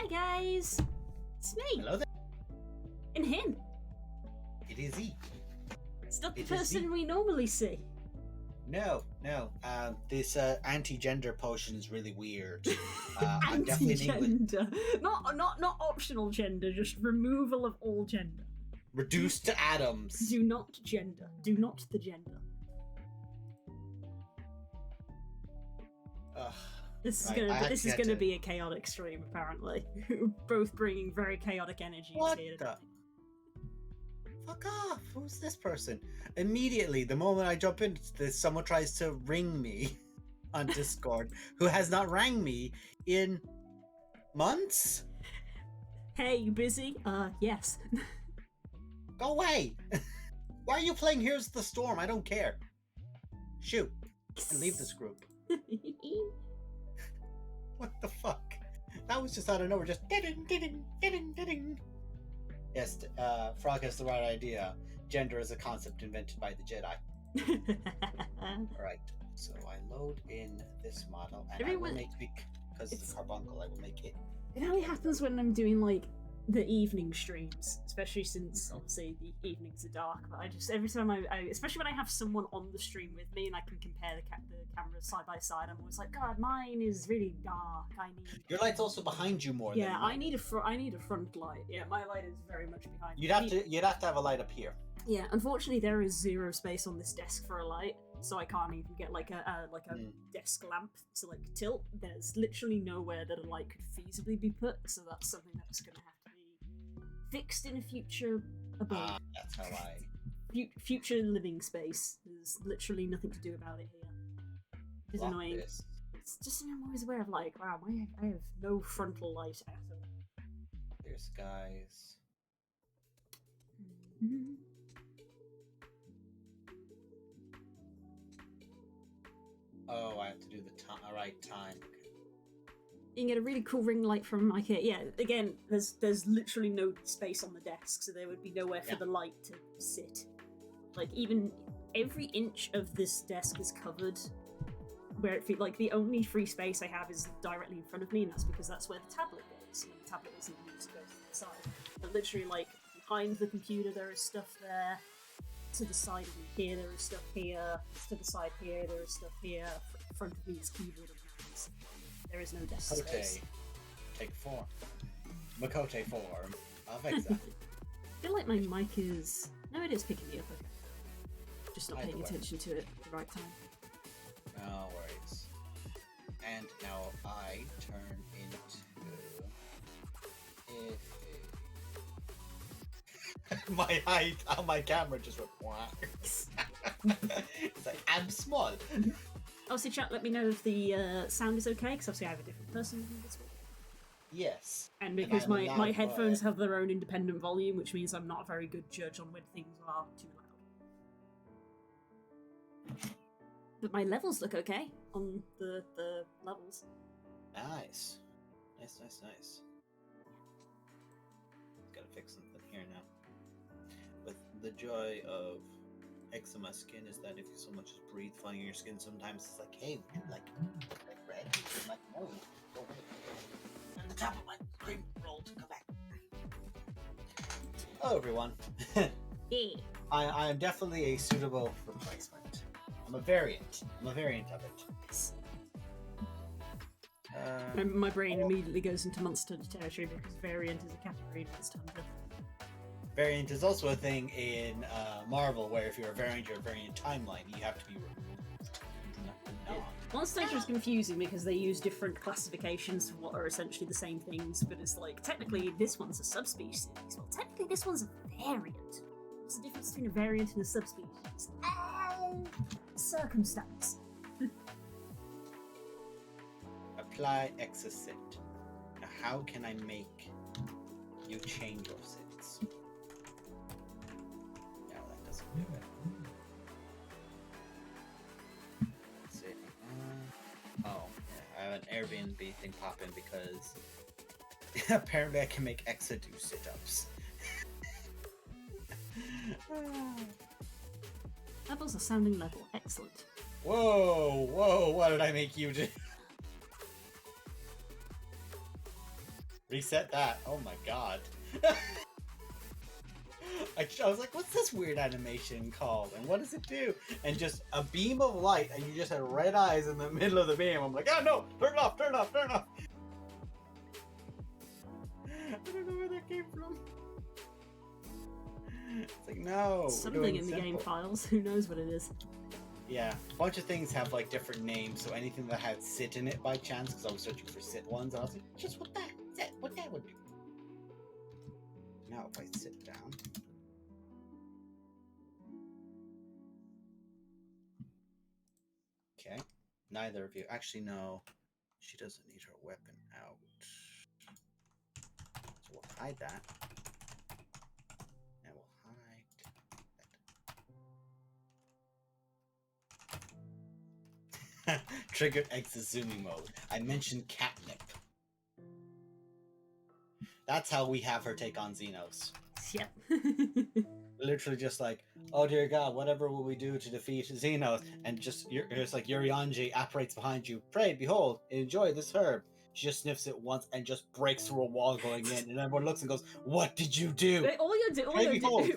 guys, it's me. Hello there. And him. It is he. It's not the It is person me. we normally see. No. This anti-gender potion is really weird. I'm definitely in England. Anti-gender. Not optional gender, just removal of all gender. Reduced to atoms. Do not gender. Do not the gender. Ugh. This is Right, gonna be a chaotic stream, apparently. Both bringing very chaotic energies What here. the? Fuck off! Who's this person? Immediately, the moment I jump into this, someone tries to ring me on Discord, who has not rang me in months. Hey, you busy? Yes. Go away! Why are you playing Here's the Storm? I don't care. Shoot and leave this group. What the fuck? That was just out of nowhere. Just ding. Yes, Frog has the right idea. Gender is a concept invented by the Jedi. Alright, so I load in this model, and I will make, because it's a carbuncle, I will make it. It only happens when I'm doing like the evening streams, especially since obviously the evenings are dark. But I just every time I especially when I have someone on the stream with me and I can compare the cameras side by side, I'm always like, God, mine is really dark. I need your light's also behind you more. Yeah, than I need a front light. Yeah, my light is very much behind. You'd have to have a light up here. Yeah, unfortunately there is zero space on this desk for a light, so I can't even get like a desk lamp to like tilt. There's literally nowhere that a light could feasibly be put, so that's something that's gonna have to be fixed in a future abode. That's how Future living space. There's literally nothing to do about it here. It's annoying. This. It's just I'm always aware of like, wow, I have no frontal light at all. There's guys. Mm-hmm. Oh, I have to do the right time. You can get a really cool ring light from IKEA. Yeah, again, there's literally no space on the desk, so there would be nowhere for the light to sit. Like, even every inch of this desk is covered. Where it feels like the only free space I have is directly in front of me, and that's because that's where the tablet goes. And the tablet isn't used to go to the side. But literally, like, behind the computer there is stuff there. To the side of me here there is stuff here. To the side here there is stuff here. In front of me is keyboard and mouse. There is no desk space. Take form. Makote form of exile. I feel like my mic is... No, it is picking me up, okay. Just not paying attention to it at the right time. No worries. And now I turn into... my height on my camera just went whack. It's like, I'm small. Obviously, chat, let me know if the sound is okay, because obviously I have a different person with me this week. Yes. And because my headphones have their own independent volume, which means I'm not a very good judge on when things are too loud. But my levels look okay on the levels. Nice. Gotta fix something here now. But the joy of eczema skin is that if you so much as breathe funny in your skin, sometimes it's like, hey, would you like red? I'm like, no. Go away. And the top of my cream roll to come back. Hello, everyone. Yeah. I am definitely a suitable replacement. I'm a variant of it. My brain immediately goes into Monster Hunter territory because variant is a category in Monster Hunter. Variant is also a thing in Marvel, where if you're a variant timeline, you have to be removed. Monster Hunter is confusing because they use different classifications for what are essentially the same things, but it's like, technically this one's a subspecies. Well, technically this one's a variant. What's the difference between a variant and a subspecies? Circumstance. Apply exocet. Now, how can I make you change your sets? No, that doesn't do it. Let's see. Oh, yeah, I have an Airbnb thing pop in because apparently I can make Exa do sit-ups. Levels are sounding level. Excellent. Whoa, what did I make you do? Reset that. Oh my god. I was like, what's this weird animation called? And what does it do? And just a beam of light, and you just had red eyes in the middle of the beam. I'm like, oh no! Turn it off! Turn it off! Turn it off! I don't know where that came from. It's like, no. Something in the game files. Who knows what it is? Yeah, a bunch of things have like different names, so anything that had sit in it by chance, because I was searching for sit ones, I was like, just what that would do. Now if I sit down. Okay, neither of you. Actually, no, she doesn't need her weapon out. So we'll hide that. And we'll hide that. Triggered Exazumi mode. I mentioned catnip. That's how we have her take on Xenos. Yep. Literally just like, oh dear God, whatever will we do to defeat Xenos? And just like Urianji apparates behind you. Pray, behold, enjoy this herb. She just sniffs it once and just breaks through a wall going in, and everyone looks and goes, "What did you do?"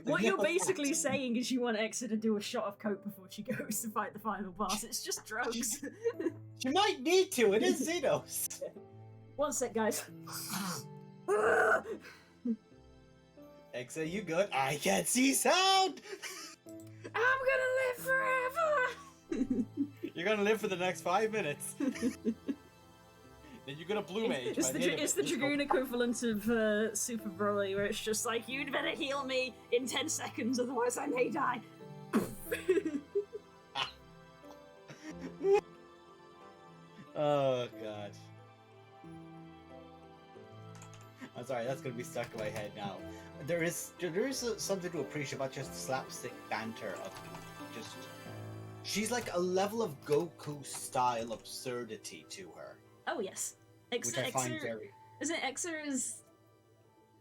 What you're basically saying is you want Exa to do a shot of coke before she goes to fight the final boss. It's just drugs. She might need to. It is Xenos. One sec, guys. Exa, you good? I can't see sound. I'm gonna live forever. You're gonna live for the next 5 minutes. Then you're gonna blue mage. It's the Dragoon equivalent of Super Broly, where it's just like, you'd better heal me in 10 seconds, otherwise I may die. Oh god. I'm sorry, that's gonna be stuck in my head now. There is something to appreciate about just slapstick banter of just. She's like a level of Goku style absurdity to her. Oh yes, which I find very. Isn't Exa is?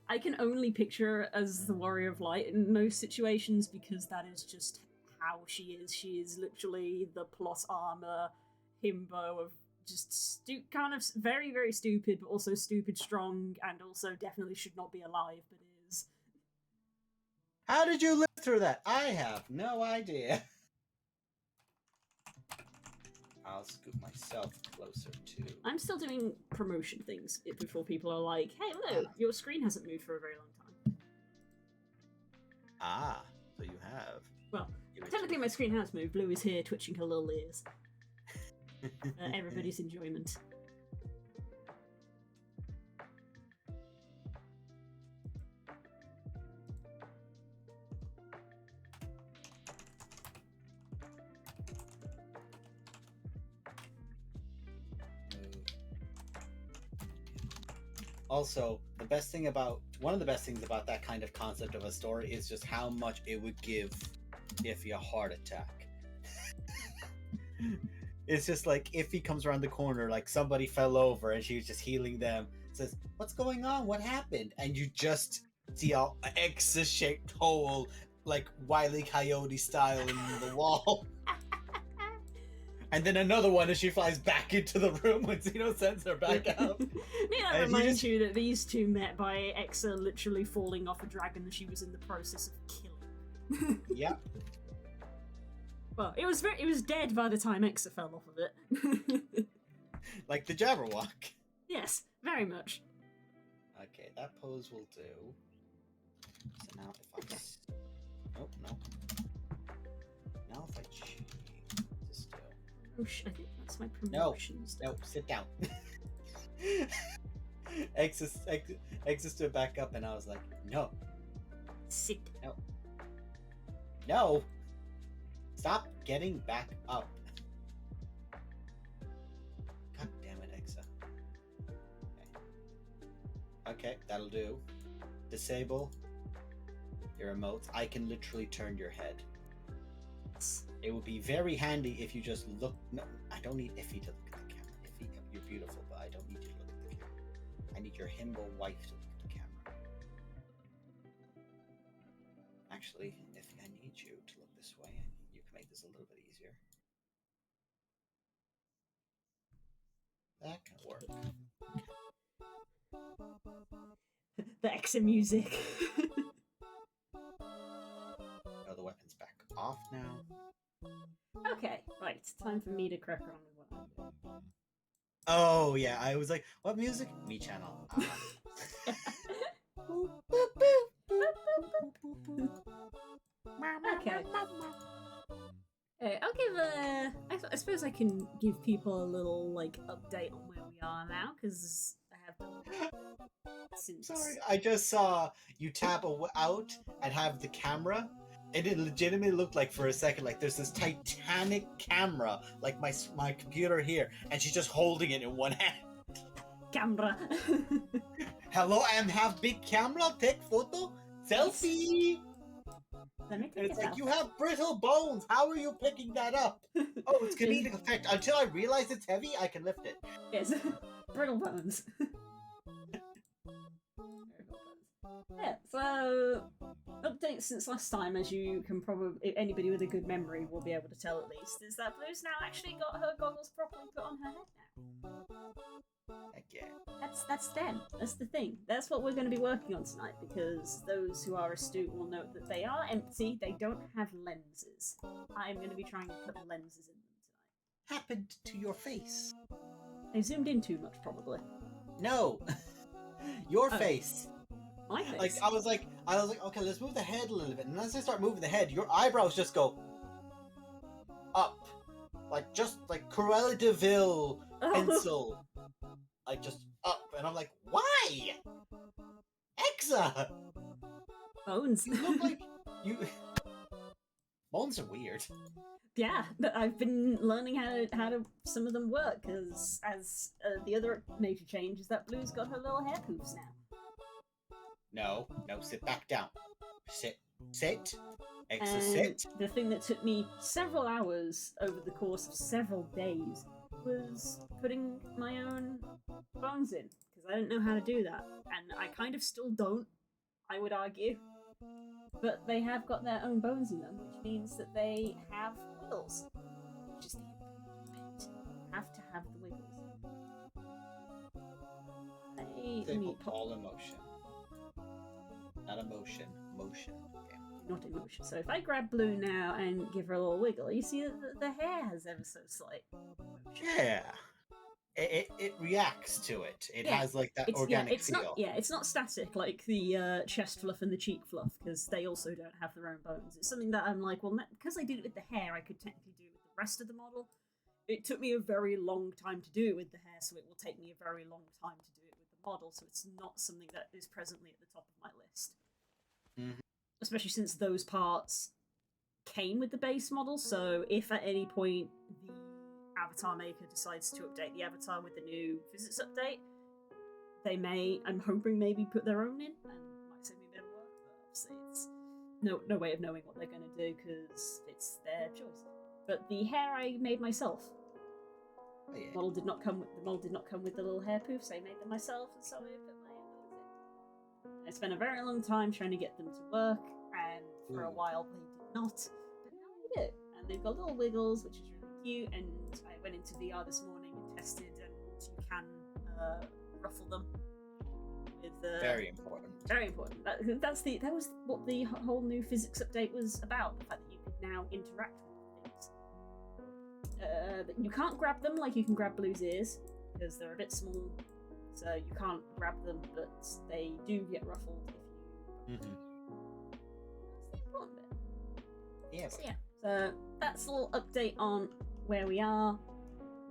I can only picture her as the Warrior of Light in most situations because that is just how she is. She is literally the plot armor himbo of just kind of very, very stupid, but also stupid strong, and also definitely should not be alive, but is. How did you live through that? I have no idea. I'll scoop myself closer to. I'm still doing promotion things before people are like, "Hey, hello, your screen hasn't moved for a very long time." Ah, so you have. Well, technically my screen has moved. Blue is here twitching her little ears. Everybody's enjoyment. Also, one of the best things about that kind of concept of a story is just how much it would give Iffy a heart attack. It's just like Iffy comes around the corner, like somebody fell over and she was just healing them. Says, "What's going on? What happened?" And you just see a X-shaped hole, like Wile E. Coyote style, in the wall. And then another one as she flies back into the room when Xeno sends her back out. May I remind you that these two met by Exa literally falling off a dragon that she was in the process of killing. Yep. Well, it was dead by the time Exa fell off of it. Like the Jabberwock. Yes, very much. Okay, that pose will do. So now if I... Oh, no. Now if I change this to... Oh, I think that's my promotions. No, sit down. Exa stood back up and I was like, no. Sit. No. No! Stop getting back up. God damn it, Exa. Okay, that'll do. Disable your emotes. I can literally turn your head. It would be very handy if you just look. No, I don't need Iffy to look at the camera. Iffy, you're beautiful, but I don't need you to look at the camera. I need your himbo wife to look at the camera. Actually, Iffy, I need you to look this way. You can make this a little bit easier. That can work. the Exa music. Oh, the weapon's back off now. Okay, right. Time for me to crack on with what I'm doing. Oh yeah, I was like, what music? Me channel. Okay. I'll give I suppose I can give people a little like update on where we are now because I have done since. Sorry, I just saw you tap out and have the camera, and it legitimately looked like for a second like there's this Titanic camera, like my computer here, and she's just holding it in one hand. Camera. Hello, I have big camera. Take photo, selfie. Let me And take it's it like out. you have brittle bones. How are you picking that up? Oh, it's comedic effect. Until I realize it's heavy, I can lift it. Yes. Brittle bones. Yeah, so updates since last time, as you can probably, anybody with a good memory will be able to tell at least, is that Blue's now actually got her goggles properly put on her head now. Again. That's them. That's the thing. That's what we're going to be working on tonight, because those who are astute will note that they are empty. They don't have lenses. I'm going to be trying to put lenses in them tonight. Happened to your face? I zoomed in too much, probably. No. Your face. My face. Like I was like, okay, let's move the head a little bit. And as I start moving the head, your eyebrows just go up, like just like Cruella de Vil pencil, like just up. And I'm like, why? Exa. Bones. You look like you. Bones are weird. Yeah, but I've been learning how to some of them work, because as the other major change is that Blue's got her little hair poofs now. No, sit back down. Sit. Exa, And sit. the thing that took me several hours over the course of several days was putting my own bones in, because I didn't know how to do that, and I kind of still don't, I would argue. But they have got their own bones in them, which means that they have wiggles, which is the important bit. You have to have the wiggles. They Let me put pop all emotion. Not emotion. Motion. Okay. not in motion. So if I grab Blue now and give her a little wiggle, you see that the hair has ever so slight motion. Yeah. It reacts to it. It has like that organic feel. It's not static like the chest fluff and the cheek fluff, because they also don't have their own bones. It's something that I'm like, well, because I did it with the hair, I could technically do it with the rest of the model. It took me a very long time to do it with the hair, so it will take me a very long time to do it with the model. So it's not something that is presently at the top of my list. Mm-hmm. Especially since those parts came with the base model. So if at any point the avatar maker decides to update the avatar with the new physics update, they may, I'm hoping, maybe put their own in, and might save me a bit of work, but obviously it's no way of knowing what they're going to do because it's their choice. But the hair I made myself. Oh, yeah. The model did not come with the little hair poofs. I made them myself, and so I put my own in. I spent a very long time trying to get them to work, and for a while they did not, but now they do, and they've got little wiggles, which is really cute. And I went into VR this morning and tested, and you can ruffle them with Very important. very important. That was what the whole new physics update was about, the fact that you could now interact with things. But you can't grab them like you can grab Blue's ears, because they're a bit small, so you can't grab them, but they do get ruffled if you... Mm-hmm. That's the important bit. Yeah. So yeah, so that's a little update on where we are.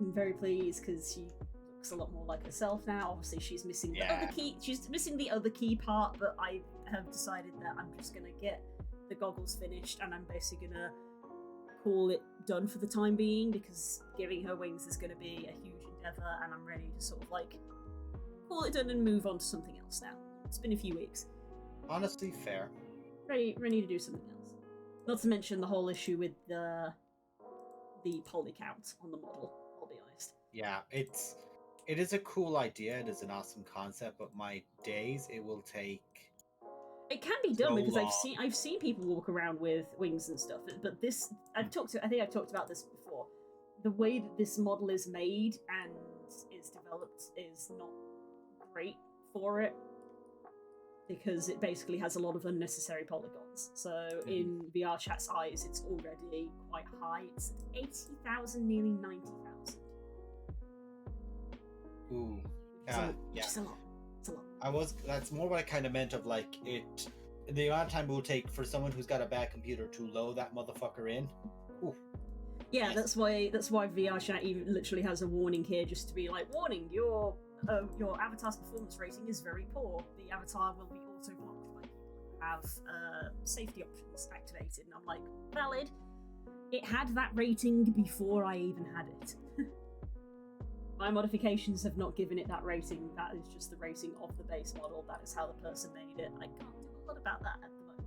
I'm very pleased because she looks a lot more like herself now. Obviously, she's missing the other key. She's missing the other key part, but I have decided that I'm just gonna get the goggles finished, and I'm basically gonna call it done for the time being, because giving her wings is gonna be a huge endeavor, and I'm ready to sort of like call it done and move on to something else now. It's been a few weeks. Honestly, fair. Ready to do something else. Not to mention the whole issue with the poly count on the model, I'll be honest. Yeah, it is a cool idea. It is an awesome concept, but my days it will take. It can be done So because long. I've seen people walk around with wings and stuff, but this I think I've talked about this before. The way that this model is made and is developed is not great for it. because it basically has a lot of unnecessary polygons. So in VR chat's eyes, it's already quite high. It's 80,000, nearly 90,000. Ooh. Yeah. Yeah. It's a lot. It's a lot. That's more what I kind of meant of like it. The amount of time it will take for someone who's got a bad computer to load that motherfucker in. Ooh. Yeah, that's why VR chat even literally has a warning here, just to be like, warning, your avatar's performance rating is very poor. The avatar will be auto blocked by people who have safety options activated. And I'm like, valid. It had that rating before I even had it. My modifications have not given it that rating. That is just the rating of the base model. That is how the person made it. I can't do a lot about that at the moment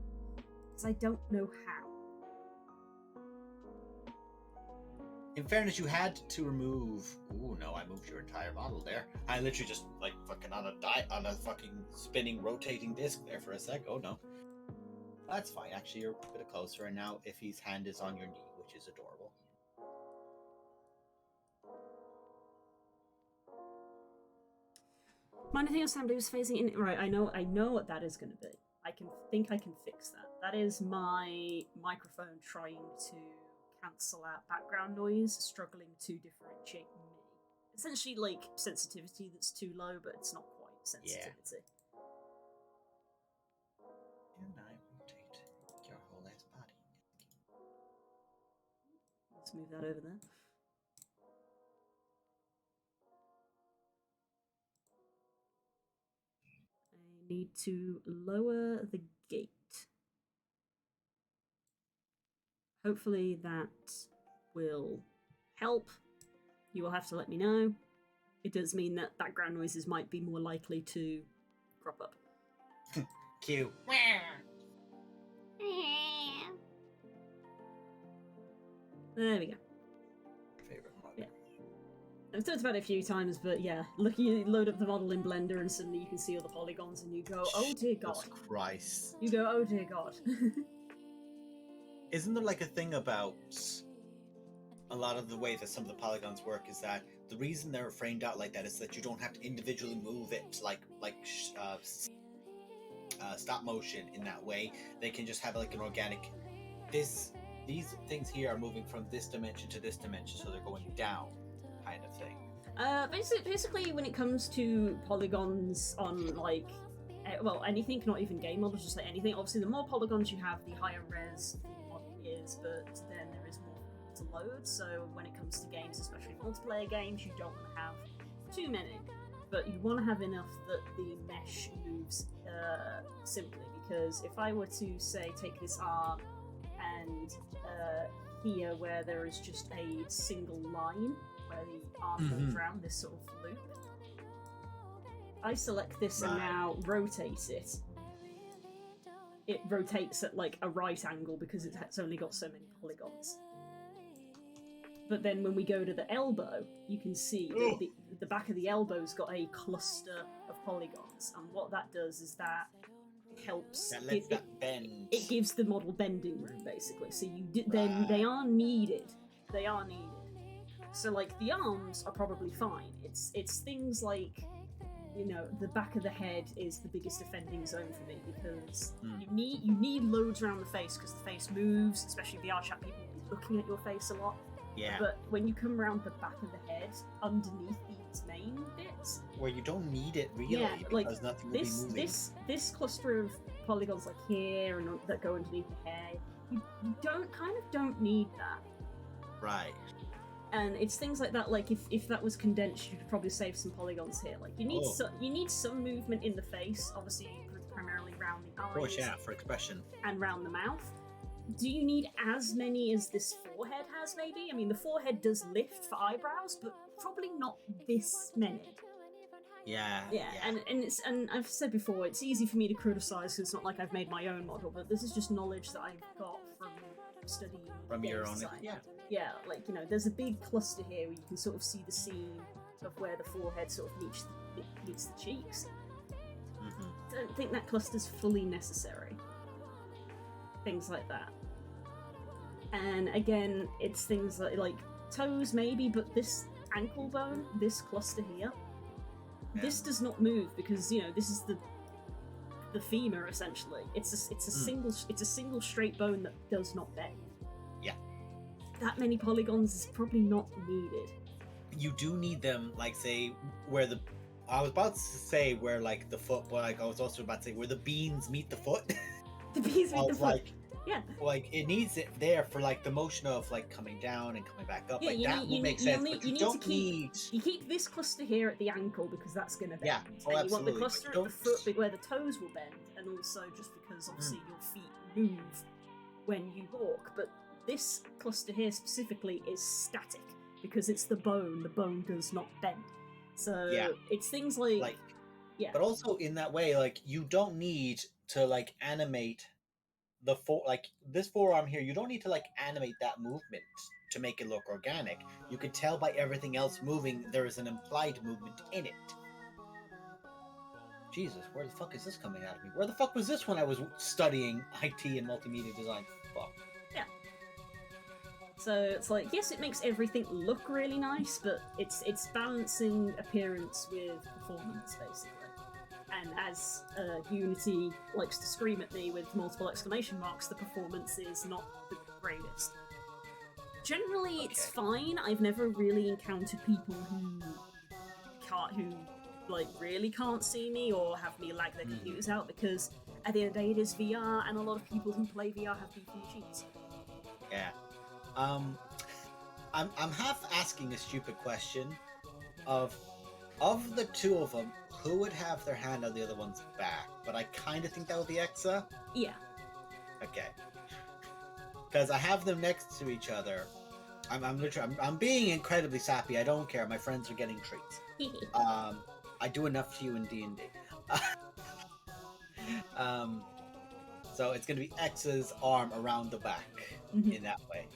because I don't know how. In fairness, you had to remove. Ooh, no! I moved your entire model there. I literally just like fucking on a fucking spinning, rotating disc there for a sec. Oh no, that's fine. Actually, you're a bit closer, and now Iffy's hand is on your knee, which is adorable. Minor thing assembly was phasing in. Right, I know what that is going to be. I can fix that. That is my microphone trying to cancel out background noise, struggling to differentiate me. Essentially, like sensitivity that's too low, but it's not quite sensitivity. Yeah. And I rotate your whole ass body. Let's move that over there. I need to lower the gate. Hopefully that will help. You will have to let me know. It does mean that background noises might be more likely to crop up. Cute. There we go. Favorite model. Yeah. I've talked about it a few times, but yeah, you load up the model in Blender and suddenly you can see all the polygons and you go, oh dear God. Jesus Christ. You go, oh dear God. Isn't there like a thing about a lot of the way that some of the polygons work is that the reason they're framed out like that is that you don't have to individually move it like stop motion in that way. They can just have like an organic. These things here are moving from this dimension to this dimension, so they're going down, kind of thing. Basically, when it comes to polygons on like, well, anything, not even game models, just like anything. Obviously, the more polygons you have, the higher res the model is, but then there is more to load. So when it comes to games, especially multiplayer games, you don't want to have too many, but you want to have enough that the mesh moves simply. Because if I were to say take this arm and here where there is just a single line where the arm goes around this sort of loop, I select this and now rotate it. It rotates at like a right angle because it's only got so many polygons. But then when we go to the elbow, you can see that the back of the elbow's got a cluster of polygons, and what that does is that helps. That lets that bend. It gives the model bending room, basically. So then they are needed. They are needed. So like the arms are probably fine. It's things like, you know, the back of the head is the biggest offending zone for me because you need loads around the face because the face moves, especially VR chat people will be looking at your face a lot. Yeah. But when you come around the back of the head, underneath these main bits, where you don't need it really, because nothing will be moving. This cluster of polygons like here and that go underneath the hair, you don't need that. Right. And it's things like that. Like if that was condensed, you could probably save some polygons here. Like you need some movement in the face, obviously primarily around the eyes. Of course, yeah, for expression. And around the mouth. Do you need as many as this forehead has, maybe? I mean, the forehead does lift for eyebrows, but probably not this many. Yeah. And I've said before, it's easy for me to criticize because it's not like I've made my own model, but this is just knowledge that I've got from studying. From your own, yeah. Yeah, like, you know, there's a big cluster here where you can sort of see the seam of where the forehead sort of meets the cheeks. I don't think that cluster's fully necessary. Things like that. And again, it's things like toes maybe, but this ankle bone, this cluster here, this does not move because, you know, this is the the femur essentially. It's a single straight bone that does not bend. Yeah. That many polygons is probably not needed. You do need them, like, say, where the... I was about to say where, like, the foot, but like, I was also about to say where the beans meet the foot. The beans meet the foot. Like, yeah. Like, it needs it there for, like, the motion of, like, coming down and coming back up. Yeah, like, that would make sense, but you don't need... You keep this cluster here at the ankle because that's going to bend. Yeah, and you want the cluster at the foot where the toes will bend, and also just because, obviously, your feet move when you walk. But this cluster here specifically is static because it's the bone. The bone does not bend. So it's things like... Yeah. But also, in that way, like, you don't need to, like, animate... like this forearm here, you don't need to like animate that movement to make it look organic. You can tell by everything else moving there is an implied movement in it. Jesus, where the fuck is this coming out of me? Where the fuck was this when I was studying IT and multimedia design? Fuck. Yeah. So it's like, yes, it makes everything look really nice, but it's balancing appearance with performance, basically. And as Unity likes to scream at me with multiple exclamation marks, the performance is not the greatest. Generally, it's fine. I've never really encountered people who really can't see me or have me lag their computers out, because at the end of the day, it is VR, and a lot of people who play VR have BPGs. Yeah. I'm half asking a stupid question of the two of them, who would have their hand on the other one's back? But I kind of think that would be Exa. Yeah. Okay. Because I have them next to each other. I'm being incredibly sappy. I don't care. My friends are getting treats. I do enough to you in D&D. So it's gonna be Exa's arm around the back in that way.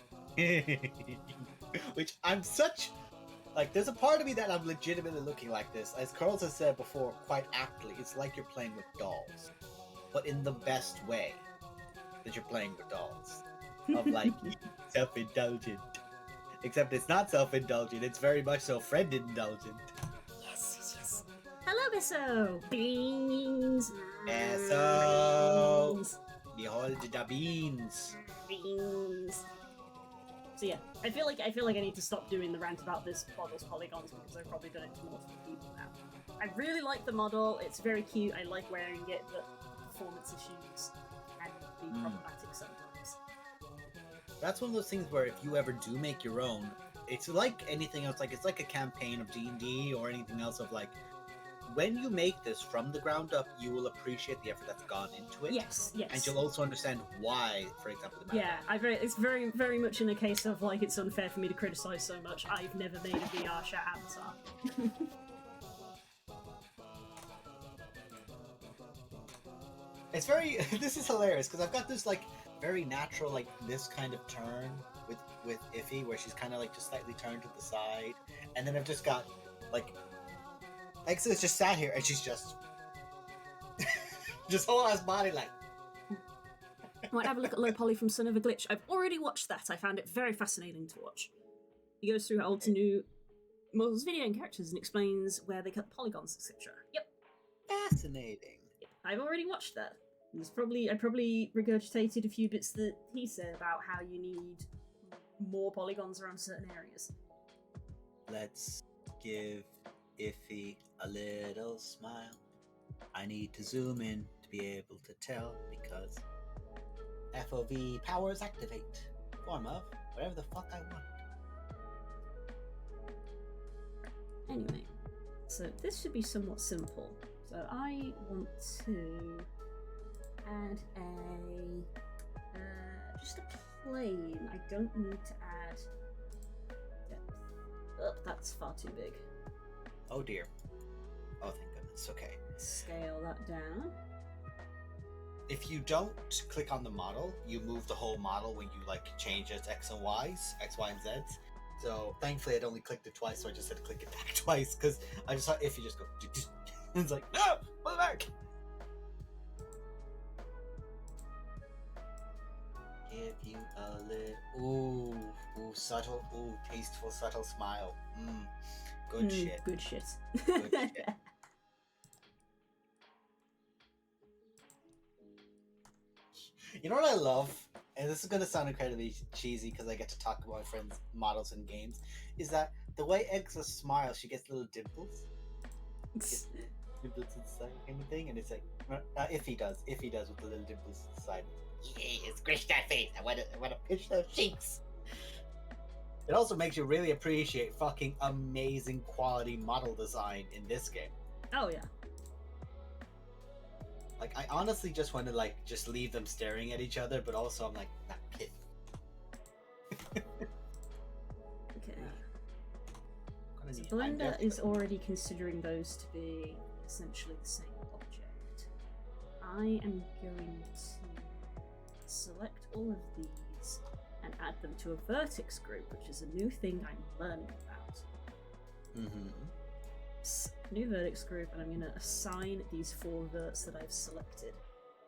Which I'm such... Like, there's a part of me that I'm legitimately looking like this. As Carlos has said before, quite aptly, it's like you're playing with dolls. But in the best way that you're playing with dolls. Of, like, self-indulgent. Except it's not self-indulgent, it's very much so friend-indulgent. Yes. Hello, Beso! Beans! Beso! Behold the beans! Beans! So yeah, I feel like I need to stop doing the rant about this model's polygons because I've probably done it to multiple people now. I really like the model, it's very cute, I like wearing it, but performance issues can be problematic sometimes. That's one of those things where if you ever do make your own, it's like anything else, like it's like a campaign of D&D or anything else of like, when you make this from the ground up, you will appreciate the effort that's gone into it. Yes. And you'll also understand why, for example, the map. Yeah, it's very, very much in a case of like, it's unfair for me to criticize so much. I've never made a VR chat avatar. It's very... This is hilarious, because I've got this like very natural, like this kind of turn with Iffy, where she's kind of like just slightly turned to the side. And then I've just got like... Exa is just sat here, and she's just... just whole ass body, like... I might have a look at Low Poly from Son of a Glitch. I've already watched that. I found it very fascinating to watch. He goes through old to new models, video, and characters and explains where they cut polygons, etc. Yep. Fascinating. I've already watched that. I probably regurgitated a few bits that he said about how you need more polygons around certain areas. Let's give Iffy a little smile. I need to zoom in to be able to tell, because FOV powers activate. Form of whatever the fuck I want. Anyway, so this should be somewhat simple. So I want to add just a plane. I don't need to add depth. Oh, that's far too big. Oh dear. Oh, thank goodness. Okay. Scale that down. If you don't click on the model, you move the whole model when you like change its X and Y's, X, Y, and Z's. So thankfully I'd only clicked it twice, so I just had to click it back twice, because I just thought if you just go, it's like, no, pull it back. Give you a little, ooh, subtle, tasteful, subtle smile. Good shit. Good shit. Good shit. You know what I love? And this is going to sound incredibly cheesy because I get to talk about my friends' models in games. Is that the way Exa smiles, she gets little dimples. Dimples inside kind of thing, and it's like if he does with the little dimples inside. Yeah, squish that face. I want to pinch those cheeks. It also makes you really appreciate fucking amazing quality model design in this game. Oh yeah. Like I honestly just want to like just leave them staring at each other, but also I'm like that kid. Okay. So Blender is already considering those to be essentially the same object. I am going to select all of these and add them to a vertex group, which is a new thing I'm learning about. New vertex group, and I'm going to assign these 4 verts that I've selected.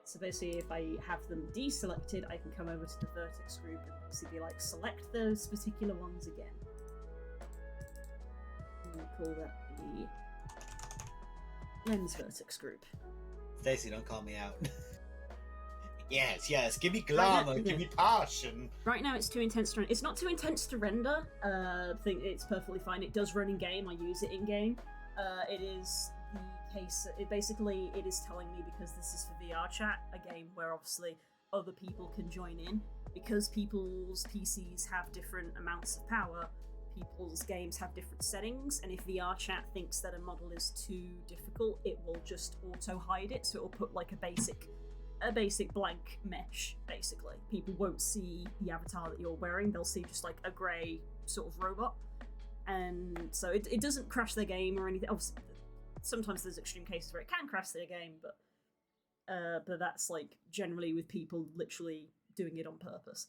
So basically, if I have them deselected, I can come over to the vertex group and basically be like, select those particular ones again. I'm going to call that the lens vertex group. Stacey, don't call me out. Yes, give me glamour, give me passion. Right now it's too intense to render. It's not too intense to render. I think it's perfectly fine. It does run in game. I use it in game. It is the case. It is telling me, because this is for VR chat, a game where obviously other people can join in. Because people's PCs have different amounts of power, people's games have different settings, and if VR chat thinks that a model is too difficult, it will just auto hide it. So it will put like a basic blank mesh, basically. People won't see the avatar that you're wearing, they'll see just like a grey sort of robot. And so it doesn't crash their game or anything. Obviously, sometimes there's extreme cases where it can crash their game, but that's like generally with people literally doing it on purpose.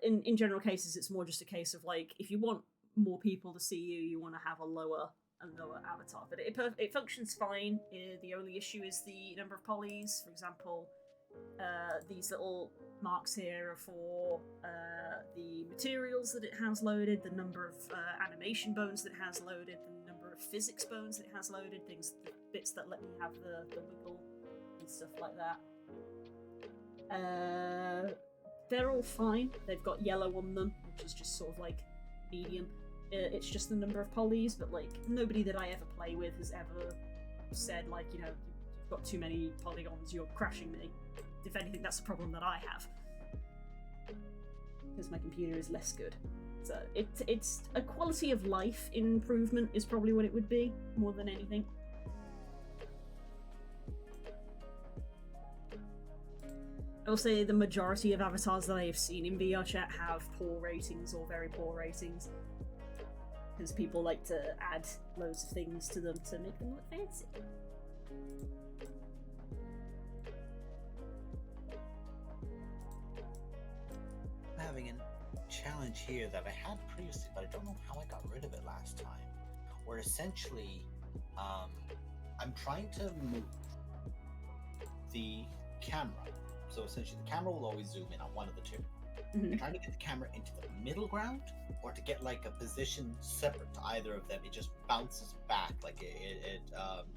In general cases, it's more just a case of like, if you want more people to see you, you want to have a lower avatar, but it functions fine. The only issue is the number of polys. For example, these little marks here are for the materials that it has loaded, the number of animation bones that it has loaded, the number of physics bones that it has loaded, the bits that let me have the wiggle and stuff like that. They're all fine. They've got yellow on them, which is just sort of like medium. It's just the number of polys, but like nobody that I ever play with has ever said like, you know, you've got too many polygons, you're crashing me. If anything, that's a problem that I have, because my computer is less good. So it's a quality of life improvement is probably what it would be, more than anything. I will say the majority of avatars that I have seen in VR chat have poor ratings or very poor ratings, because people like to add loads of things to them to make them look fancy. I'm having a challenge here that I had previously, but I don't know how I got rid of it last time. Where essentially, I'm trying to move the camera. So essentially, the camera will always zoom in on one of the two. I'm trying to get the camera into the middle ground, or to get like a position separate to either of them. It just bounces back, like it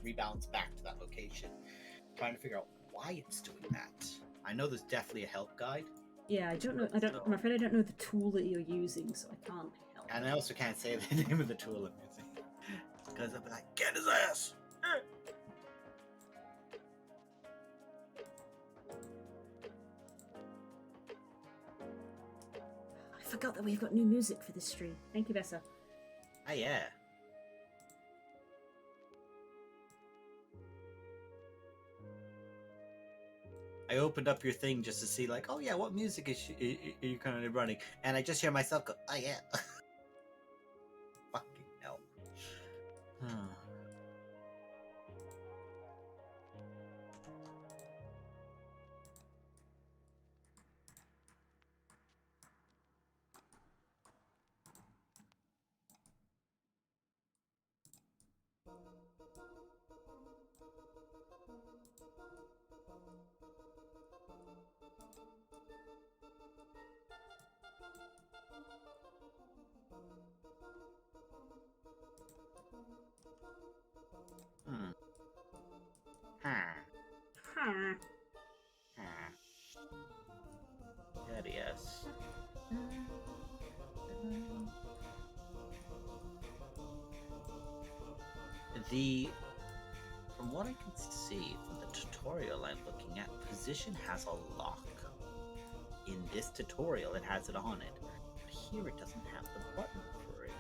rebounds back to that location. I'm trying to figure out why it's doing that. I know there's definitely a help guide. Yeah, I don't know. I'm afraid I don't know the tool that you're using, so I can't help. And I also can't say the name of the tool I'm using, because I'll be like, get his ass. I forgot that we've got new music for this stream. Thank you, Bessa. Ah, yeah. I opened up your thing just to see, like, oh yeah, what music is you currently running? And I just hear myself go, oh yeah. Fucking hell. yes. From what I can see from the tutorial I'm looking at, position has a lock. In this tutorial, it has it on it, but here it doesn't have the button for it.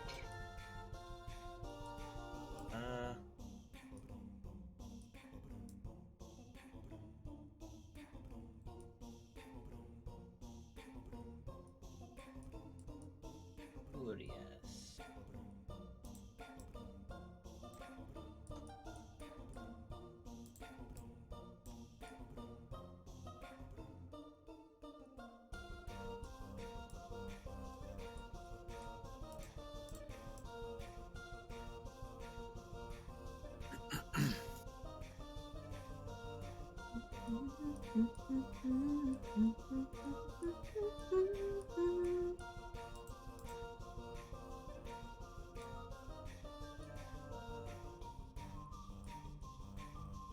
Curious.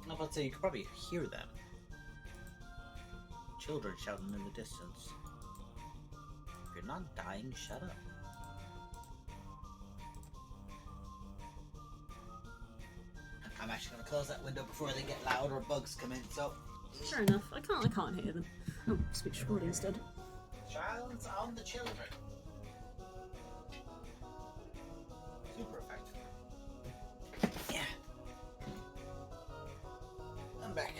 I was about to say, you could probably hear them. Children shouting in the distance. If you're not dying, shut up. I'm actually gonna close that window before they get loud or bugs come in, so... Fair enough. I can't hear them. Oh, speech recording instead. Silence on the children. Super effective. Yeah. I'm back.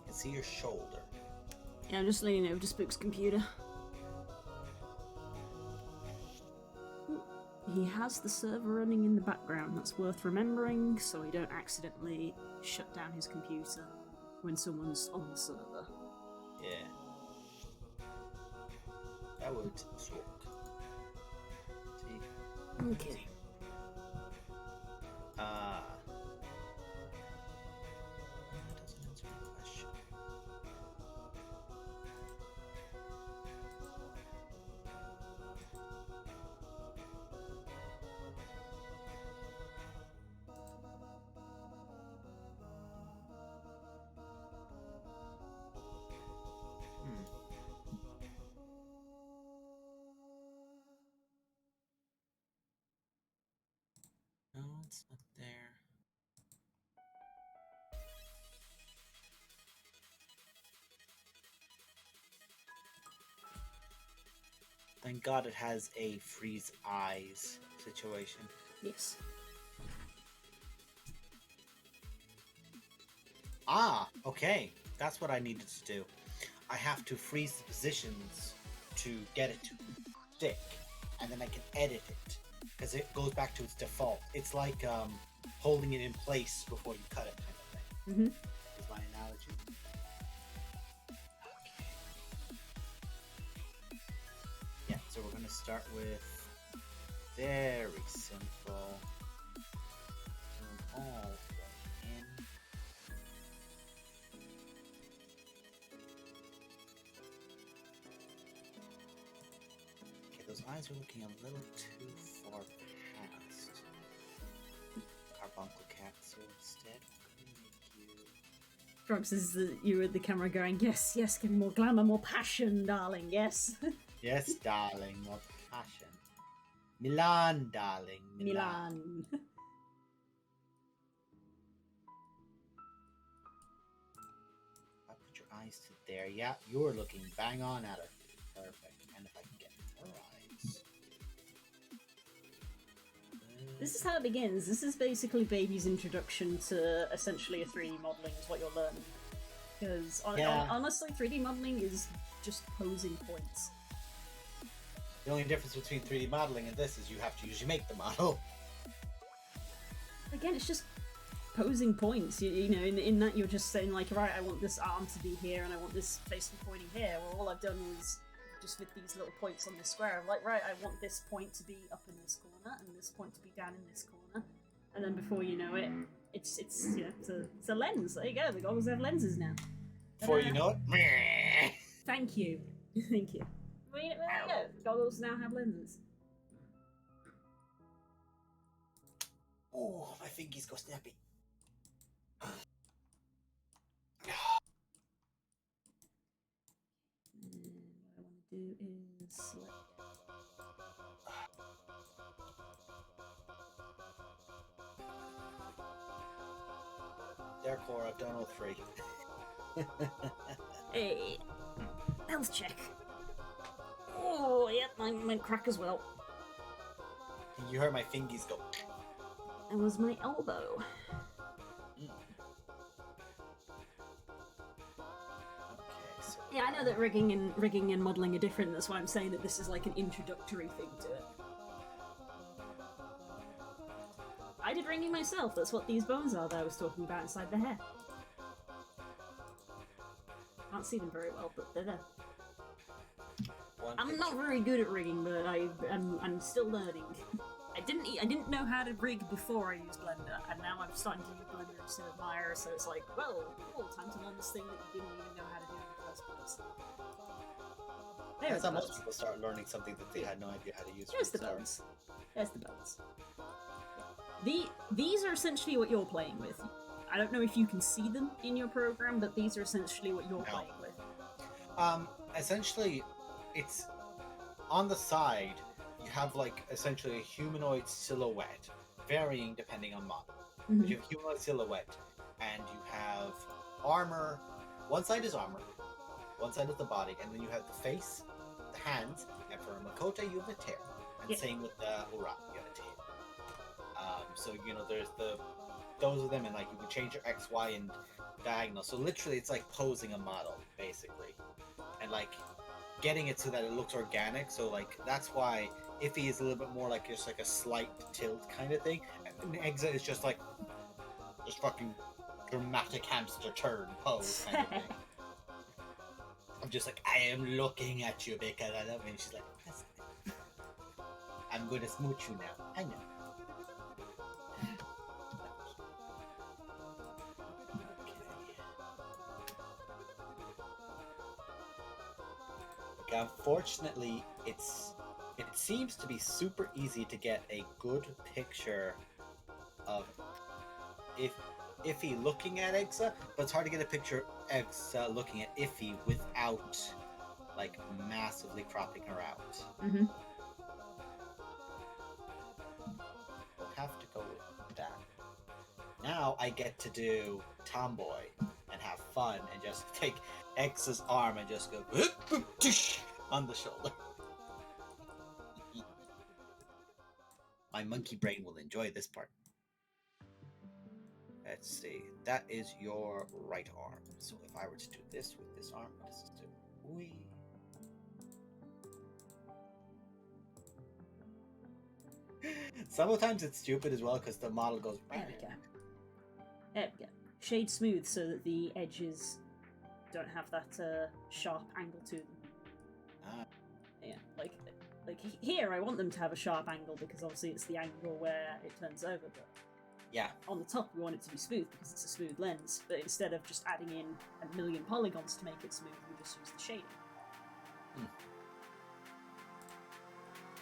I can see your shoulder. Yeah, I'm just leaning over to Spook's computer. Ooh, he has the server running in the background. That's worth remembering, so he don't accidentally shut down his computer when someone's on the server. Yeah. That would suck. See? Okay. That doesn't answer my question. No, it's not there. Thank God it has a freeze eyes situation. Yes. Ah, okay. That's what I needed to do. I have to freeze the positions to get it to stick, and then I can edit it because it goes back to its default. It's like holding it in place before you cut it, kind of thing. Mm-hmm. Is my analogy. Yeah, so we're gonna start with very simple. All the way in. Okay, those eyes are looking a little too far past. Carbuncle cat, so instead we're gonna make you. Drugs is you with the camera going, yes, yes, give me more glamour, more passion, darling, yes. Yes, darling, more passion. Milan, darling. Milan. I put your eyes to there. Yeah, you're looking bang on at her. Perfect. And if I can get her eyes. This is how it begins. This is basically Baby's introduction to essentially a 3D modelling is what you'll learn. Because honestly, 3D modelling is just posing points. The only difference between 3D modeling and this is you have to usually make the model. Again, it's just posing points. You know, in that you're just saying like, right, I want this arm to be here and I want this face to be pointing here. Well, all I've done was just with these little points on this square. I'm like, right, I want this point to be up in this corner and this point to be down in this corner. And then before you know it, it's you know, it's a lens. There you go. The goggles have lenses now. Before you know it. Thank you. Thank you. Well, there you go. Goggles now have lenses. Oh, my fingies go snappy. is. Therefore, I've done all 3. Hey, health check. Oh, yep, mine went crack as well. You heard my fingies go. That was my elbow. Okay, so Yeah, I know that rigging and modelling are different. That's why I'm saying that this is like an introductory thing to it. I did ringing myself. That's what these bones are that I was talking about inside the hair. Can't see them very well, but they're there. I'm not very good at rigging, but I'm still learning. I didn't know how to rig before I used Blender, and now I'm starting to use Blender instead of Maya. So it's like, well, cool, time to learn this thing that you didn't even know how to do in the first place. That's how most people start learning something that they had no idea how to use. There's the bones. There's the bones. These are essentially what you're playing with. I don't know if you can see them in your program, but these are essentially what you're playing with. Essentially, it's on the side. You have like essentially a humanoid silhouette, varying depending on model. Mm-hmm. But you have humanoid silhouette, and you have armor. One side is armor, one side is the body, and then you have the face, the hands, and for Makoto you have a tail, and same with the Ura, you have a tail. So there's those of them, and like you can change your X, Y, and diagonal. So literally, it's like posing a model basically, and like getting it so that it looks organic. So like that's why Iffy is a little bit more like just like a slight tilt kind of thing, and Exa is just like just fucking dramatic hamster turn pose kind of thing. I'm just like, I am looking at you because I love you. And she's like, I'm gonna smooch you now. I know. Okay, unfortunately, it seems to be super easy to get a good picture of Iffy looking at Exa, but it's hard to get a picture of Exa looking at Iffy without like massively cropping her out. Mm-hmm. We'll have to go with that. Now I get to do Tomboy and have fun and just take X's arm and just go on the shoulder. My monkey brain will enjoy this part. Let's see. That is your right arm. So if I were to do this with this arm, this is do wee. Sometimes it's stupid as well because the model goes. There we go. There we go. Shade smooth so that the edges don't have that sharp angle to them. Yeah, like here I want them to have a sharp angle because obviously it's the angle where it turns over, but yeah, on the top we want it to be smooth because it's a smooth lens, but instead of just adding in a million polygons to make it smooth, we just use the shading.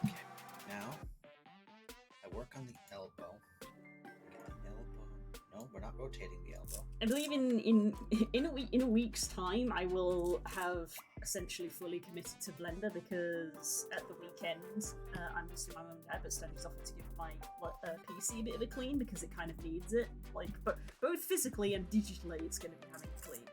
Okay, now I work on the elbow. No, we're not rotating the elbow. I believe in a week's time I will have essentially fully committed to Blender because at the weekend I'm visiting my mum and dad, but Stony's offered to give my PC a bit of a clean because it kind of needs it. Like, but both physically and digitally, it's going to be having a clean.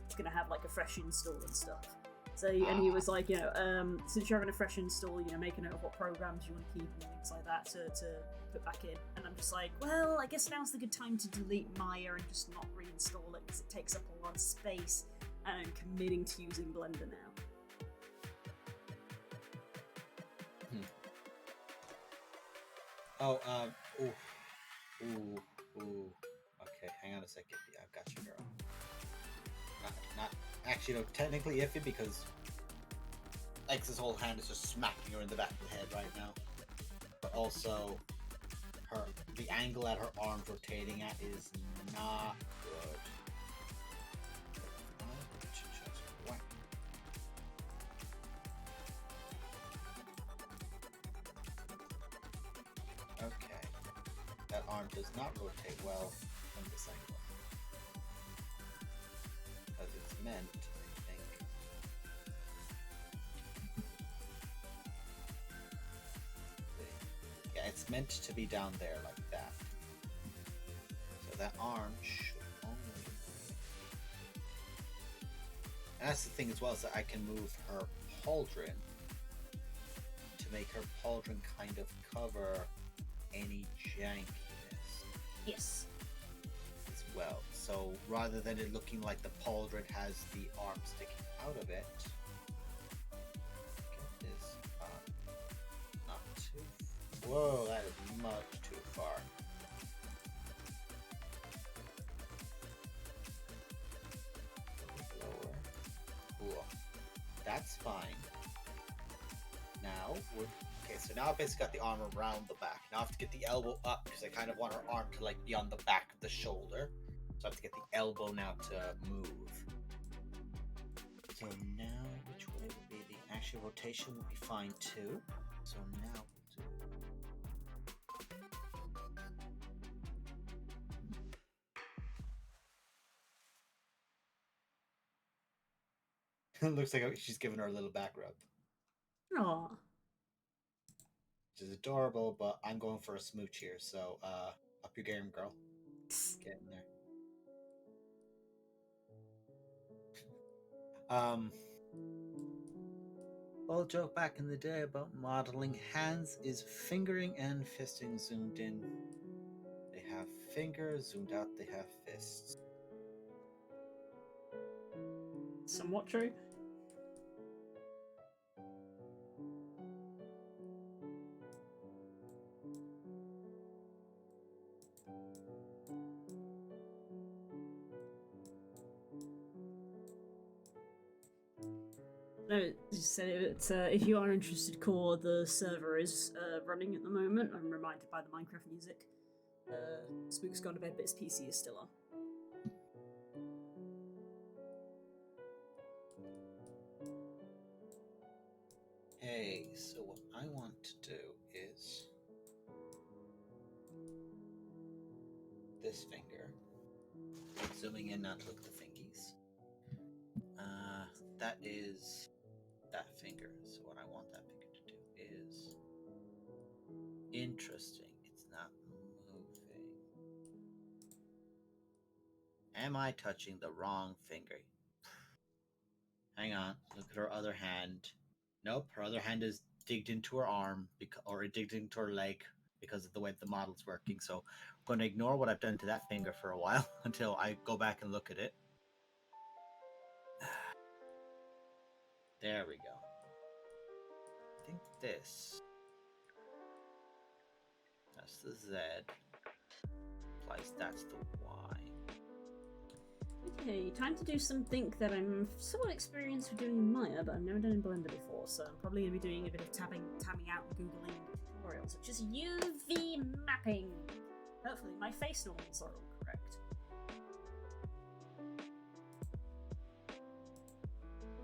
It's going to have like a fresh install and stuff. So, and he was like, since you're having a fresh install, make a note of what programs you want to keep and things like that to put back in. And I'm just like, well, I guess now's the good time to delete Maya and just not reinstall it because it takes up a lot of space. And I'm committing to using Blender now. Oh, ooh. Okay, hang on a second. Yeah, I've got you, girl. Not actually, no, technically Iffy because X's whole hand is just smacking her in the back of the head right now. But also, the angle that her arm's rotating at is not good. Okay, that arm does not rotate well from this angle. Because it's meant, I think. meant to be down there like that. So that arm should only... And that's the thing as well, is that I can move her pauldron to make her pauldron kind of cover any jankiness Yes. as well. So rather than it looking like the pauldron has the arm sticking out of it, get this not too... Whoa, that is much too far. Lower. Cool. That's fine. Now we're okay. So now I basically got the arm around the back. Now I have to get the elbow up because I kind of want her arm to like be on the back of the shoulder. So I have to get the elbow now to move. So now which way would be the actual rotation would be fine too. So now we'll do. It looks like she's giving her a little back rub. Aw. Which is adorable, but I'm going for a smooch here, so up your game, girl. Get in there. Old joke back in the day about modeling hands is fingering and fisting zoomed in. They have fingers, zoomed out they have fists. Somewhat true. No, just say it, if you are interested, Core, the server is running at the moment. I'm reminded by the Minecraft music. Spook's gone to bed, but his PC is still on. Hey, so what I want to do is this finger. Zooming in, not to look at the fingies. That is that finger. So what I want that finger to do is interesting. It's not moving. Am I touching the wrong finger? Hang on. Look at her other hand. Nope, her other hand is digged into her arm or digged into her leg because of the way the model's working. So I'm going to ignore what I've done to that finger for a while until I go back and look at it. There we go. I think this. That's the Z. Implies that's the Y. Okay, time to do something that I'm somewhat experienced with doing in Maya, but I've never done in Blender before, so I'm probably going to be doing a bit of tabbing out and Googling tutorials, which is UV mapping. Hopefully my face normals are all correct.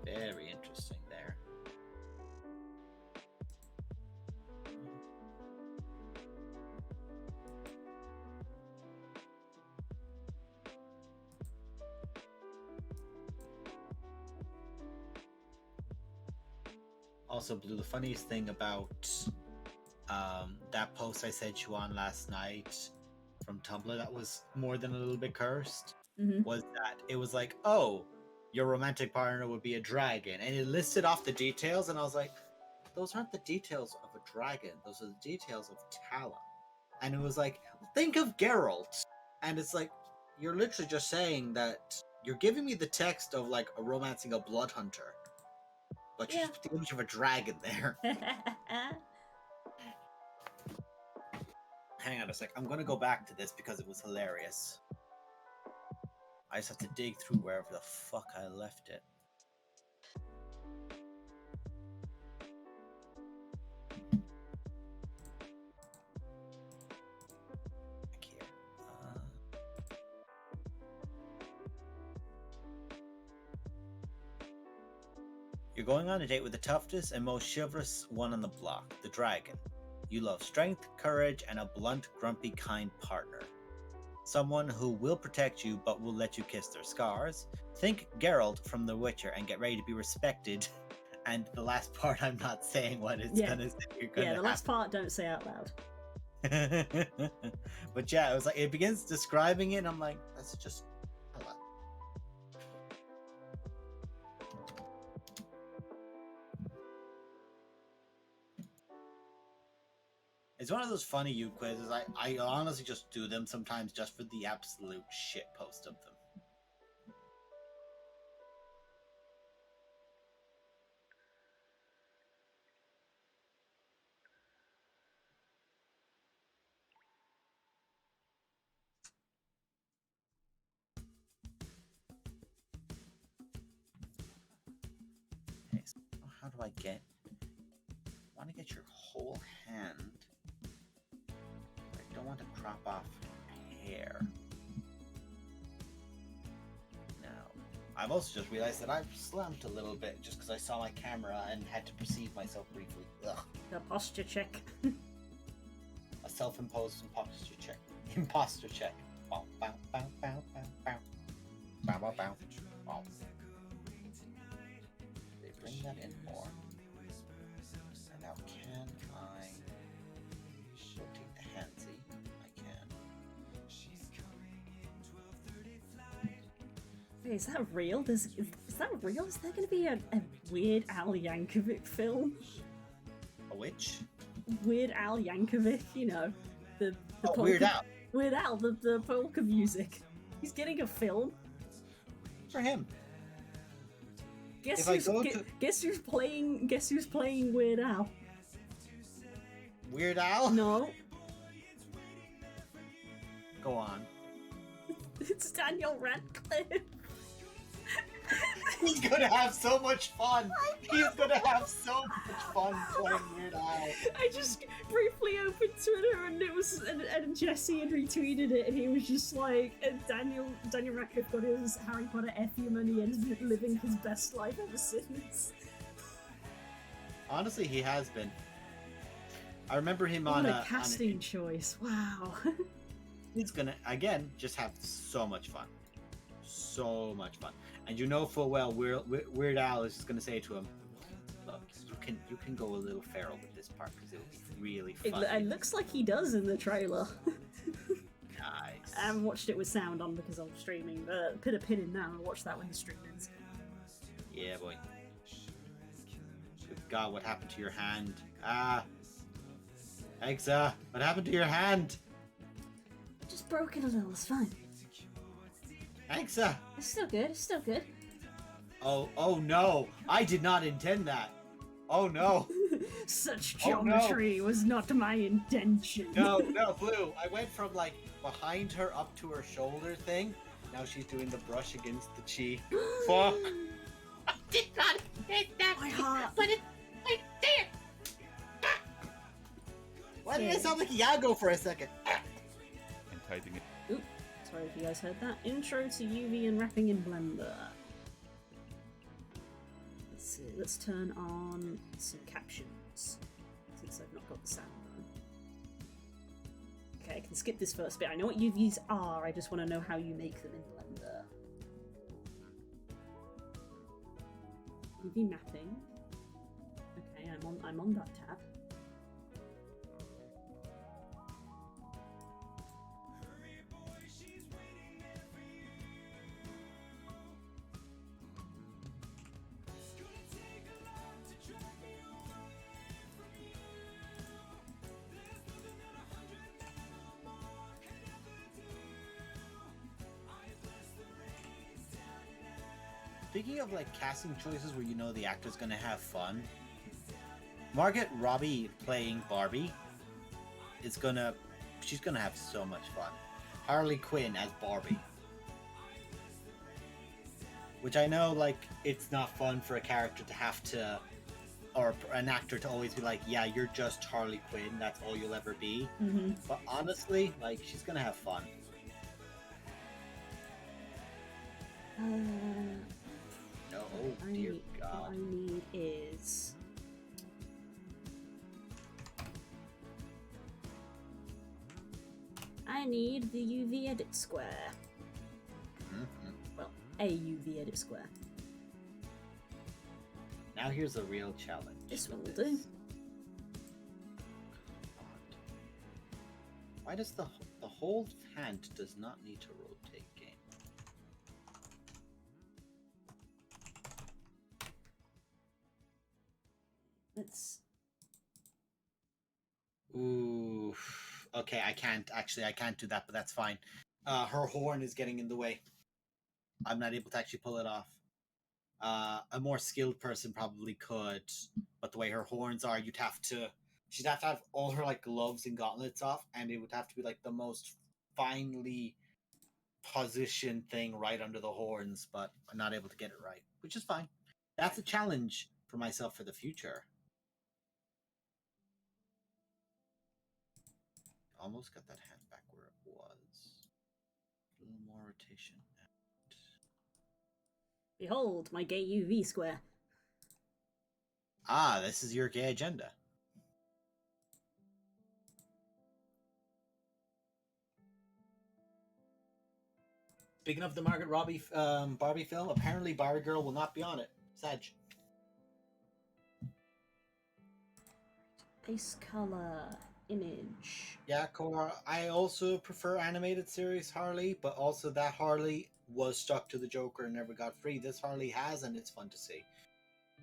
Very interesting there. Also, Blue, the funniest thing about that post I sent you on last night from Tumblr that was more than a little bit cursed was that it was like, oh, your romantic partner would be a dragon, and it listed off the details, and I was like, those aren't the details of a dragon, those are the details of Talon. And it was like, think of Geralt, and it's like, you're literally just saying that you're giving me the text of like a romancing a blood hunter, but you just put the image of a dragon there. Hang on a sec, I'm gonna go back to this because it was hilarious. I just have to dig through wherever the fuck I left it. Back here. You're going on a date with the toughest and most chivalrous one on the block, the dragon. You love strength, courage, and a blunt, grumpy, kind partner. Someone who will protect you but will let you kiss their scars. Think Geralt from The Witcher and get ready to be respected. And the last part I'm not saying what it's gonna say. The last part don't say out loud. But yeah, it was like it begins describing it, and I'm like, that's just hello. It's one of those funny you quizzes. I honestly just do them sometimes just for the absolute shit post of them. Okay, so how do I get? I want to get your whole hand. I don't want to crop off hair. Now, I've also just realized that I've slumped a little bit just because I saw my camera and had to perceive myself briefly. Ugh. The posture check. A self-imposed imposture check. Imposter check. Bow, bow, bow, bow, bow, bow. Bow, bow, bow. Bow. They bring that in more. And now can I rotate the handsy? I can. Wait, is that real? Is that real? Is there going to be a Weird Al Yankovic film? A witch? Weird Al Yankovic, you know, the polka, Weird Al. Weird Al, the polka music. He's getting a film. For him. Guess If I who's go to- guess who's playing? Guess who's playing Weird Al? Weird Al? No, Go on. it's Daniel Radcliffe. He's gonna have so much fun. He's gonna have so much fun playing Weird Al. I just briefly opened Twitter and it was and Jesse had retweeted it and he was just like Daniel Radcliffe got his Harry Potter FU money and is living his best life ever since. Honestly, he has been. I remember him What on a casting choice! Wow. He's gonna again just have so much fun, so much fun, and you know full well Weird Al is just gonna say to him, "Look, you can go a little feral with this part because it'll be really fun." It looks like he does in the trailer. Nice. I haven't watched it with sound on because I'm streaming, but put a pin in now and watch that when the stream ends. Yeah, boy. Good God, what happened to your hand? Exa, what happened to your hand? Just broken a little, it's fine. Exa. It's still good, it's still good. Oh no, I did not intend that. Oh no. Such Oh, no. geometry was not my intention. No, Blue. I went from like behind her up to her shoulder thing. Now she's doing the brush against the cheek. Fuck. I did not intend that. My heart. But it right there. Why did I sound like Iago for a second? And typing it. Oop, sorry if you guys heard that. Intro to UV and wrapping in Blender. Let's see, let's turn on some captions, since I've not got the sound on. Okay, I can skip this first bit. I know what UVs are, I just want to know how you make them in Blender. UV mapping. Okay, I'm on that tab. Speaking of like casting choices where you know the actor's gonna have fun, Margot Robbie playing Barbie she's gonna have so much fun. Harley Quinn as Barbie. Which I know like it's not fun for a character to have to, or an actor to always be like, yeah, you're just Harley Quinn, that's all you'll ever be. Mm-hmm. But honestly, like she's gonna have fun. No, oh dear What God. I need is... I need the UV edit square. Mhm. Well, a UV edit square. Now here's a real challenge. This one will with do. Why does the hold hand does not need to rotate game? Let's. Ooh. Okay, I can't do that, but that's fine. Her horn is getting in the way. I'm not able to actually pull it off. A more skilled person probably could, but the way her horns are, she'd have to have all her like gloves and gauntlets off, and it would have to be like the most finely positioned thing right under the horns, but I'm not able to get it right, which is fine. That's a challenge for myself for the future. Almost got that hand back where it was. A little more rotation. Behold, my gay UV square. Ah, this is your gay agenda. Speaking of the Margaret Robbie Barbie film, apparently Barbie Girl will not be on it. Sag. Base color image. Yeah, Cora, I also prefer animated series Harley, but also that Harley was stuck to the Joker and never got free. This Harley has, and it's fun to see.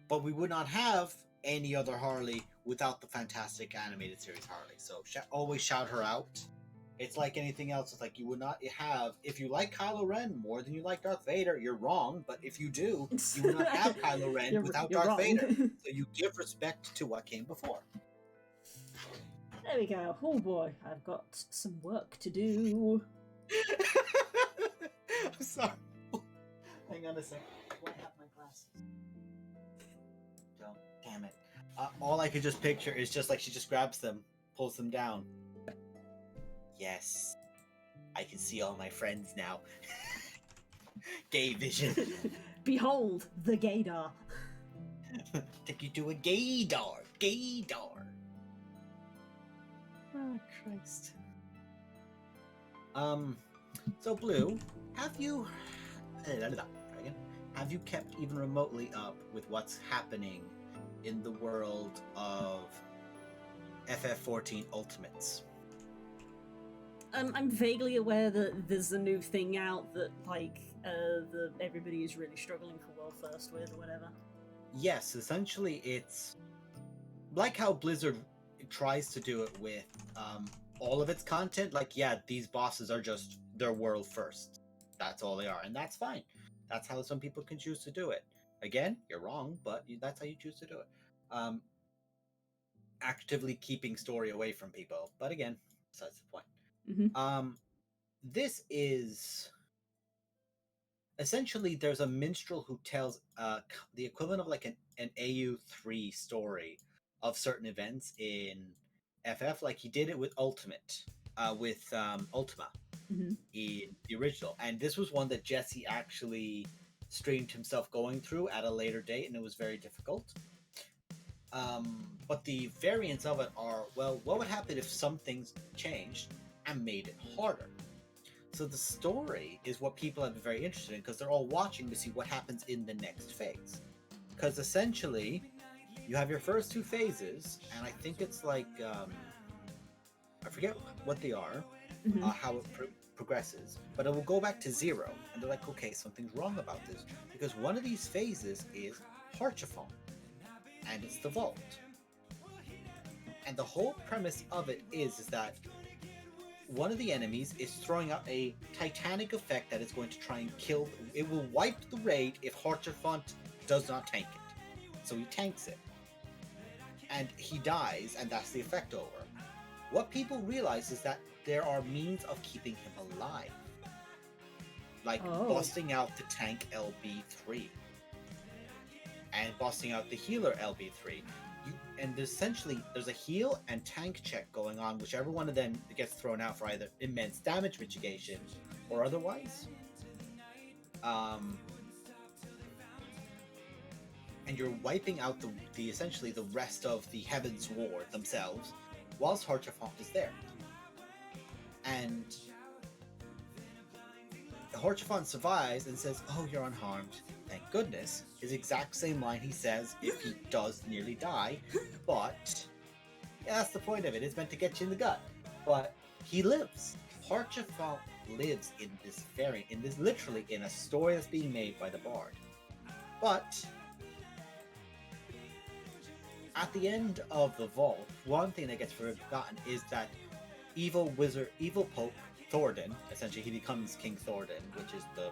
But we would not have any other Harley without the fantastic animated series Harley. So always shout her out. It's like anything else. It's like you would not have, if you like Kylo Ren more than you like Darth Vader, you're wrong. But if you do, you would not have Kylo Ren without you're Darth wrong. Vader. So you give respect to what came before. There we go. Oh boy, I've got some work to do. I'm sorry. Hang on a second. I have my glasses. Don't. Damn it. All I could just picture is just like she just grabs them, pulls them down. Yes. I can see all my friends now. Gay vision. Behold, the gaydar. Take you to a gaydar. Gaydar. Oh, Christ. So Blue, have you kept even remotely up with what's happening in the world of FF14 Ultimates? I'm vaguely aware that there's a new thing out that everybody is really struggling for World First with or whatever. Yes, essentially it's like how Blizzard tries to do it with all of its content. Like, yeah, these bosses are just their world first. That's all they are, and that's fine. That's how some people can choose to do it. Again, you're wrong, but that's how you choose to do it. Actively keeping story away from people, but again, that's the point. Mm-hmm. This is essentially there's a minstrel who tells the equivalent of like an AU3 story of certain events in FF, like he did it with Ultimate, with Ultima in the original, and this was one that Jesse actually streamed himself going through at a later date, and it was very difficult. But the variants of it are, well, what would happen if some things changed and made it harder? So the story is what people have been very interested in, because they're all watching to see what happens in the next phase. Because essentially, you have your first two phases, and I think it's like, I forget what they are, how it progresses, but it will go back to 0, and they're like, okay, something's wrong about this, because one of these phases is Harchifon, and it's the vault. And the whole premise of it is that one of the enemies is throwing out a titanic effect that is going to try and kill, it will wipe the raid if Harchifon does not tank it. So he tanks it. And he dies, and that's the effect over. What people realize is that there are means of keeping him alive. Like busting out the tank LB3. And busting out the healer LB3. And essentially, there's a heal and tank check going on, whichever one of them gets thrown out for either immense damage mitigation or otherwise. And you're wiping out the essentially the rest of the Heaven's Ward themselves, whilst Harchifon is there. And Harchifon survives and says, "Oh, you're unharmed. Thank goodness." His exact same line he says if he does nearly die, but yeah, that's the point of it. It's meant to get you in the gut. But he lives. Harchefort lives in this variant, literally in a story that's being made by the Bard. But at the end of the vault, one thing that gets forgotten is that evil Pope Thordan, essentially he becomes King Thordan, which is the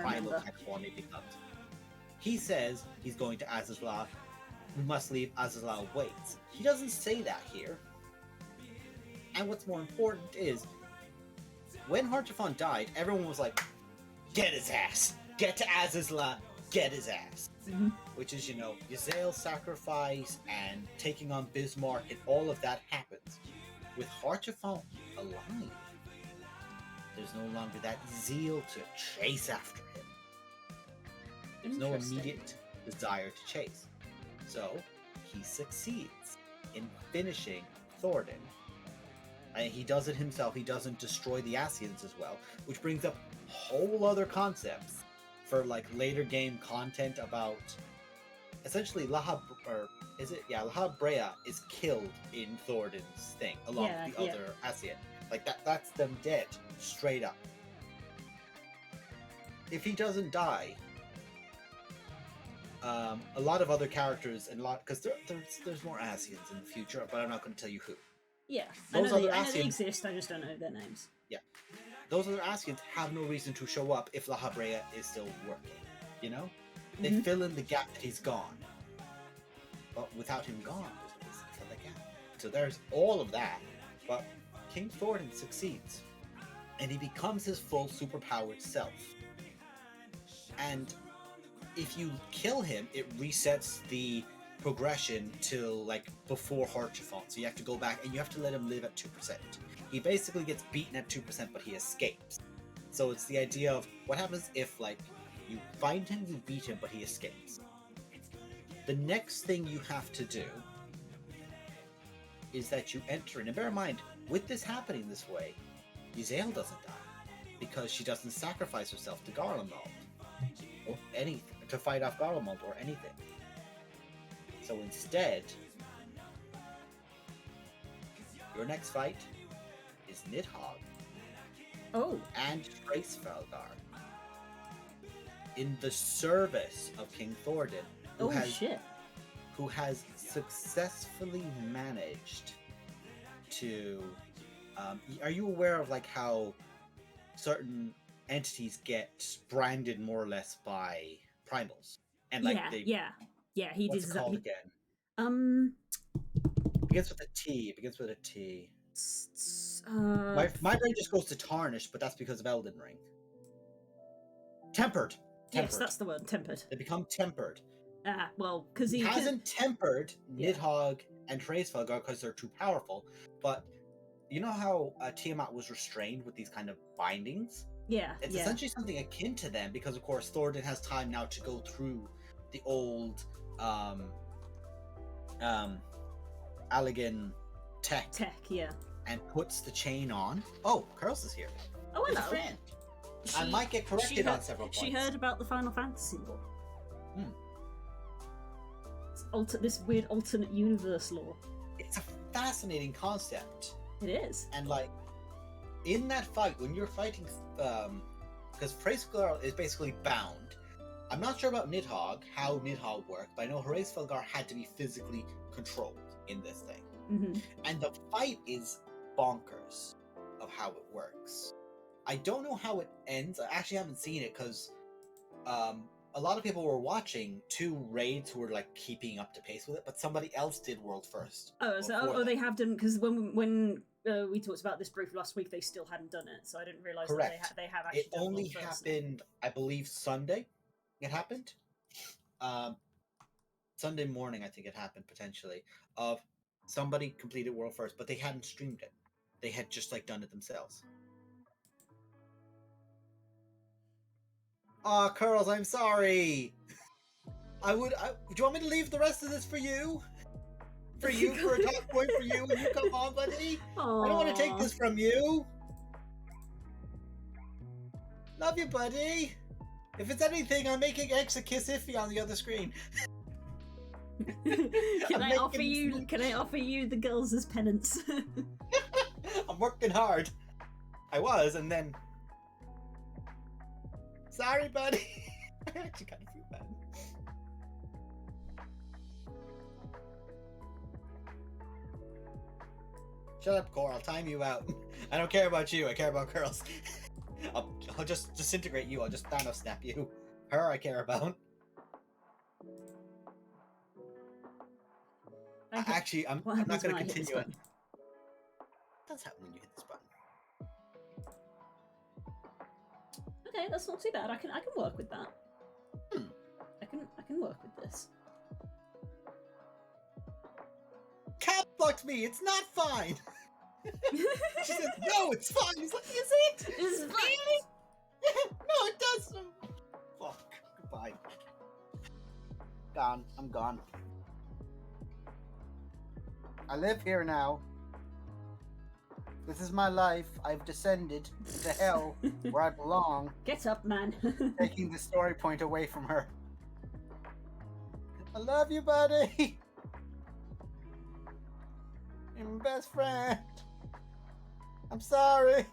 primal type form he becomes. He says he's going to Azazla. We must leave. Azazla waits. He doesn't say that here. And what's more important is, when Harchefort died, everyone was like, get his ass! Get to Azazla! Get his ass! Mm-hmm. Which is, Yzael's sacrifice and taking on Bismarck, and all of that happens. With Harchefort alive, there's no longer that zeal to chase after him. There's no immediate desire to chase. So, he succeeds in finishing Thordan. And he does it himself. He doesn't destroy the Ascians as well, which brings up whole other concepts for later game content about essentially Laha Brea is killed in Thordan's thing along with the other Ascian. That's them dead straight up. If he doesn't die, a lot of other characters because there's more Ascians in the future, but I'm not going to tell you who. Yeah, I know they exist, I just don't know their names. Yeah. Those other Ascians have no reason to show up if Laha Brea is still working, They fill in the gap that he's gone. But without him gone, there's no reason to fill the gap. So there's all of that, but King Thordan succeeds, and he becomes his full superpowered self. And if you kill him, it resets the progression till before Harchefort, so you have to go back and you have to let him live at 2%. He basically gets beaten at 2%, but he escapes. So it's the idea of what happens if you find him, you beat him, but he escapes. The next thing you have to do is that you enter in, and bear in mind, with this happening this way, Yzael doesn't die because she doesn't sacrifice herself to Garlemald or anything to fight off Garlemald or anything. So instead, your next fight is Nidhogg. Oh. And Hraesvelgar. In the service of King Thordan, who has successfully managed to... are you aware of how certain entities get branded more or less by primals? And Yeah, he what's did it called again. Begins with a T. My brain just goes to tarnished, but that's because of Elden Ring. Tempered. Yes, that's the word. Tempered. They become tempered. Well, because he hasn't tempered Nidhogg and Hraesvelgar because they're too powerful. But you know how Tiamat was restrained with these kind of bindings? Yeah, it's essentially something akin to them, because of course Thordan has time now to go through the old Allegan tech, and puts the chain on. Oh, Curls is here. Oh, hello. His friend. I might get corrected on several points. She heard about the Final Fantasy lore. This weird alternate universe lore. It's a fascinating concept. It is. And in that fight, when you're fighting, because Hraesvelgar is basically bound. I'm not sure about Nidhogg, how Nidhogg worked, but I know Hraesvelgar had to be physically controlled in this thing. Mm-hmm. And the fight is bonkers of how it works. I don't know how it ends. I actually haven't seen it because a lot of people were watching two raids who were keeping up to pace with it, but somebody else did world first. They have done, because when we talked about this briefly last week, they still hadn't done it, so I didn't realize that they have actually done it. It only happened, I believe, Sunday. It happened. Sunday morning, I think it happened potentially. Of somebody completed world first, but they hadn't streamed it. They had just done it themselves. Aw, Curls, I'm sorry. Do you want me to leave the rest of this for you? For you, for a talk point for you when you come on, buddy? Aww. I don't want to take this from you. Love you, buddy. If it's anything, I'm making Exakiss Iffy on the other screen. Can I offer you the girls as penance? I'm working hard. I was, and then. Sorry, buddy. I actually kind of feel bad. Shut up, Core. I'll time you out. I don't care about you. I care about girls. I'll just disintegrate you. I'll just Thanos snap you. Her, I care about. Actually, I'm What not happens going when to I hit this continue it. button? What does happen when you hit this button? Okay, that's not too bad. I can work with that. Hmm. I can work with this. Cat blocked me. It's not fine. She said, "No, it's fine." He's like, "Is it? It's Really? No, it doesn't." Fuck. Goodbye. Gone. I'm gone. I live here now. This is my life. I've descended to hell where I belong, Get up, man. taking the story point away from her. I love you, buddy. You're my best friend. I'm sorry.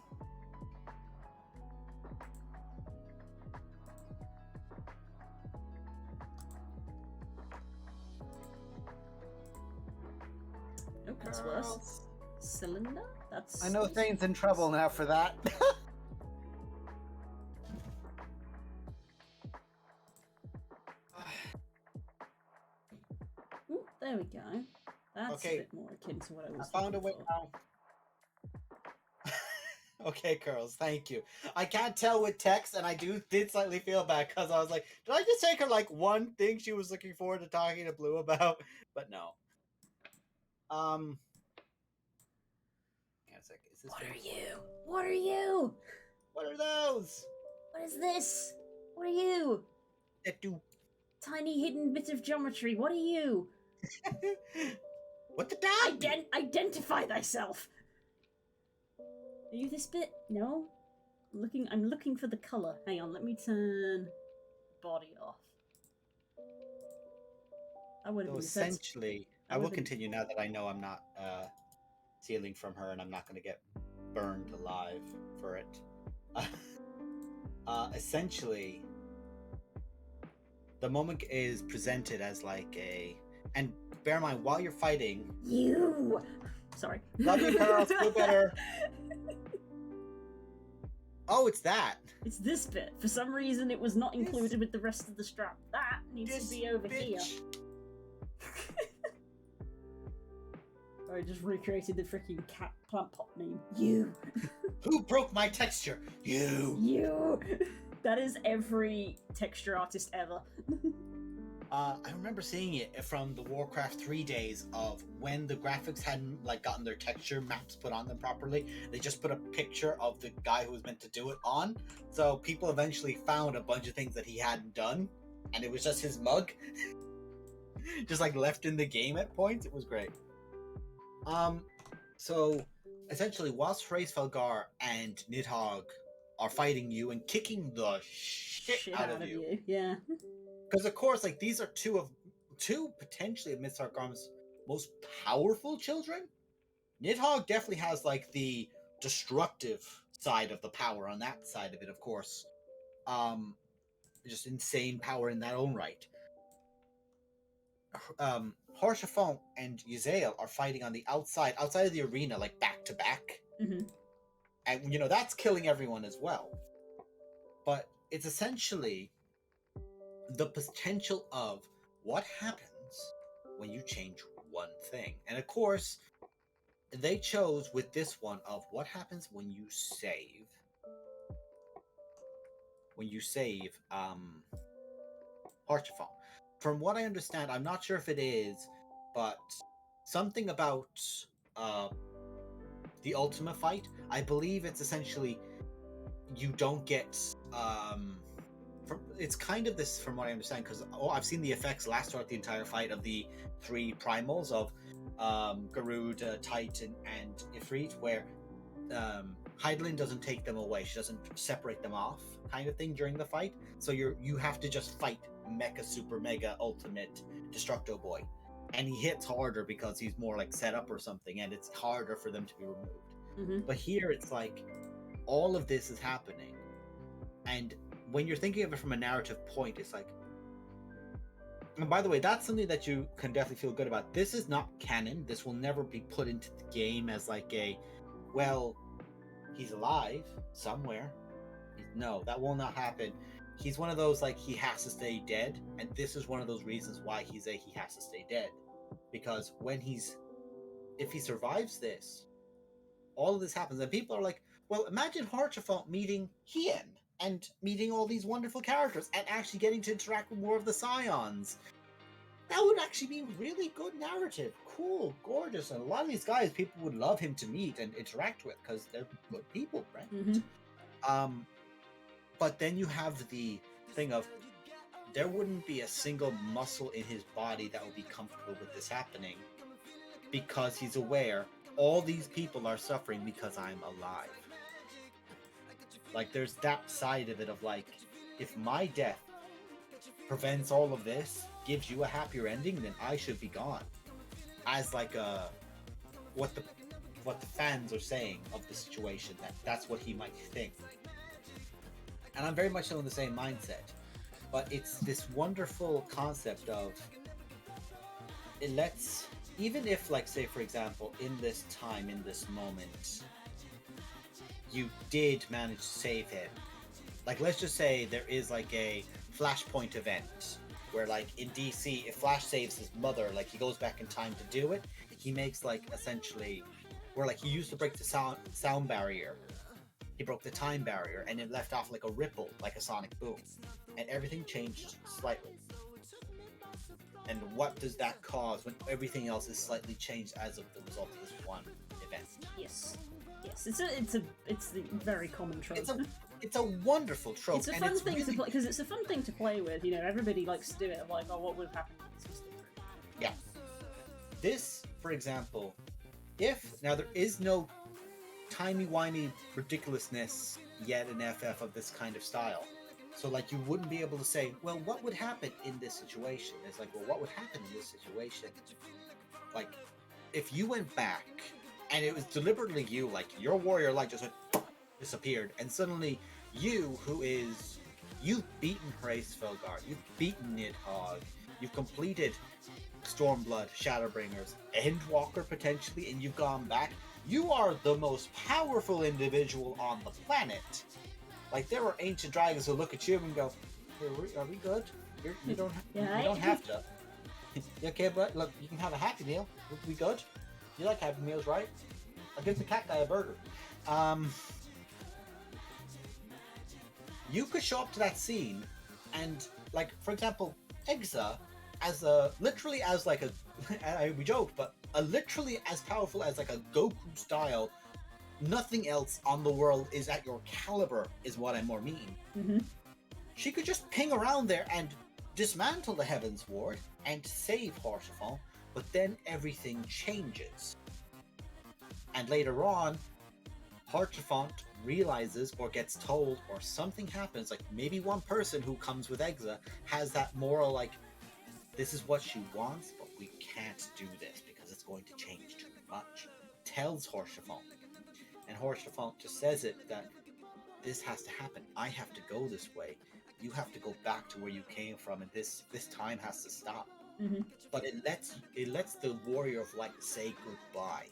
Oh, that's worse. Cylinder? That's. I know Thane's in trouble now for that. Ooh, there we go. That's Okay. a bit more akin to what I I was found a way looking for. now. Okay, girls, thank you. I can't tell with text, and I did slightly feel bad because I was like, did I just take her like one thing she was looking forward to talking to Blue about? But no. Hang on a sec. Is this What thing- are you? What are you? What are those? What is this? What are you? That do. Tiny hidden bit of geometry. What are you? What the dog? Identify thyself. Are you this bit? No. I'm looking for the color. Hang on, let me turn body off. I would have So been sensible. essentially, I I will would've been- continue now that I know I'm not stealing from her and I'm not going to get burned alive for it. Essentially, the moment is presented as like a, and bear in mind while you're fighting, You. Sorry. love you, girls, feel better. Oh, it's that. It's this bit. For some reason, it was not included with the rest of the strap. That needs This to be over here. bitch. I just recreated the freaking cat plant pot meme. You. Who broke my texture? You. You. That is every texture artist ever. I remember seeing it from the Warcraft 3 days of when the graphics hadn't like gotten their texture maps put on them properly. They just put a picture of the guy who was meant to do it on. So people eventually found a bunch of things that he hadn't done, and it was just his mug, just like left in the game at points. It was great. So essentially, whilst Thrace Felgar and Nidhogg are fighting you and kicking the shit out of you. Yeah. Because of course, like these are two potentially of Miss Argarm's most powerful children. Nidhogg definitely has like the destructive side of the power on that side of it, of course. Just insane power in that own right. Haurchefant and Yzael are fighting on the outside of the arena, like back to back. Mm-hmm. And you know that's killing everyone as well. But it's essentially the potential of what happens when you change one thing. And of course, they chose with this one of what happens when you save. When you save Haurchefant. From what I understand, I'm not sure if it is, but something about the Ultima fight, I believe it's essentially you don't get it's kind of this from what I understand, because I've seen the effects last throughout the entire fight of the three primals of Garud, Titan, and Ifrit, where Hydaelyn doesn't take them away. She doesn't separate them off, kind of thing during the fight. So you have to just fight Mecha Super Mega Ultimate Destructo Boy, and he hits harder because he's more like set up or something, and it's harder for them to be removed. Mhm. But here it's like all of this is happening, and when you're thinking of it from a narrative point, it's like. And by the way, that's something that you can definitely feel good about. This is not canon. This will never be put into the game as like a, well, he's alive somewhere. No, that will not happen. He's one of those like he has to stay dead, and this is one of those reasons why he has to stay dead, because if he survives this, all of this happens, and people are like, well, imagine Haurchefant meeting Hien and meeting all these wonderful characters and actually getting to interact with more of the Scions. That would actually be really good narrative. Cool, gorgeous, and a lot of these guys people would love him to meet and interact with because they're good people, right? Mhm. But then you have the thing of there wouldn't be a single muscle in his body that would be comfortable with this happening, because he's aware all these people are suffering because I'm alive. Like, there's that side of it of like, if my death prevents all of this, gives you a happier ending, then I should be gone. As like what the fans are saying of the situation, that's what he might think. And I'm very much so in the same mindset. But it's this wonderful concept of it lets, even if, like, say for example, in this time, in this moment, you did manage to save him. Like, let's just say there is like a Flashpoint event where, like, in DC, if Flash saves his mother, like, he goes back in time to do it. He makes, like, essentially where, like, he used to break the sound barrier. He broke the time barrier, and it left off like a ripple, like a sonic boom, and everything changed slightly. And what does that cause when everything else is slightly changed as of the result of this one event? Yes. It's the very common trope. It's a wonderful trope. It's a fun thing to play because it's a fun thing to play with. You know, everybody likes to do it. Like, oh, what would have happened if this was different? Yeah. This, for example, if now there is no timey-wimey ridiculousness yet in FF of this kind of style. So, like, you wouldn't be able to say, well, what would happen in this situation? It's like, well, what would happen in this situation? Like, if you went back and it was deliberately you, like, your warrior light just went, disappeared, and suddenly you've beaten Hraesvelgard, you've beaten Nidhogg, you've completed Stormblood, Shadowbringers, Endwalker potentially, and you've gone back. You are the most powerful individual on the planet. Like, there are ancient dragons who look at you and go, "Are we good? You don't have to. You okay, but look, you can have a Happy Meal. We good? You like Happy Meals, right? I'll give the cat guy a burger." You could show up to that scene, and, like, for example, Exa, literally as like a, we joked, but literally as powerful as like a Goku style, nothing else on the world is at your caliber, is what I more mean. Mm-hmm. She could just ping around there and dismantle the Heavens Ward and save Haurchefant, but then everything changes. And later on, Haurchefant realizes or gets told or something happens, like maybe one person who comes with Exa has that moral, like, this is what she wants, but we can't do this because it's going to change too much. Tells Haurchefant. And Haurchefant just says it, that this has to happen. I have to go this way. You have to go back to where you came from, and this time has to stop. Mm-hmm. But it lets the Warrior of Light say goodbye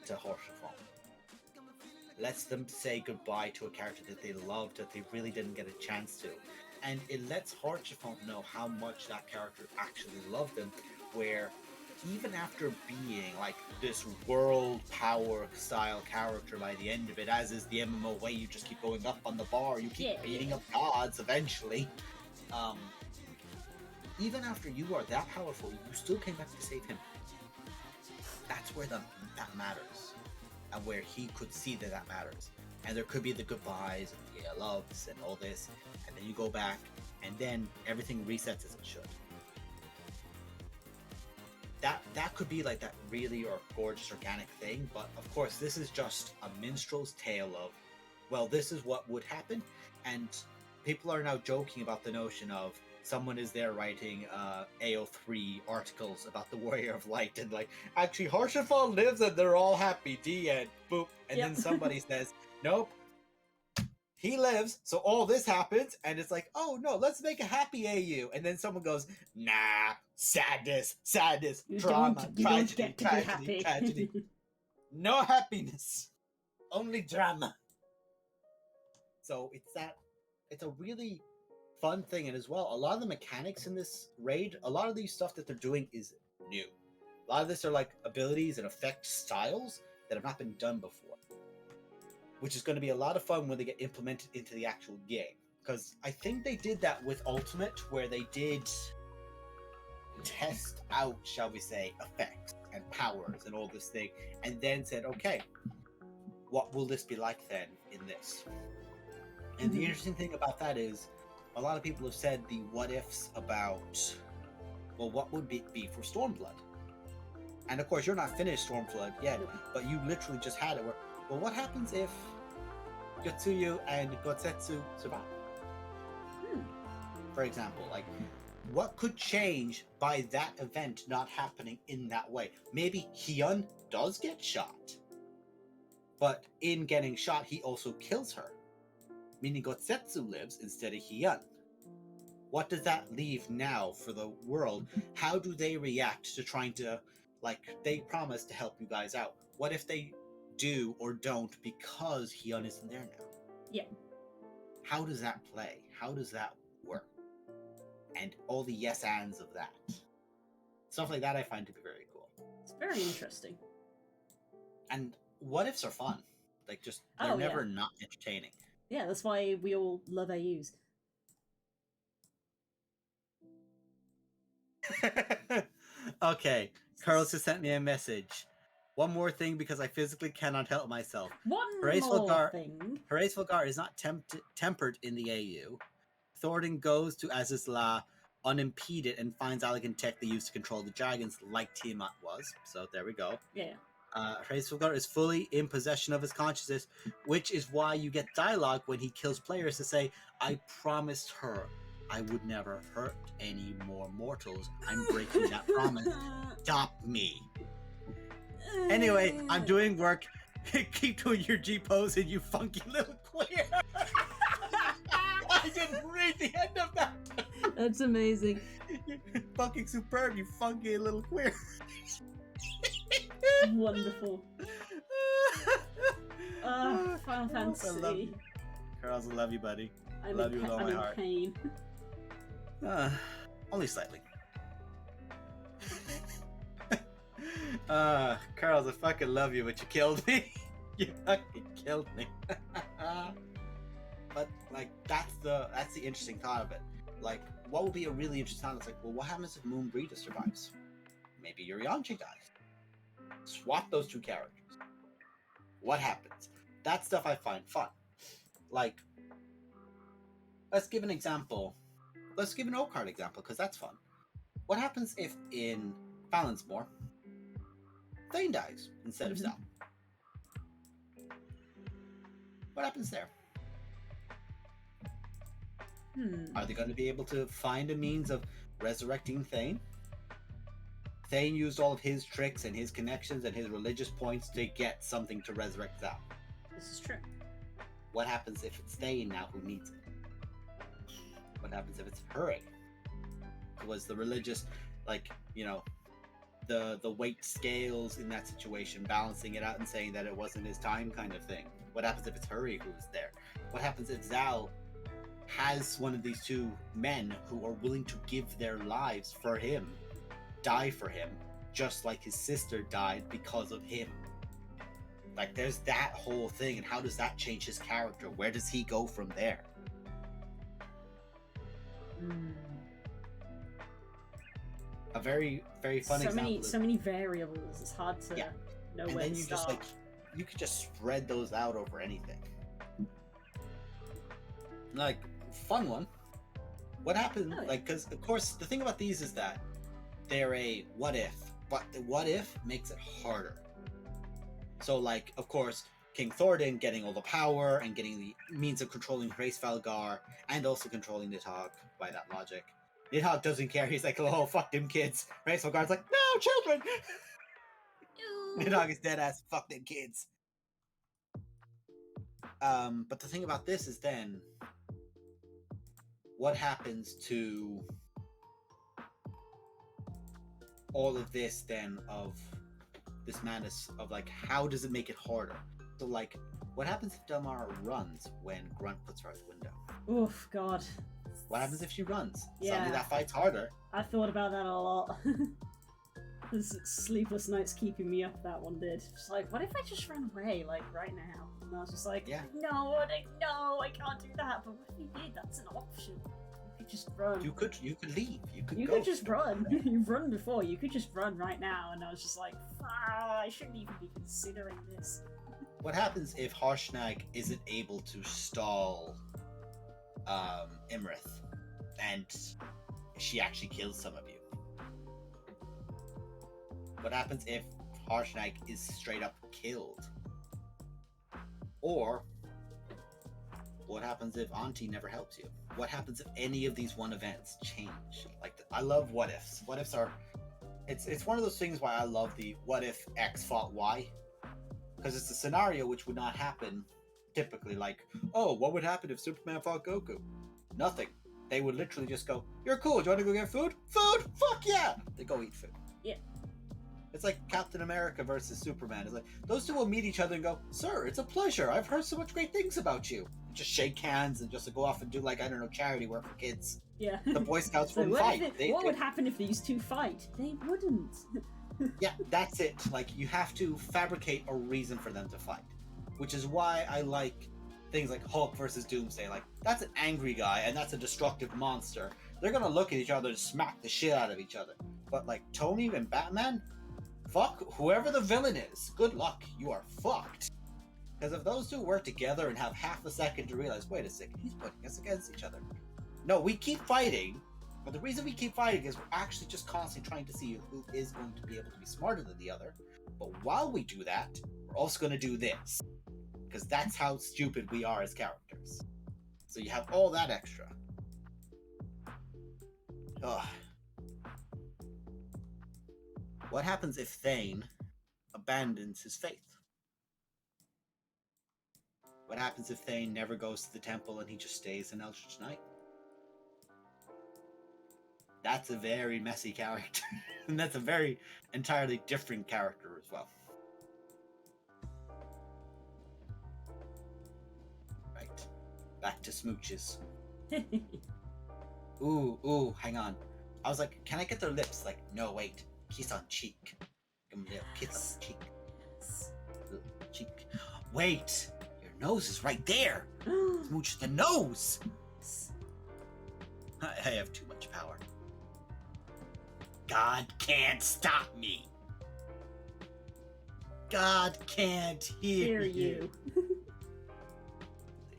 to Haurchefant. Lets them say goodbye to a character that they loved, that they really didn't get a chance to. And it lets Haurchefant know how much that character actually loved them, where even after being like this world power style character by the end of it, as is the MMO way, you just keep going up on the bar, you keep beating up gods eventually. Even after you are that powerful, you still came back to save him. That's where that matters, and where he could see that matters. And there could be the goodbyes and the loves and all this, and then you go back, and then everything resets as it should. That could be like that really gorgeous organic thing, but of course this is just a minstrel's tale of, well, this is what would happen, and people are now joking about the notion of, someone is there writing AO3 articles about the Warrior of Light, and like, actually, Harshenfall lives and they're all happy. The end. Boop. And Yep. then somebody says, nope. He lives, so all this happens, and it's like, oh no, let's make a happy AU. And then someone goes, nah, sadness, You drama, don't, you tragedy, don't get to tragedy, be happy. tragedy. No happiness, only drama. So it's a really fun thing, and as well, a lot of the mechanics in this raid, a lot of these stuff that they're doing is new. A lot of this are like abilities and effect styles that have not been done before, which is going to be a lot of fun when they get implemented into the actual game. Because I think they did that with Ultimate, where they did test out, shall we say, effects and powers and all this thing, and then said, okay, what will this be like then in this? And the interesting thing about that is, a lot of people have said the what ifs about, well, what would it be for Stormblood? And of course, you're not finished Stormblood yet, but you literally just had it where, well, what happens if Yotsuyu and Gotsetsu survive? For example, like, what could change by that event not happening in that way? Maybe Hyun does get shot, but in getting shot, he also kills her, meaning Gotsetsu lives instead of Hyun. What does that leave now for the world? How do they react to trying to, like, they promise to help you guys out? What if they do or don't because Hyun isn't there now? Yeah. How does that play? How does that work? And all the yes ands of that. Stuff like that I find to be very cool. It's very interesting. And what ifs are fun. Like, just, they're Oh, yeah. never not entertaining. Yeah, that's why we all love AUs. Okay, Carlos just sent me a message. One more thing, because I physically cannot help myself. One Horace more Volgar- thing. Horace Volgar is not tempered in the AU. Thornton goes to Azizla unimpeded and finds elegant tech they use to control the dragons like Tiamat was. So there we go. Yeah. Horace Volgar is fully in possession of his consciousness, which is why you get dialogue when he kills players to say, I promised her I would never hurt any more mortals. I'm breaking that promise. Stop me. Anyway, I'm doing work. Keep doing your G pose and you funky little queer. I didn't read the end of that. That's amazing. You're fucking superb, you funky little queer. Wonderful. Final I love Fantasy. you. Carlos, I love you, buddy. I'm love in, you with all I'm my in heart. pain. Only slightly. Carlos, I fucking love you, but you killed me. You fucking killed me. But like, that's the interesting thought of it. Like, what would be a really interesting thought? It's like, well, what happens if Moon Breeder survives? Maybe Yurianchi dies. Swap those two characters. What happens? That stuff I find fun. Like, let's give an example. Let's give an Oakheart example, because that's fun. What happens if in Balancemore, Thane dies instead of Sal? What happens there? Are they going to be able to find a means of resurrecting Thane? Thane used all of his tricks and his connections and his religious points to get something to resurrect Zal. This is true. What happens if it's Thane now who needs it? What happens if it's Hurry? Was the religious, like, you know, the weight scales in that situation, balancing it out and saying that it wasn't his time kind of thing? What happens if it's Hurry who's there? What happens if Zal has one of these two men who are willing to give their lives for him, die for him, just like his sister died because of him? Like, there's that whole thing, and how does that change his character? Where does he go from there? A very, very fun example. So many variables. It's hard to know And where then to you start. just like, you could just spread those out over anything. Like, fun one. What happened? Oh, yeah. Like, because of course the thing about these is that they're a what if, but the what if makes it harder. So, like, of course, King Thornton getting all the power and getting the means of controlling Horace Valgar and also controlling the Talk by that logic. Nidhogg doesn't care. He's like, oh, fuck them kids. Right? So Guard's like, no, children! Nidhogg is dead ass, fuck them kids. But the thing about this is then, what happens to all of this then of this madness of like, how does it make it harder? So like, what happens if Delmara runs when Grunt puts her out the window? Oof, God. What happens if she runs? Yeah. Suddenly that fight's harder. I thought about that a lot. This sleepless nights keeping me up, that one did. Just like, what if I just ran away, like, right now? And I was just like, Yeah. no, I can't do that. But what if you did? That's an option. You could just run. You could leave. You You go. could just run. You've run before. You could just run right now. And I was just like, I shouldn't even be considering this. What happens if Harshnag isn't able to stall Imrith and she actually kills some of you? What happens if Harshnag is straight up killed? Or what happens if Auntie never helps you? What happens if any of these one events change? Like, I love what ifs. What ifs are, it's one of those things why I love the what if X fought Y, because it's a scenario which would not happen typically. Like, oh, what would happen if Superman fought Goku? Nothing. They would literally just go, you're cool, do you want to go get food? Food? Fuck yeah! They go eat food. Yeah. It's like Captain America versus Superman. It's like, those two will meet each other and go, sir, it's a pleasure. I've heard so much great things about you. And just shake hands and just go off and do, like, I don't know, charity work for kids. Yeah. The Boy Scouts So wouldn't what fight. what would happen if these two fight? They wouldn't. Yeah, that's it. Like, you have to fabricate a reason for them to fight. Which is why I like things like Hulk versus Doomsday. Like, that's an angry guy and that's a destructive monster. They're gonna look at each other and smack the shit out of each other. But, like, Tony and Batman, fuck whoever the villain is. Good luck. You are fucked. Because if those two work together and have half a second to realize, wait a second, he's putting us against each other. No, we keep fighting, but the reason we keep fighting is we're actually just constantly trying to see who is going to be able to be smarter than the other. But while we do that, we're also going to do this. Because that's how stupid we are as characters. So you have all that extra. Ugh. What happens if Thane abandons his faith? What happens if Thane never goes to the temple and he just stays in Eldritch Knight? That's a very messy character. And that's a very entirely different character as well. Right. Back to smooches. Ooh, hang on. I was like, can I get their lips? Like, no, wait. Kiss on cheek. Give 'em a little kiss on cheek. Little cheek. Wait! Your nose is right there! Smooch the nose! I have too much power. God can't stop me! God can't hear you!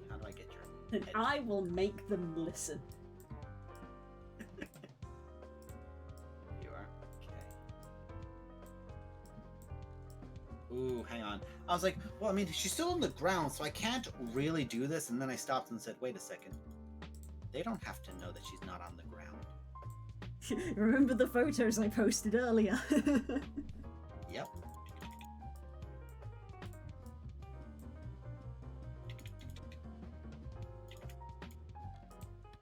How do I get your And I will make them listen. You are? Okay. Ooh, hang on. I was like, well, I mean, she's still on the ground, so I can't really do this. And then I stopped and said, wait a second. They don't have to know that she's not on the ground. Remember the photos I posted earlier? Yep.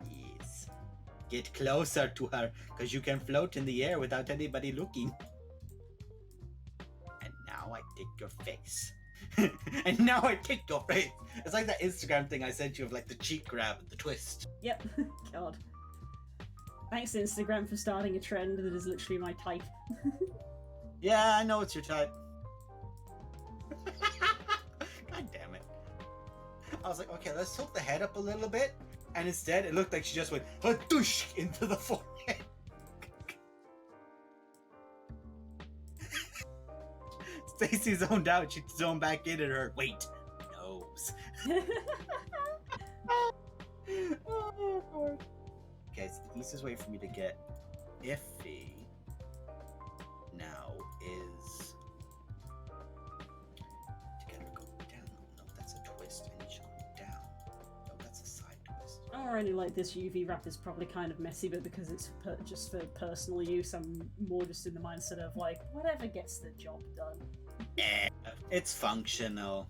Yes. Get closer to her, because you can float in the air without anybody looking. And now I take your face. And now I take your face. It's like that Instagram thing I sent you of like the cheek grab and the twist. Yep. God. Thanks Instagram for starting a trend that is literally my type. Yeah, I know it's your type. God damn it. I was like, okay, let's tilt the head up a little bit. And instead, it looked like she just went "Hadoosh" into the forehead. Stacy zoned out. She zoned back in and her wait, nose. Oh, Lord. Okay, so the easiest way for me to get iffy now is to get her to go down. No, that's a twist, and she go down. No, that's a side twist. Alright, already like this UV wrap is probably kind of messy, but because it's just for personal use, I'm more just in the mindset of like whatever gets the job done. It's functional.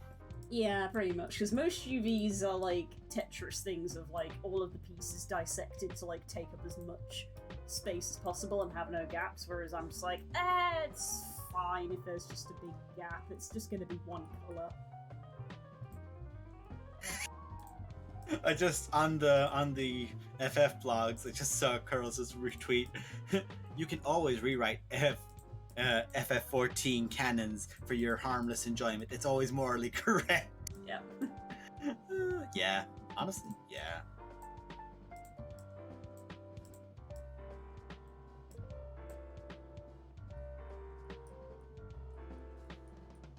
Yeah, pretty much. Because most UVs are like Tetris things of like all of the pieces dissected to like take up as much space as possible and have no gaps. Whereas I'm just like, it's fine if there's just a big gap. It's just going to be one color. I just on the FF blogs, I just saw Curls' retweet. You can always rewrite FF14 canons for your harmless enjoyment. It's always morally correct. Yeah. Yeah, honestly, yeah.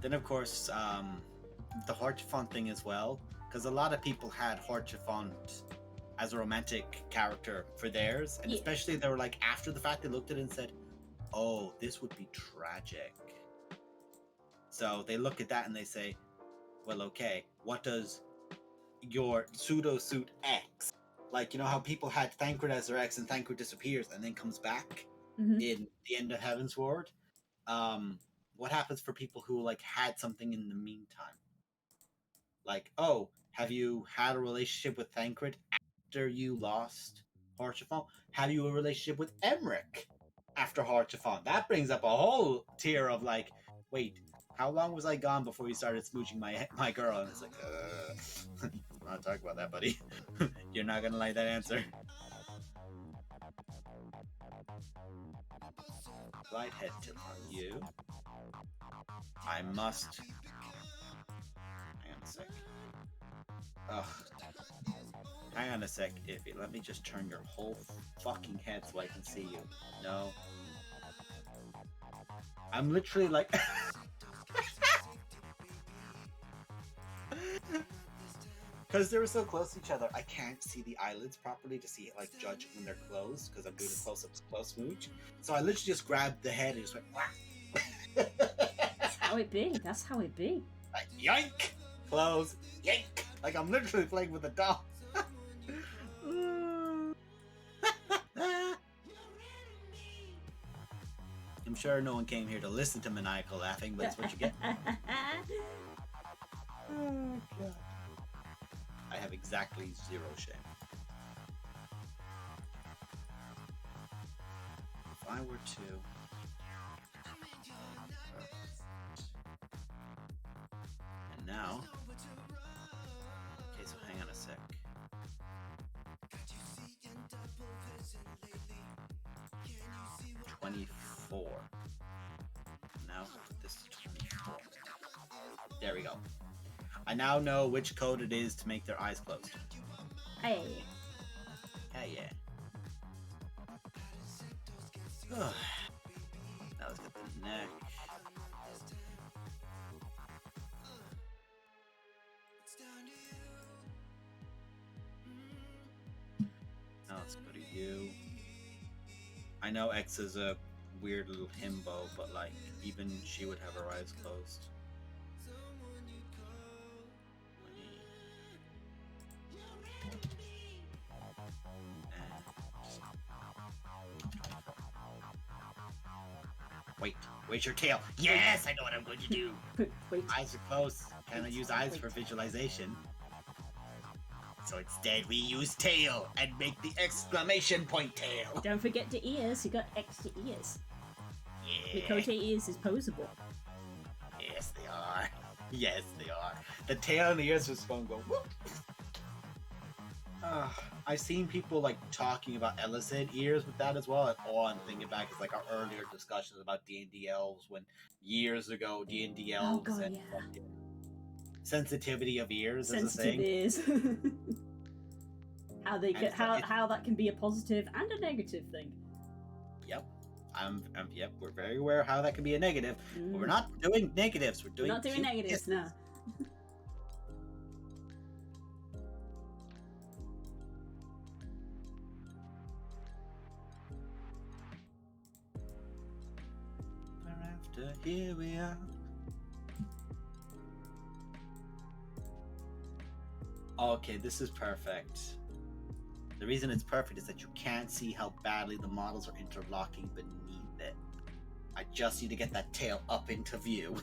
Then of course, the Horchefont thing as well, because a lot of people had Horchefont as a romantic character for theirs, and especially they were like after the fact they looked at it and said, "Oh, this would be tragic." So they look at that and they say, "Well, okay, what does your pseudo suit X, like you know how people had Thancred as their X and Thancred disappears and then comes back in the end of Heavensward? What happens for people who like had something in the meantime? Like, oh, have you had a relationship with Thancred after you lost Horchefont? Have you a relationship with Emmerich after Horchefont? That brings up a whole tier of like, wait, how long was I gone before you started smooching my girl?" And it's like, I'm not talking about that, buddy. You're not gonna like that answer. Right head tilt on you. I must. Hang on a sec. Ugh. Hang on a sec, Iffy. Let me just turn your whole fucking head so I can see you. No. I'm literally like. Because they were so close to each other, I can't see the eyelids properly to see it, like judge when they're closed, because I'm doing a close-up close smooch. So I literally just grabbed the head and just went, whack. That's how it be. That's how it be. Like, yoink! Close, yank! Like I'm literally playing with a doll. I'm sure no one came here to listen to maniacal laughing, but it's what you get. Oh, God. I have exactly 0 shame. If I were to... And now... Okay, so hang on a sec. $24. Now put this to 24. There we go. I now know which code it is to make their eyes closed. Hey. Hey, yeah. Now let's get the neck. Now let's go to you. I know X is a weird little himbo, but like, even she would have her eyes closed. Wait your tail. Yes, I know what I'm going to do. Wait. Eyes are closed. Can I use eyes for visualization? So instead we use tail and make the exclamation point tail. Don't forget the ears. You got extra ears. Yeah. Mikote ears is posable. Yes, they are. Yes, they are. The tail and the ears just going to go whoop. I've seen people like talking about Elised ears with that as well, and all I'm thinking back is like our earlier discussions about D&D elves when years ago D&D elves and sensitivity of ears as a Sensitive thing. ears. how they And get it's like how that can be a positive and a negative thing. Yep. Yep, we're very aware of how that can be a negative. But we're not doing negatives. We're not doing negatives, no. After here we are. Okay, this is perfect. The reason it's perfect is that you can't see how badly the models are interlocking beneath it. I just need to get that tail up into view.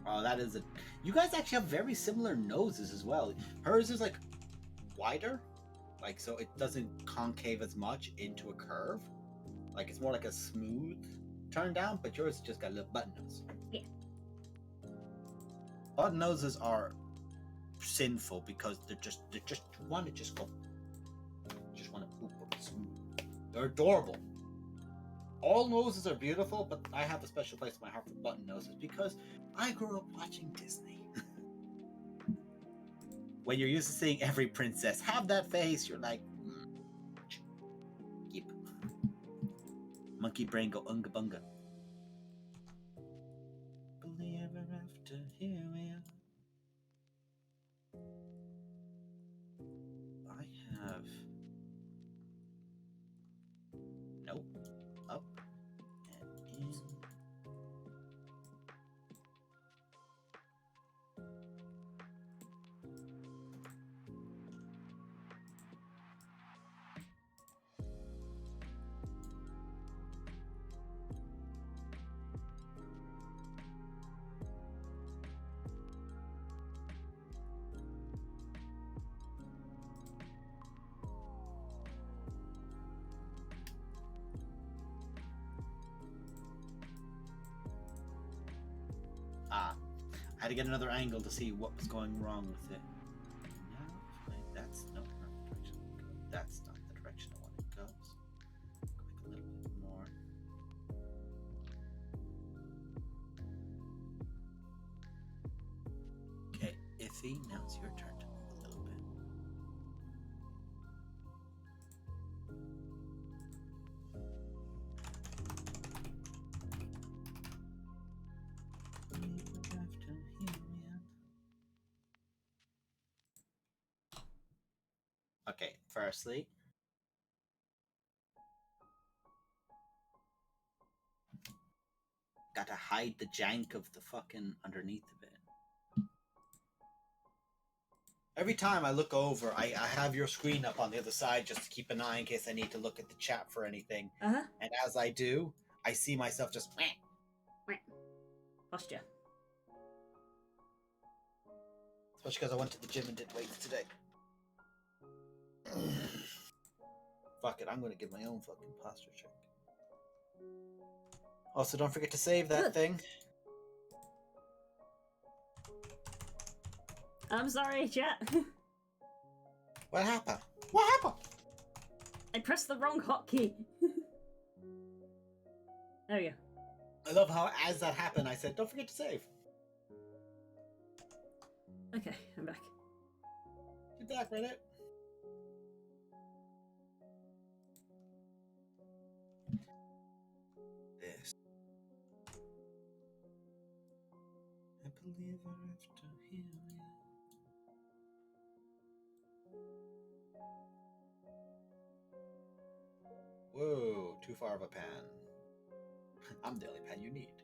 Oh, that is a... You guys actually have very similar noses as well. Hers is like wider, like so it doesn't concave as much into a curve. Like it's more like a smooth turn down, but yours just got a little button nose. Yeah. Button noses are sinful because they're just want to just go, just want to poop smooth. They're adorable. All noses are beautiful, but I have a special place in my heart for button noses because I grew up watching Disney. When you're used to seeing every princess have that face, you're like, keep. Monkey brain go unga bunga. Believe ever after here we are. I have. Nope. Up and in. I had to get another angle to see what was going wrong with it. No, that's not the direction I want to go. That's not the direction I want it goes. Go back a little bit more. Okay, Iffy, now it's your turn to move a little bit. Okay, firstly, gotta hide the jank of the fucking underneath of it. Every time I look over, I have your screen up on the other side just to keep an eye in case I need to look at the chat for anything. Uh-huh. And as I do, I see myself just... Posture. Especially because I went to the gym and did weights today. Fuck it, I'm gonna give my own fucking posture check. Also, don't forget to save that thing. I'm sorry, chat. What happened? What happened? I pressed the wrong hotkey. There we go. I love how, as that happened, I said, don't forget to save. Okay, I'm back. You're back, Reddit. This. I believe I have to hear you. Whoa, too far of a pan. I'm the only pan you need.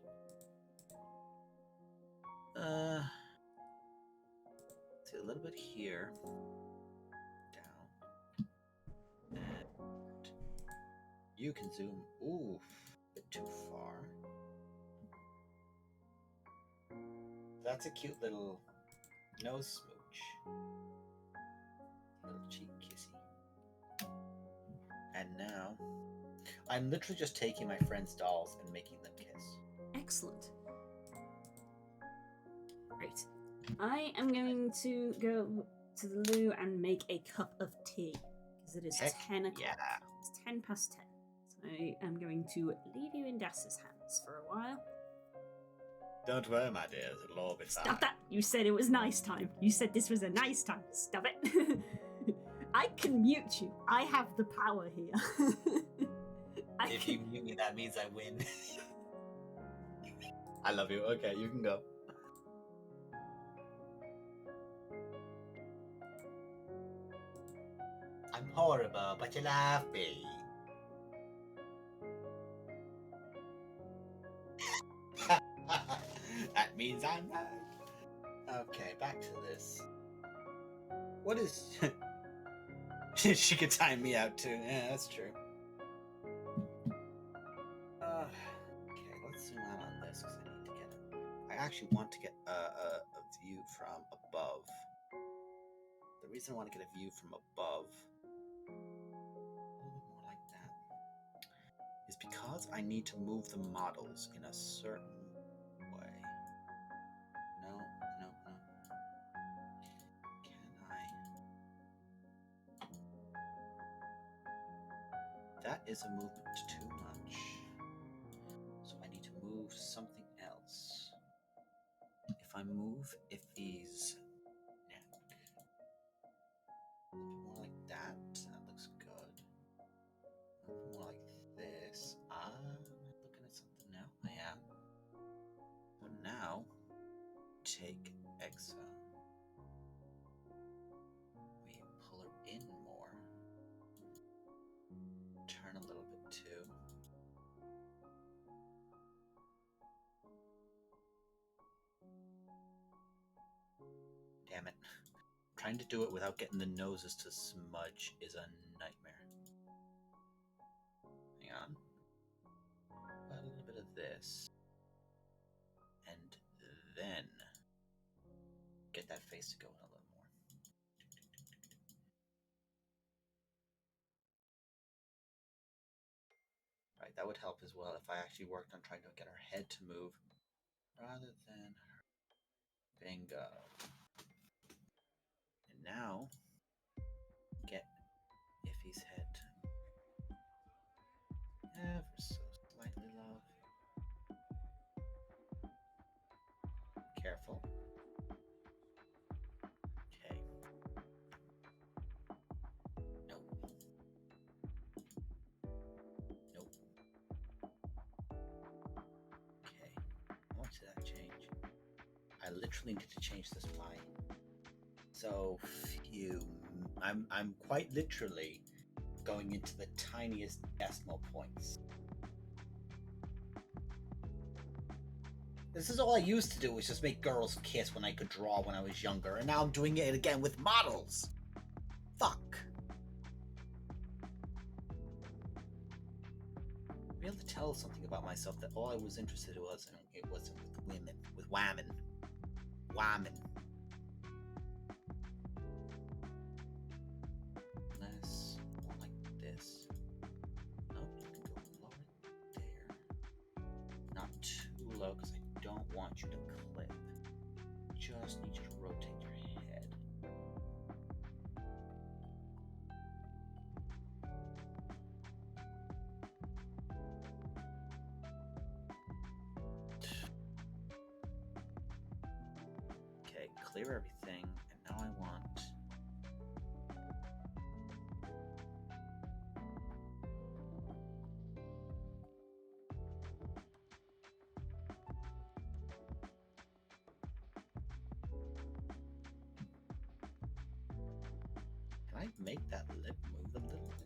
See a little bit here. Down. And you can zoom. Ooh, a bit too far. That's a cute little nose smooch. Little cheek kissy. And now, I'm literally just taking my friend's dolls and making them kiss. Excellent. Great. I am going to go to the loo and make a cup of tea because it is Heck 10 o'clock. yeah. It's 10 past 10. So I am going to leave you in Das's hands for a while. Don't worry, my dears, it'll all be fine. Stop that! You said it was nice time. You said this was a nice time. Stop it. I can mute you. I have the power here. If you mute me, that means I win. I love you. Okay, you can go. I'm horrible, but you love me. That means I'm right. Okay, back to this. What is... She could time me out too. Yeah, that's true. Okay, let's zoom out on this because I need to get it. I actually want to get a view from above. The reason I want to get a view from above, a little bit more like that, is because I need to move the models in a certain way. No. Can I? That is a movement too much. So I need to move something else. If I move these, yeah, a little bit more like that, that looks good. A little more like this. I'm looking at something now. I am. So now, take Exa. We pull her in more. Turn a little bit too. Damn it. Trying to do it without getting the noses to smudge is a nightmare. Hang on. A little bit of this. And then get that face to go in a little more. Right, that would help as well if I actually worked on trying to get her head to move rather than her. Bingo. And now, get Iffy's head ever so slightly low. Careful. Okay. Nope. Okay. How much did that change? I literally need to change this by. So phew. I'm quite literally going into the tiniest decimal points. This is all I used to do, was just make girls kiss when I could draw when I was younger, and now I'm doing it again with models. Fuck. I'll be able to tell something about myself that all I was interested in it wasn't with women, with whammon. Whammon. Less, more like this. Nope, you can go lower there. Not too low, because I don't want you to clip. Just need you to rotate your head. Okay, clear everything, and now I want Can I make that lip move a little bit?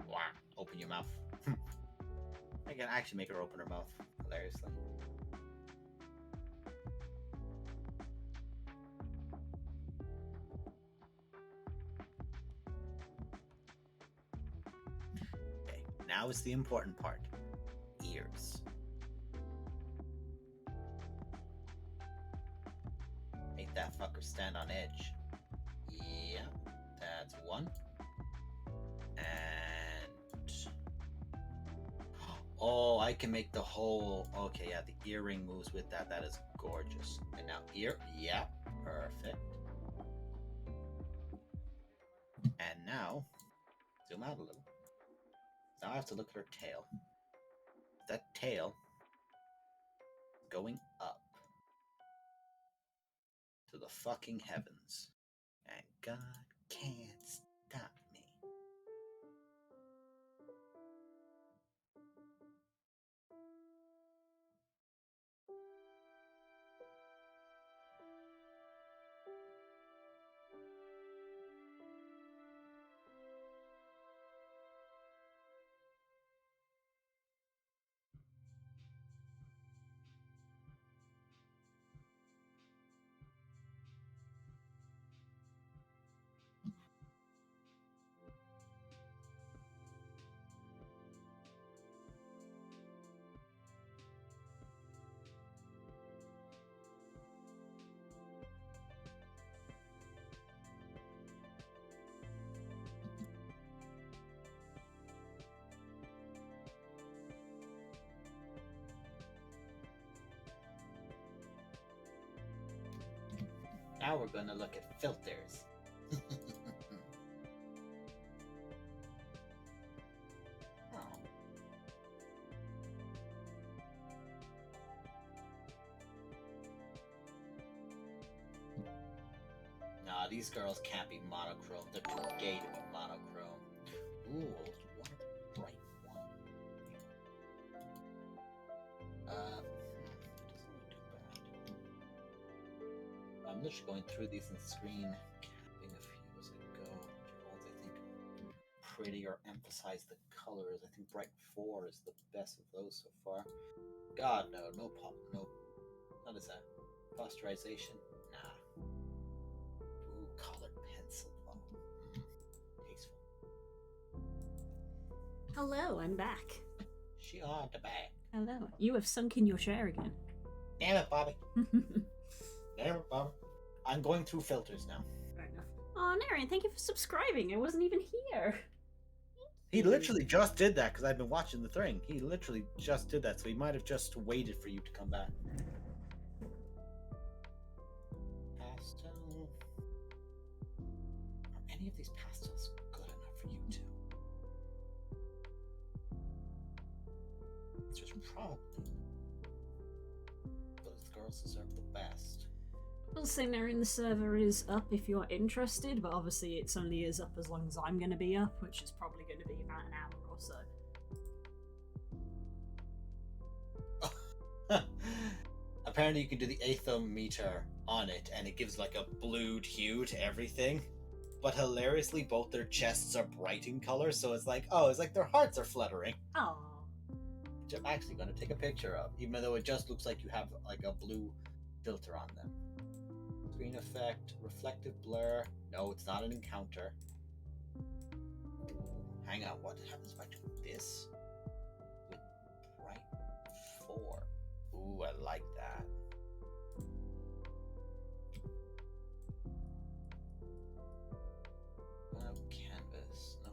Wow, open your mouth. I can actually make her open her mouth, hilariously. Okay, now is the important part. Ears. Make that fucker stand on edge. Yeah, that's one. And oh, I can make the whole. Okay, yeah, the earring moves with that. That is gorgeous. And now ear. Yeah, perfect. And now, zoom out a little. Now I have to look at her tail. That tail going up to the fucking heavens. And God can't stop me. Now we're gonna look at filters. Oh. Nah, these girls can't be monochrome. They're too gay to be monochrome. Ooh, what a bright one. Doesn't look too bad. I'm literally going through these in the screen, capping a few as I go. Which ones I think pretty or emphasize the colors. I think Bright 4 is the best of those so far. God, no, no pop, no. What is that? Posterization? Nah. Ooh, colored pencil. Oh, tasteful. Hello, I'm back. She on the back. Hello. You have sunk in your chair again. Damn it, Bobby. Damn it, Bobby. I'm going through filters now. Fair enough. Oh, Narian, thank you for subscribing. I wasn't even here. He literally just did that because I've been watching the thing. He literally just did that, so he might have just waited for you to come back. Pastel. Are any of these pastels good enough for you two? It's just probably. Those girls deserve the best. I'll say, Narian, the server is up if you're interested, but obviously it's only is up as long as I'm going to be up, which is probably going to be about an hour or so. Apparently you can do the athometer on it and it gives like a blued hue to everything. But hilariously both their chests are bright in color, so it's like, oh, it's like their hearts are fluttering. Oh. Which I'm actually going to take a picture of, even though it just looks like you have like a blue filter on them. Screen effect, reflective blur. No, it's not an encounter. Hang on, what happens if I do this with Bright 4? Ooh, I like that. Canvas, no.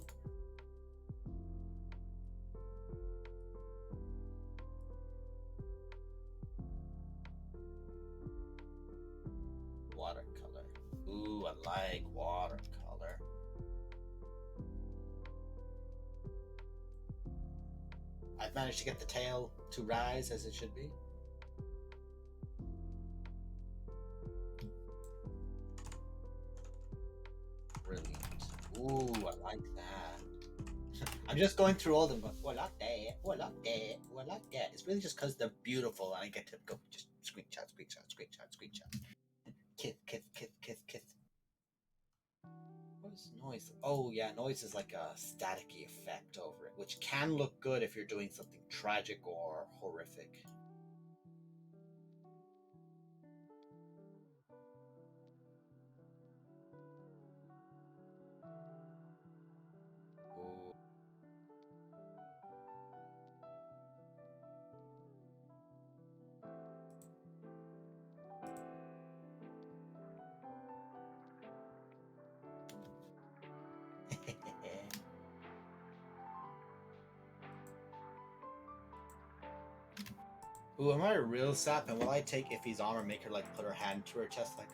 Watercolor. Ooh, I like watercolor. I've managed to get the tail to rise as it should be. Brilliant. Ooh, I like that. I'm just going through all of them going, well, like that, well, like that, well, like that. It's really just because they're beautiful and I get to go just screenshot, screenshot, screenshot, screenshot. Kiss, kiss, kiss, kiss, kiss. What is noise? Oh, yeah, noise is like a staticky effect over it, which can look good if you're doing something tragic or horrific. Ooh. Ooh, am I a real sap? And will I take Iffy's armor, make her like put her hand to her chest, like,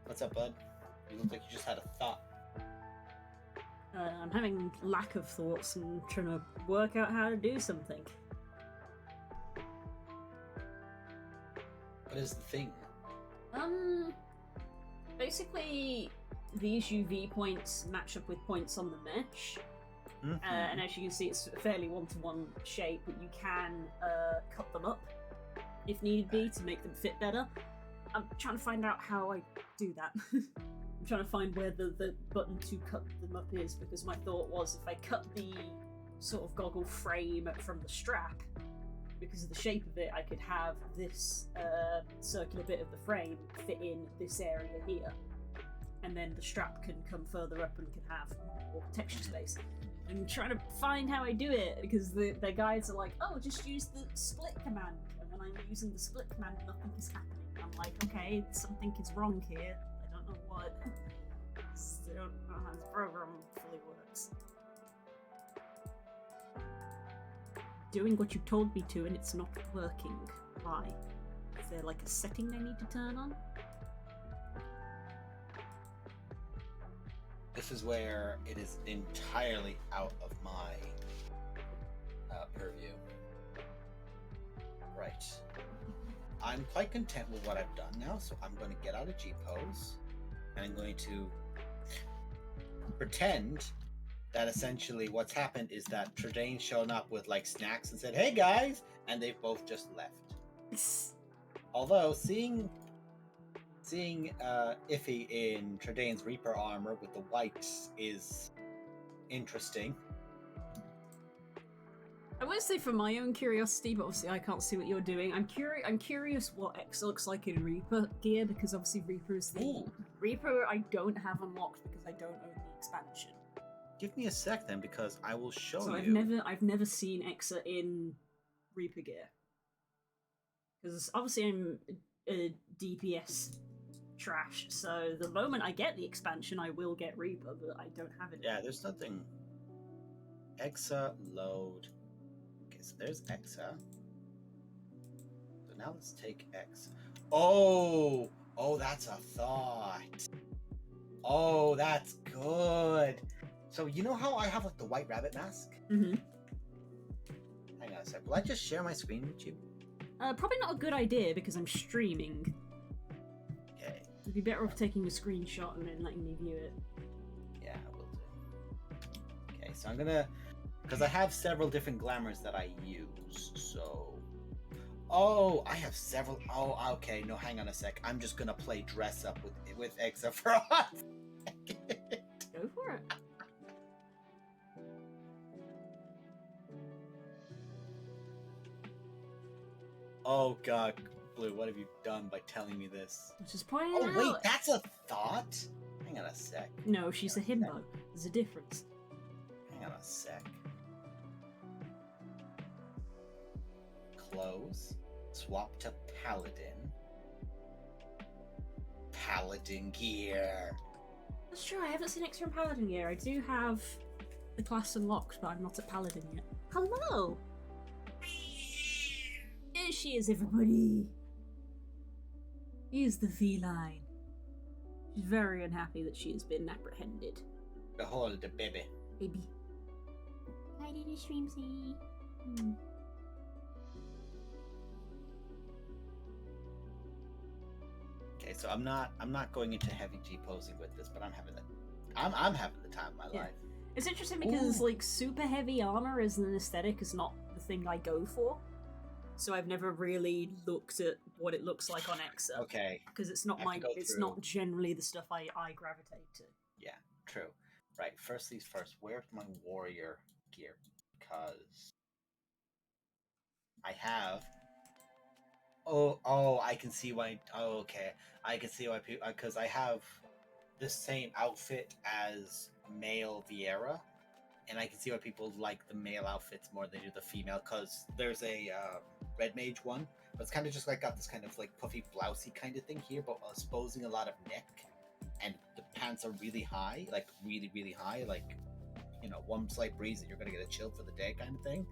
What's up, bud? You look like you just had a thought. I'm having lack of thoughts and trying to work out how to do something. What is the thing? Basically, these UV points match up with points on the mesh. And as you can see, it's a fairly one-to-one shape, but you can cut them up if need be to make them fit better. I'm trying to find out how I do that. I'm trying to find where the button to cut them up is, because my thought was if I cut the sort of goggle frame from the strap, because of the shape of it, I could have this circular bit of the frame fit in this area here. And then the strap can come further up and can have more texture space. I'm trying to find how I do it, because the guides are like, oh, just use the split command. And when I'm using the split command, nothing is happening. I'm like, okay, something is wrong here. I don't know what. I don't know how this program fully works. doing what you told me to and it's not working. Why? Is there like a setting I need to turn on? This is where it is entirely out of my purview. Right. I'm quite content with what I've done now, so I'm going to get out of G-pose, and I'm going to pretend that essentially what's happened is that Tredane's shown up with like snacks and said, "Hey guys," and they've both just left. Although seeing Iffy in Tredane's Reaper armor with the whites is interesting. I would say for my own curiosity, but obviously I can't see what you're doing. I'm curious what X looks like in Reaper gear, because obviously Reaper is the Reaper I don't have unlocked because I don't own the expansion. Give me a sec then, because I will show So you. I've never seen Exa in Reaper gear, because obviously I'm a DPS trash. So the moment I get the expansion, I will get Reaper, but I don't have it. Yeah, there's nothing. Exa load. Okay, so there's Exa. So now let's take X. Oh, that's a thought. Oh, that's good. So you know how I have like the white rabbit mask? Mm-hmm. Hang on a sec. Will I just share my screen with you? Probably not a good idea because I'm streaming. Okay. It'd be better off taking a screenshot and then letting me view it. Yeah, I will do. Okay, so I'm gonna, because I have several different glamours that I use. So, oh, I have several. Oh, okay. No, hang on a sec. I'm just gonna play dress up with Exa for a second. Go for it. Oh God, Blue, what have you done by telling me this? Just pointing Oh it wait, out. that's a thought. Hang on a sec. No, she's a himbo. There's a difference. Hang on a sec. Close. Swap to Paladin. Paladin gear. That's true, I haven't seen Extra and Paladin yet. I do have the class unlocked, but I'm not at Paladin yet. Hello! Here she is, everybody! Here's the feline. She's very unhappy that she has been apprehended. Behold the baby. Baby. Hi, little Streamsy. Okay, so I'm not going into heavy G posing with this, but I'm having the time of my Yeah. life. It's interesting because, Ooh. like, super heavy armor as an aesthetic is not the thing I go for. So I've never really looked at what it looks like on Exa. Okay. Because it's not I have to go it's through. not generally the stuff I gravitate to. Yeah, true. Right, first things first, where's my warrior gear? Because I have. Oh, I can see why. Oh, okay. I can see why people. Because I have the same outfit as male Vieira, and I can see why people like the male outfits more than they do the female. Because there's a red mage one, but it's kind of just like got this kind of like puffy blousey kind of thing here, but exposing a lot of neck, and the pants are really high, like really really high, like one slight breeze and you're gonna get a chill for the day kind of thing.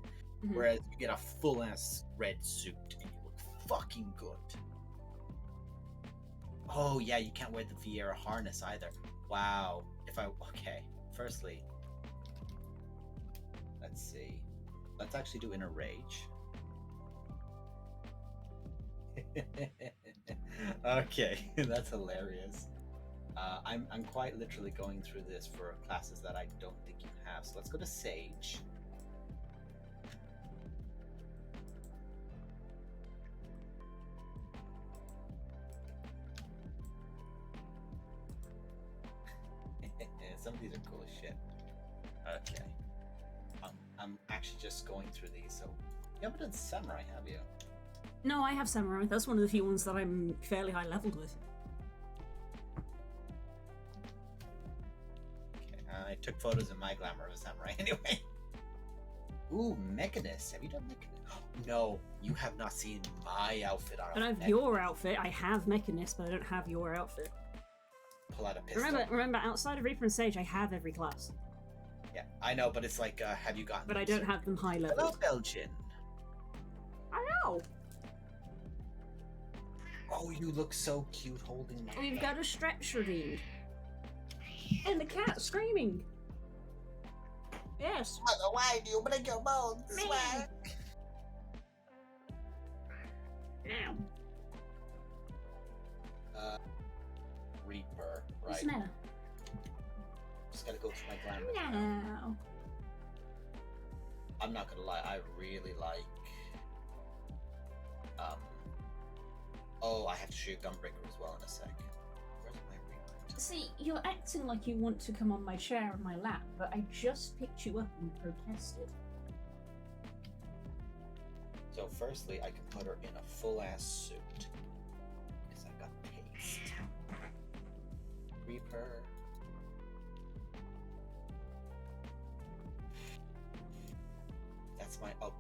Mhm. Whereas you get a full ass red suit and you look fucking good. Oh yeah, you can't wear the Vieira harness either. Wow. Okay. Firstly, let's see. Let's actually do Inner Rage. Okay, that's hilarious. I'm quite literally going through this for classes that I don't think you have. So let's go to Sage. Some of these are cool as shit. Okay. I'm actually just going through these. So you haven't done Samurai, have you? No, I have Samurai. That's one of the few ones that I'm fairly high leveled with. Okay, I took photos in my glamour of a samurai anyway. Ooh, Mechanist. Have you done Mechanist? No, you have not seen my outfit on. I don't have your outfit. I have Mechanist, but I don't have your outfit. Pull out a pistol. Remember, outside of Reaper and Sage, I have every class. Yeah, I know, but it's like, have you gotten? But I them don't have them high Hello, level. Belgian. Wow! Oh, you look so cute holding my. We've got a stretch redeemed. And the cat screaming. Yes. Why do you break your bones? Man. Why? Ow. Reaper, What's right? now? Just gotta go through my glamour. Now. I'm not gonna lie, I really like. Oh, I have to shoot Gunbreaker as well in a sec. Where's my Reaper? See, you're acting like you want to come on my chair in my lap, but I just picked you up and protested. So, firstly, I can put her in a full-ass suit because I got taste. Reaper.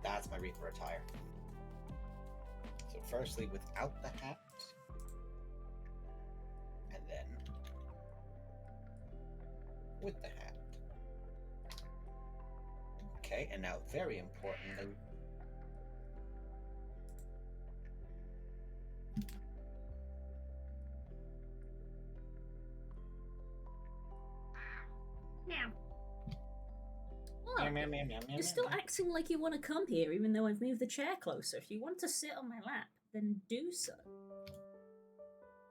That's my Reaper attire. So firstly, without the hat, and then with the hat. Okay, and now very importantly, Now. meow, Look, meow, meow, meow, meow, you're still meow. acting like you want to come here, even though I've moved the chair closer. If you want to sit on my lap, then do so.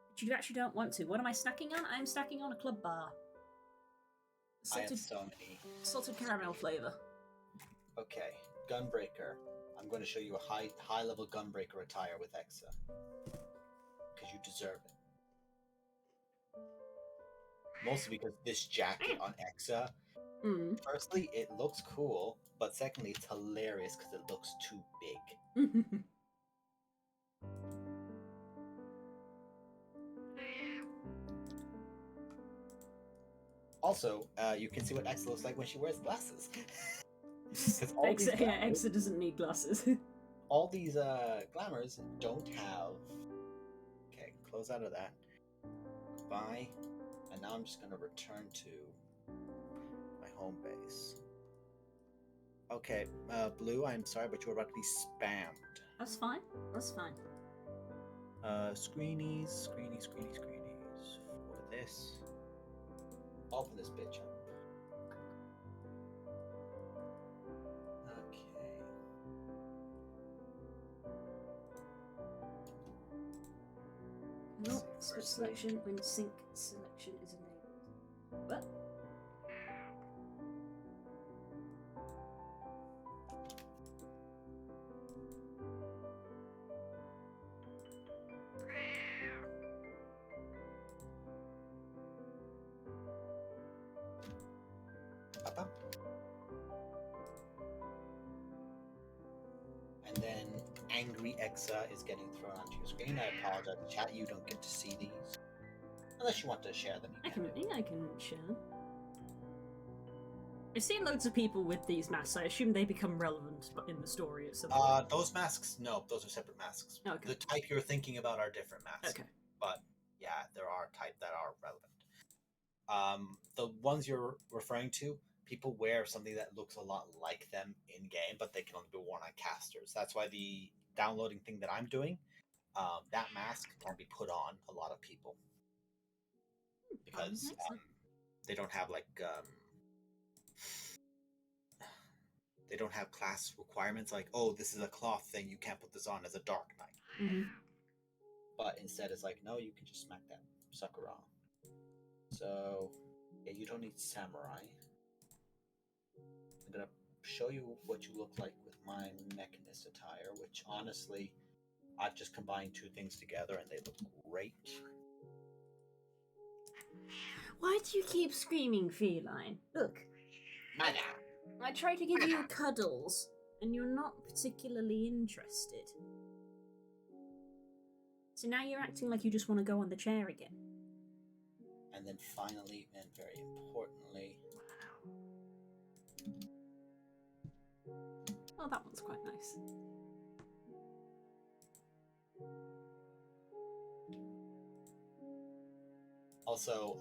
But you actually don't want to. What am I snacking on? I'm snacking on a club bar. I have Salted, so many. salted caramel flavour. Okay, Gunbreaker. I'm going to show you a high level Gunbreaker attire with Exa. Because you deserve it. Mostly because this jacket on Exa, Mm. firstly, it looks cool, but secondly, it's hilarious because it looks too big. Also, you can see what Exa looks like when she wears glasses. 'Cause all these glamours- Exa doesn't need glasses. all these glamours don't have. Okay, close out of that. Goodbye. And now I'm just gonna return to my home base. Okay, Blue, I'm sorry, but you're about to be spammed. That's fine. That's fine. Screenies. For this. Open this bitch up. Okay. No, see, switch firstly- selection when sync selection is enabled. What? Papa. And then Angry Exa is getting thrown onto your screen. I apologize, chat. You don't get to see these. Unless you want to share them. I You can, can. yeah, I can share them. I've seen loads of people with these masks. I assume they become relevant in the story at some point. Those masks, no, those are separate masks. Okay. The type you're thinking about are different masks. Okay. But yeah, there are type that are relevant. The ones you're referring to, people wear something that looks a lot like them in game, but they can only be worn on casters. That's why the downloading thing that I'm doing, that mask can be put on a lot of people because Excellent. they don't have like they don't have class requirements like, oh, this is a cloth thing, you can't put this on as a Dark Knight. Mhm. But instead it's like, no, you can just smack that sucker on. So yeah, you don't need samurai. I'm gonna show you what you look like with my Mechanist attire, which honestly, I've just combined two things together and they look great. Why do you keep screaming, feline? Look, Madam! I try to give you cuddles, and you're not particularly interested. So now you're acting like you just want to go on the chair again. And then finally, and very importantly, Oh, that one's quite nice. also,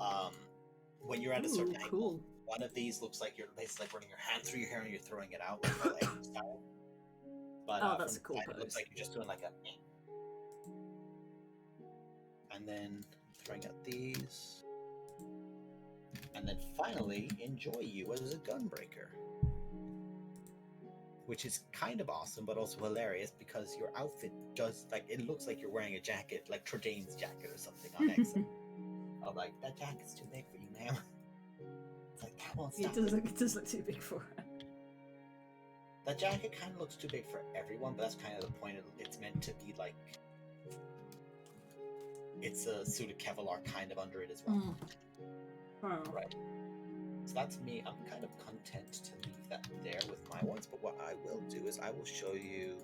when you're at a certain Ooh, angle, cool. one of these looks like you're basically like running your hand through your hair and you're throwing it out like a lady style. But Oh, that's from a cool the side, it looks pose. like you're just doing like a. And then throwing out these. And then finally, enjoy you as a gunbreaker. Which is kind of awesome, but also hilarious because your outfit does, like, it looks like you're wearing a jacket, like Tradane's jacket or something on Exit. I'm like, that jacket's too big for you, ma'am. It's like, that won't stop. It does look too big for her. That jacket kind of looks too big for everyone, but that's kind of the point. It's meant to be like, it's a suit of Kevlar kind of under it as well. Oh. Right. So that's me. I'm kind of content to leave that there with my ones, but what I will do is I will show you.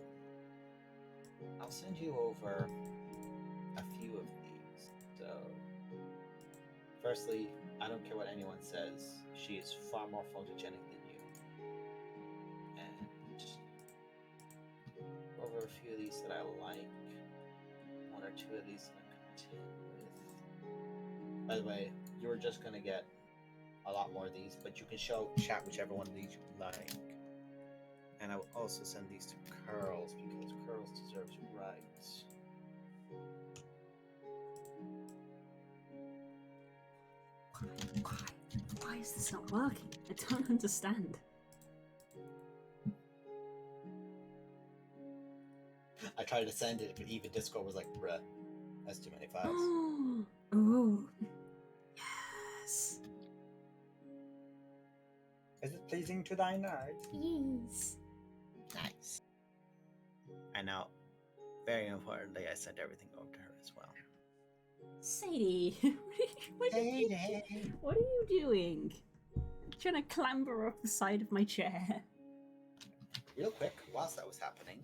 I'll send you over a few of these. So, firstly, I don't care what anyone says. She is far more photogenic than you. And over a few of these that I like. One or two of these that I'm content with. By the way, you're just gonna get a lot more of these, but you can chat whichever one of these you like. And I will also send these to Curls because Curls deserves rights. Why is this not working? I don't understand. I tried to send it, but even Discord was like, bruh, that's too many files. Oh, yes. Is it pleasing to thine eyes? Yes. Nice. And now, very importantly, I sent everything over to her as well. Sadie, what are you doing? Trying to clamber up the side of my chair. Real quick, whilst that was happening,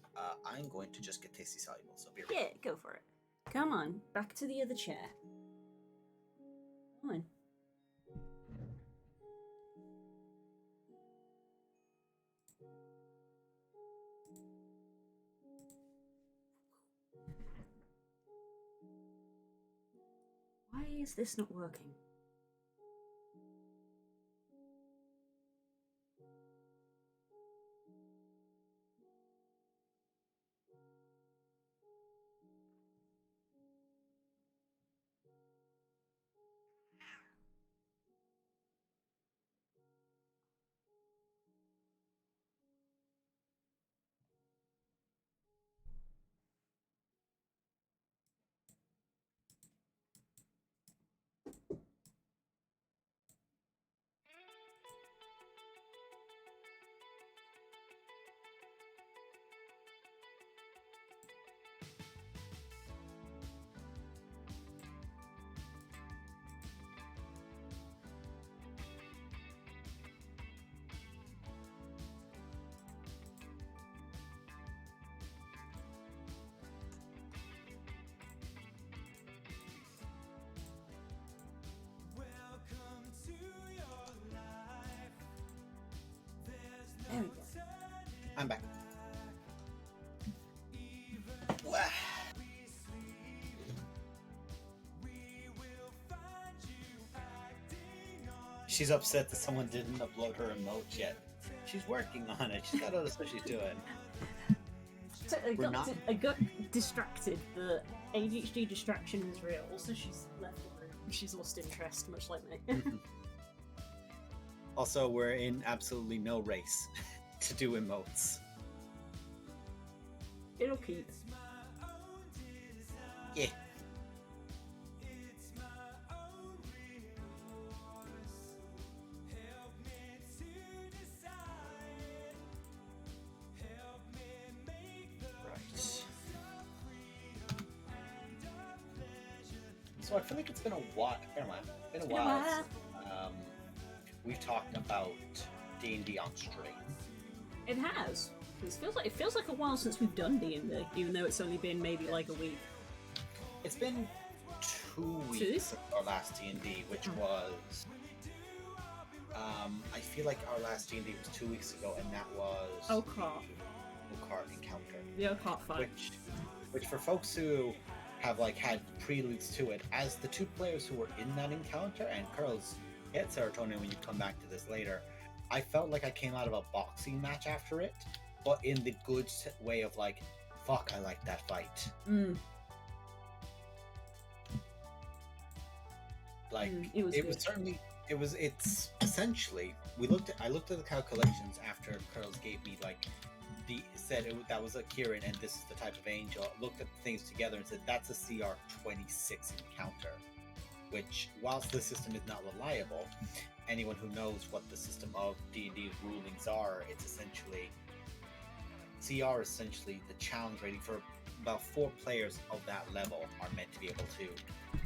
I'm going to just get Tasty Soluble, so be right Yeah, go for it. Come on, back to the other chair. Come on. Why is this not working? There we go. I'm back. Wah. She's upset that someone didn't upload her emote yet. She's working on it. She's got other stuff she's doing. So I got distracted. The ADHD distraction is real. Also, she's left the room. She's lost interest, much like me. Also, we're in absolutely no race to do emotes. It'll keep. Yeah. So I feel like it's been a while. Been a while. Since, we've talked about D&D on stream. It has. It feels like a while since we've done D&D, even though it's only been maybe like a week. It's been 2 weeks since our last D&D, which was. I feel like our last D&D was 2 weeks ago, and that was Okart Encounter. The Okart fight. Which for folks who have like had preludes to it, as the two players who were in that encounter, and Curls, get serotonin when you come back to this later, I felt like I came out of a boxing match after it, but in the good way of like, fuck, I like that fight. Like it was it was good. certainly it's essentially I looked at the calculations after Curls gave me like that was a Kieran and this is the type of angel. Looked at the things together and said that's a CR 26 encounter, which whilst the system is not reliable, anyone who knows what the system of D&D's rulings are, it's essentially CR is essentially the challenge rating for about 4 players of that level are meant to be able to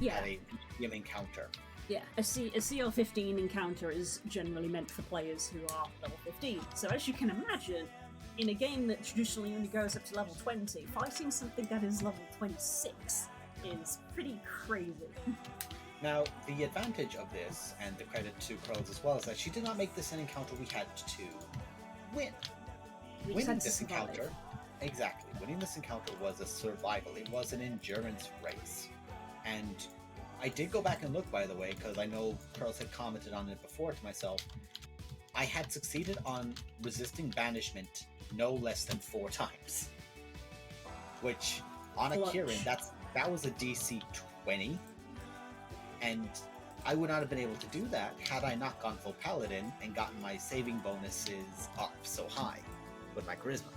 Yeah. have a real encounter. Yeah, a CR 15 encounter is generally meant for players who are level 15. So as you can imagine, in a game that traditionally only goes up to level 20, fighting something that is level 26 is pretty crazy. Now, the advantage of this, and the credit to Curls as well, is that she did not make this an encounter we had to win. We just Winning had to this survive. encounter, exactly, winning this encounter was a survival. It was an endurance race. And I did go back and look, by the way, because I know Curls had commented on it before to myself. I had succeeded on resisting banishment no less than 4 times. Which, on a Clutch. Kieran, that was a DC 20. And I would not have been able to do that had I not gone full Paladin and gotten my saving bonuses up so high with my charisma.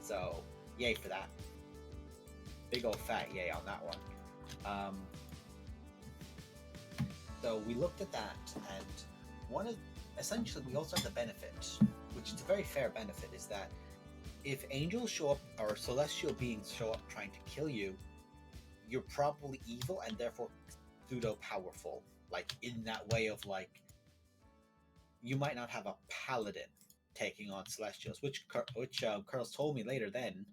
So, yay for that. Big old fat yay on that one. So we looked at that, and essentially we also have the benefit, which is a very fair benefit, is that if angels show up or celestial beings show up trying to kill you, you're probably evil and therefore pseudo powerful. Like in that way of like, you might not have a paladin taking on celestials, which Curls told me later. Then,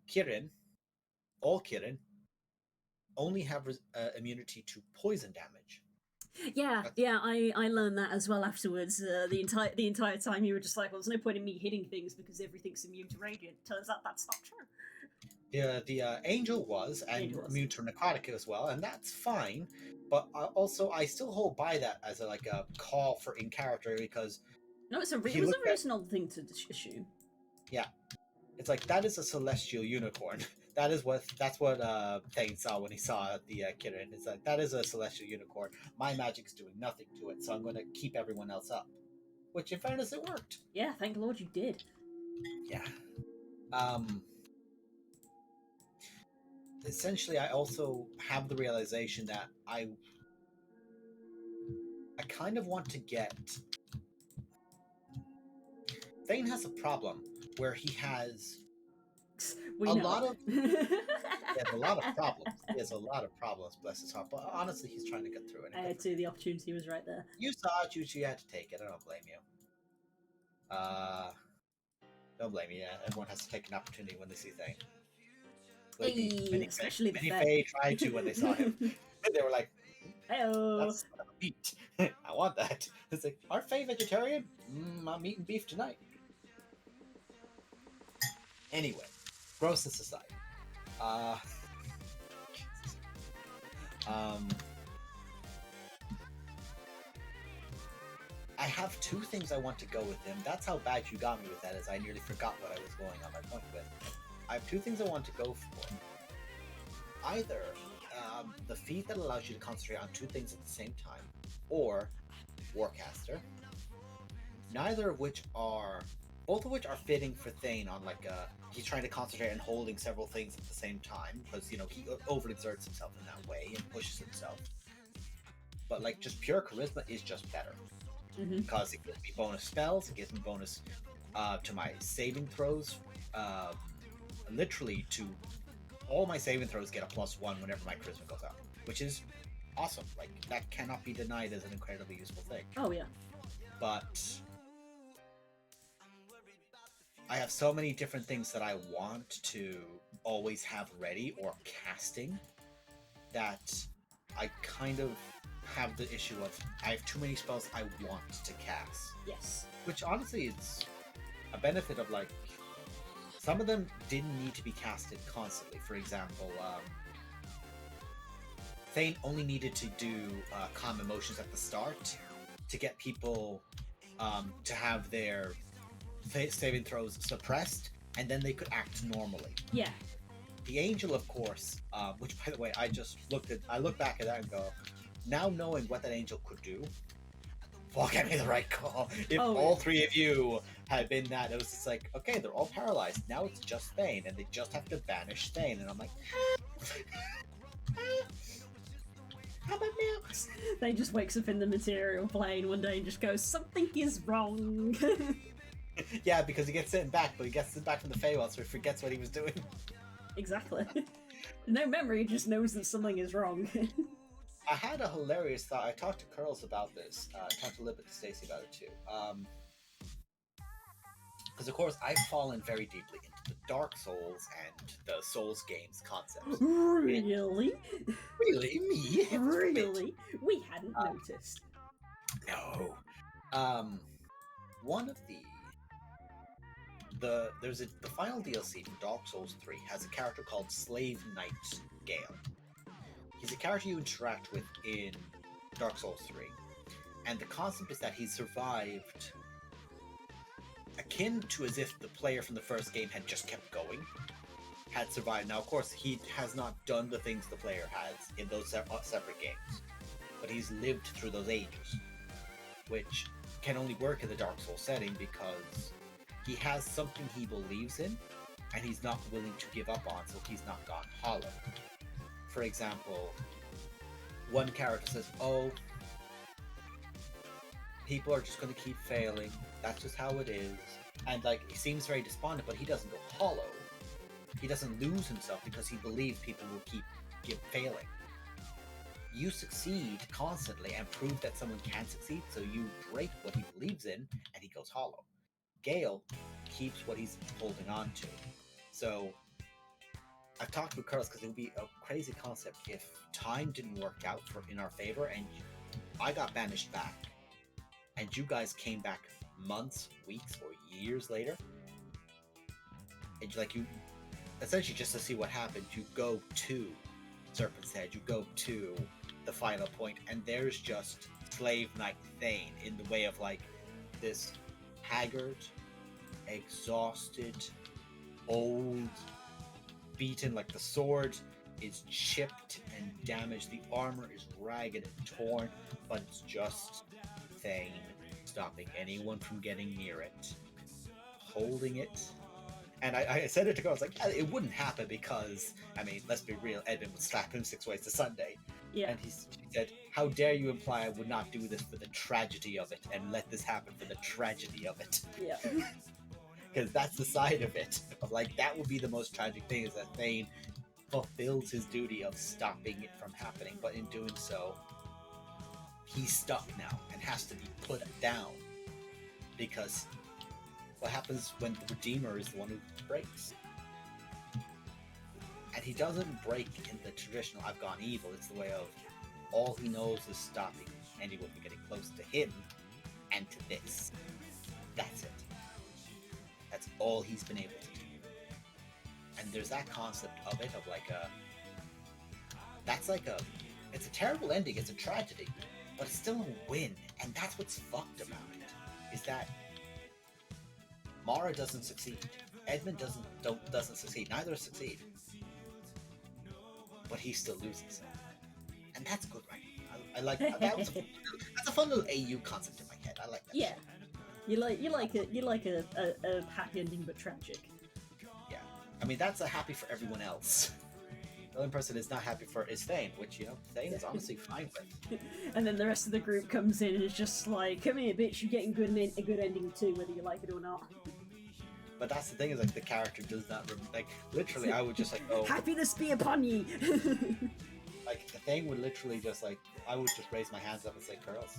Kieran, all Kieran, only have immunity to poison damage. Yeah, I learned that as well afterwards. The entire time you were just like, well, there's no point in me hitting things because everything's immune to radiant. Turns out that's not true. The angel was, and Angel was. immune to necrotic as well, and that's fine. But also, I still hold by that as a call for in character, because No, it was a He looked reasonable thing to assume. it's like that is a celestial unicorn. That's what Thane saw when he saw the Kirin. It's like that is a celestial unicorn. My magic's doing nothing to it, so I'm going to keep everyone else up. Which, in fairness, it worked. Yeah, thank the Lord you did. Yeah. Essentially, I also have the realization that I kind of want to get. Thane has a problem where he has We a know. lot of He has a lot of problems. He has a lot of problems, bless his heart. But honestly, he's trying to get through it. I had to. The opportunity was right there. You saw it, you had to take it. I don't blame you. Don't blame you. Yeah, everyone has to take an opportunity when they see things. Especially the many Fae. Fae tried to when they saw him. They were like, Hey-oh. "That's meat. I want that." It's like, "Aren't Fae vegetarian? I'm eating beef tonight." Anyway, grossness aside, I have 2 things I want to go with him. That's how bad you got me with that, as I nearly forgot what I was going on my point with. I have 2 things I want to go for. Either the feat that allows you to concentrate on 2 things at the same time, or Warcaster. Both of which are fitting for Thane on he's trying to concentrate on holding several things at the same time, because he overexerts himself in that way and pushes himself. But just pure charisma is just better. Because it gives me bonus spells, it gives me bonus to my saving throws. Literally, to all my saving throws get a +1 whenever my charisma goes up, which is awesome. That cannot be denied as an incredibly useful thing. Oh yeah. But I have so many different things that I want to always have ready or casting that I kind of have the issue of I have too many spells I want to cast. Yes. Which honestly it's a benefit of some of them didn't need to be casted constantly. For example, Thane only needed to do calm emotions at the start to get people to have their saving throws suppressed, and then they could act normally. Yeah. The angel, of course, which by the way, I look back at that and go, now knowing what that angel could do, fuck, I made the right call. If all three of you had been that, it was just like, okay, they're all paralyzed. Now it's just Thane, and they just have to banish Thane. And I'm like, how about now? They just wakes up in the material plane one day and just goes, something is wrong. Yeah, because he gets sent back, but he gets sent back from the Feywild, so he forgets what he was doing. Exactly. No memory, just knows that something is wrong. I had a hilarious thought. I talked to Curls about this. I talked a little bit to Stacey about it too. Because of course I've fallen very deeply into the Dark Souls and the Souls games concepts. Really? Really? Me? Really? We hadn't noticed. No. One of the final DLC for Dark Souls 3 has a character called Slave Knight Gale. He's a character you interact with in Dark Souls 3. And the concept is that he survived akin to as if the player from the first game had just kept going, had survived. Now, of course, he has not done the things the player has in those separate games, but he's lived through those ages, which can only work in the Dark Souls setting because he has something he believes in, and he's not willing to give up on, so he's not gone hollow. For example, one character says, oh, people are just going to keep failing, that's just how it is, and like, he seems very despondent, but he doesn't go hollow. He doesn't lose himself because he believes people will keep failing. You succeed constantly and prove that someone can succeed, so you break what he believes in, and he goes hollow. Gale keeps what he's holding on to. So I've talked with Curls because it would be a crazy concept if time didn't work out in our favor and I got banished back and you guys came back months, weeks, or years later, and you essentially, just to see what happened, you go to Serpent's Head, you go to the final point, and there's just Slave Knight Thane in the way of like this haggard, exhausted, old, beaten, like the sword is chipped and damaged, the armor is ragged and torn, but it's just Thane stopping anyone from getting near it, holding it. And I said it to go, I was like, it wouldn't happen because, I mean, let's be real, Edmund would slap him 6 ways to Sunday. Yeah. And he said, how dare you imply I would not do this for the tragedy of it and let this happen for the tragedy of it. Yeah. Because that's the side of it. Of like, that would be the most tragic thing, is that Thane fulfills his duty of stopping it from happening, but in doing so, he's stuck now and has to be put down. Because what happens when the Redeemer is the one who breaks? And he doesn't break in the traditional I've gone evil, it's the way of all he knows is stopping anyone from getting close to him and to this. That's it. That's all he's been able to do. And there's that concept of it, of like it's a terrible ending, it's a tragedy, but it's still a win, and that's what's fucked about it, is that Mara doesn't succeed, Edmund doesn't succeed, neither succeed, but he still loses, and that's good writing. I like that. That's a fun little AU concept in my head. I like that. Yeah, you like a happy ending but tragic. Yeah, I mean that's a happy for everyone else. The only person is not happy for is Thane, which Thane is honestly fine with. And then the rest of the group comes in and is just like, "Come here, bitch! You're getting a good ending too, whether you like it or not." But that's the thing, is like the character does not literally. I would just like, oh, happiness be upon ye. Like the Thane would literally just like, I would just raise my hands up and say, Curls,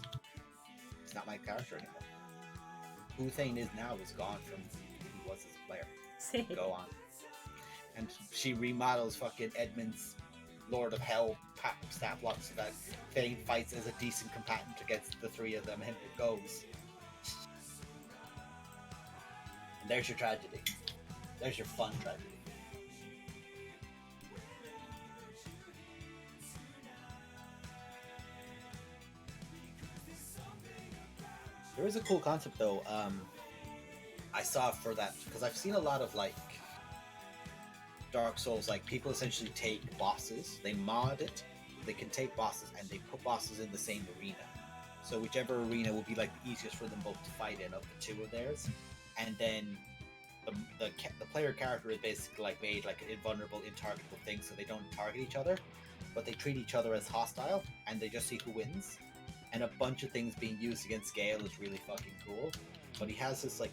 it's not my character anymore. Who Thane is now is gone from who he was as a player. Go on. And she remodels fucking Edmund's Lord of Hell stat block so that Thane fights as a decent combatant against the three of them, and it goes. And there's your tragedy. There's your fun tragedy. There is a cool concept though. I saw for that because I've seen a lot of like Dark Souls, like people essentially take bosses, they mod it, they can take bosses and they put bosses in the same arena. So whichever arena will be like the easiest for them both to fight in of the two of theirs, and then the player character is basically like made like an invulnerable, intargetable thing, so they don't target each other, but they treat each other as hostile, and they just see who wins. And a bunch of things being used against Gale is really fucking cool. But he has this like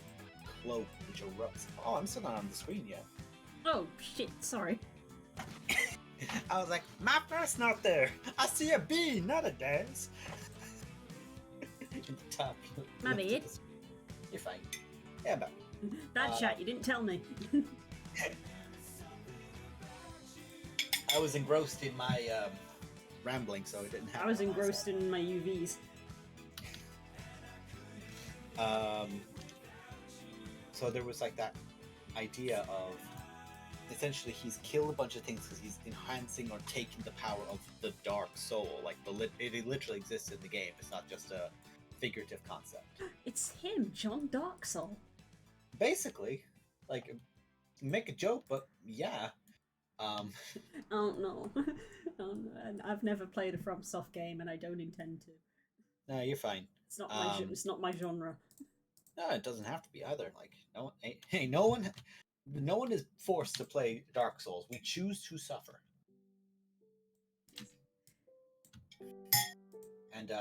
cloak which erupts. Oh, I'm still not on the screen yet. Oh shit! Sorry. I was like, my first not there. I see a B, not a dance. Top. My bad. You're fine. Yeah, but Bad chat. You didn't tell me. I was engrossed in my rambling, so it didn't happen. I was engrossed in my UVs. So there was like that idea of essentially he's killed a bunch of things because he's enhancing or taking the power of the Dark Soul. Like it literally exists in the game. It's not just a figurative concept. It's him, John Darksoul. Basically, like make a joke, but yeah. Oh no. Oh, no. I've never played a FromSoft game, and I don't intend to. No, you're fine. It's not my. It's not my genre. No, it doesn't have to be either. Like no, hey, no one is forced to play Dark Souls. We choose to suffer. And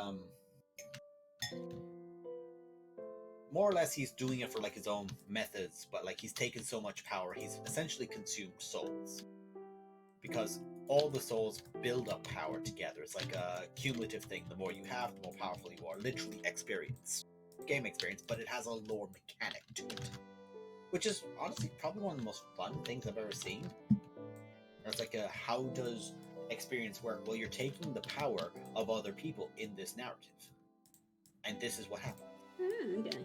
more or less he's doing it for like his own methods, but like he's taken so much power, he's essentially consumed souls. Because all the souls build up power together. It's like a cumulative thing. The more you have, the more powerful you are. Literally experience. Game experience, but it has a lore mechanic to it. Which is honestly probably one of the most fun things I've ever seen. It's like a how does experience work? Well, you're taking the power of other people in this narrative. And this is what happens. Okay.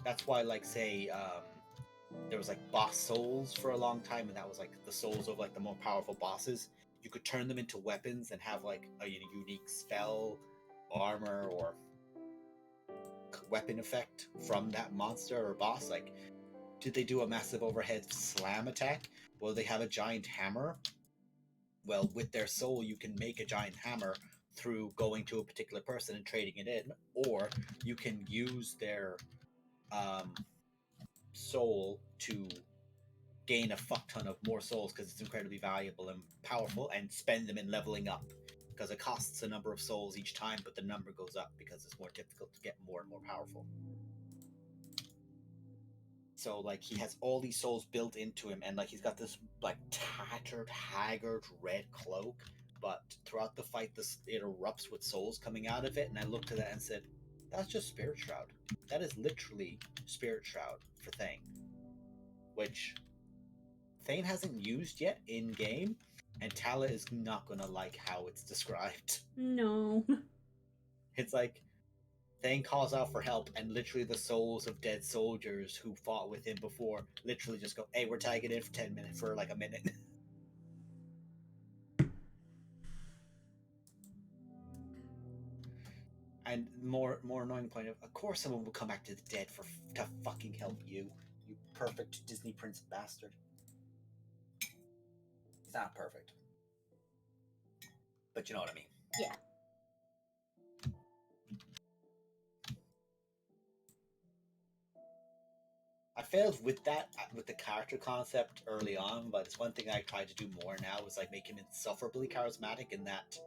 That's why, like, say, there was like boss souls for a long time, and that was like the souls of like the more powerful bosses. You could turn them into weapons and have like a unique spell, armor, or weapon effect from that monster or boss. Like, did they do a massive overhead slam attack? Well, they have a giant hammer. Well, with their soul, you can make a giant hammer through going to a particular person and trading it in, or you can use their soul to gain a fuck ton of more souls because it's incredibly valuable and powerful, and spend them in leveling up because it costs a number of souls each time, but the number goes up because it's more difficult to get more and more powerful. So like he has all these souls built into him, and like he's got this like tattered, haggard red cloak, but throughout the fight it erupts with souls coming out of it, and I looked at that and said, that's just Spirit Shroud. That is literally Spirit Shroud for Thane, which Thane hasn't used yet in game, and Tala is not gonna like how it's described. No. It's like Thane calls out for help, and literally the souls of dead soldiers who fought with him before literally just go, "Hey, we're tagging in for 10 minutes for like a minute." And more annoying point of course someone will come back to the dead to fucking help you, you perfect Disney prince bastard. He's not perfect, but you know what I mean. Yeah. I failed with that, with the character concept early on, but it's one thing I try to do more now is like make him insufferably charismatic, in that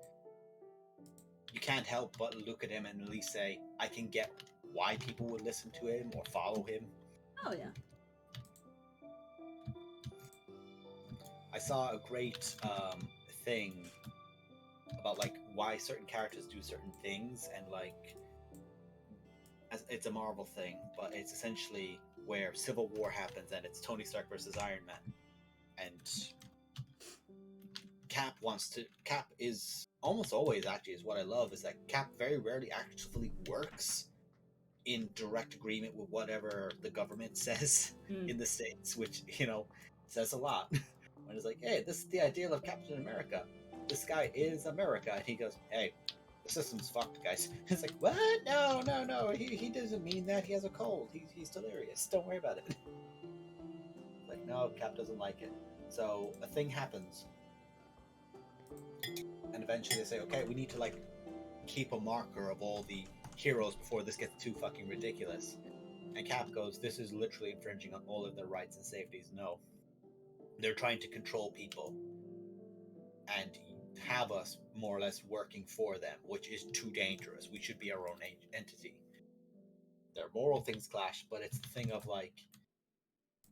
you can't help but look at him and at least say, I can get why people would listen to him or follow him. Oh yeah. I saw a great thing about like why certain characters do certain things, and like it's a Marvel thing, but it's essentially where Civil War happens and it's Tony Stark versus Iron Man, and Cap is almost always, actually, is what I love, is that Cap very rarely actually works in direct agreement with whatever the government says in the States, which, you know, says a lot. When it's like, hey, this is the ideal of Captain America. This guy is America. And he goes, hey, The system's fucked, guys. It's like, what? No. He doesn't mean that. He has a cold. He's delirious. Don't worry about it. Like, no, Cap doesn't like it. So a thing happens, and eventually they say, okay, we need to like keep a marker of all the heroes before this gets too fucking ridiculous. And Cap goes, this is literally infringing on all of their rights and safeties. No, they're trying to control people and have us more or less working for them, which is too dangerous. We should be our own entity. Their moral things clash, but it's the thing of like,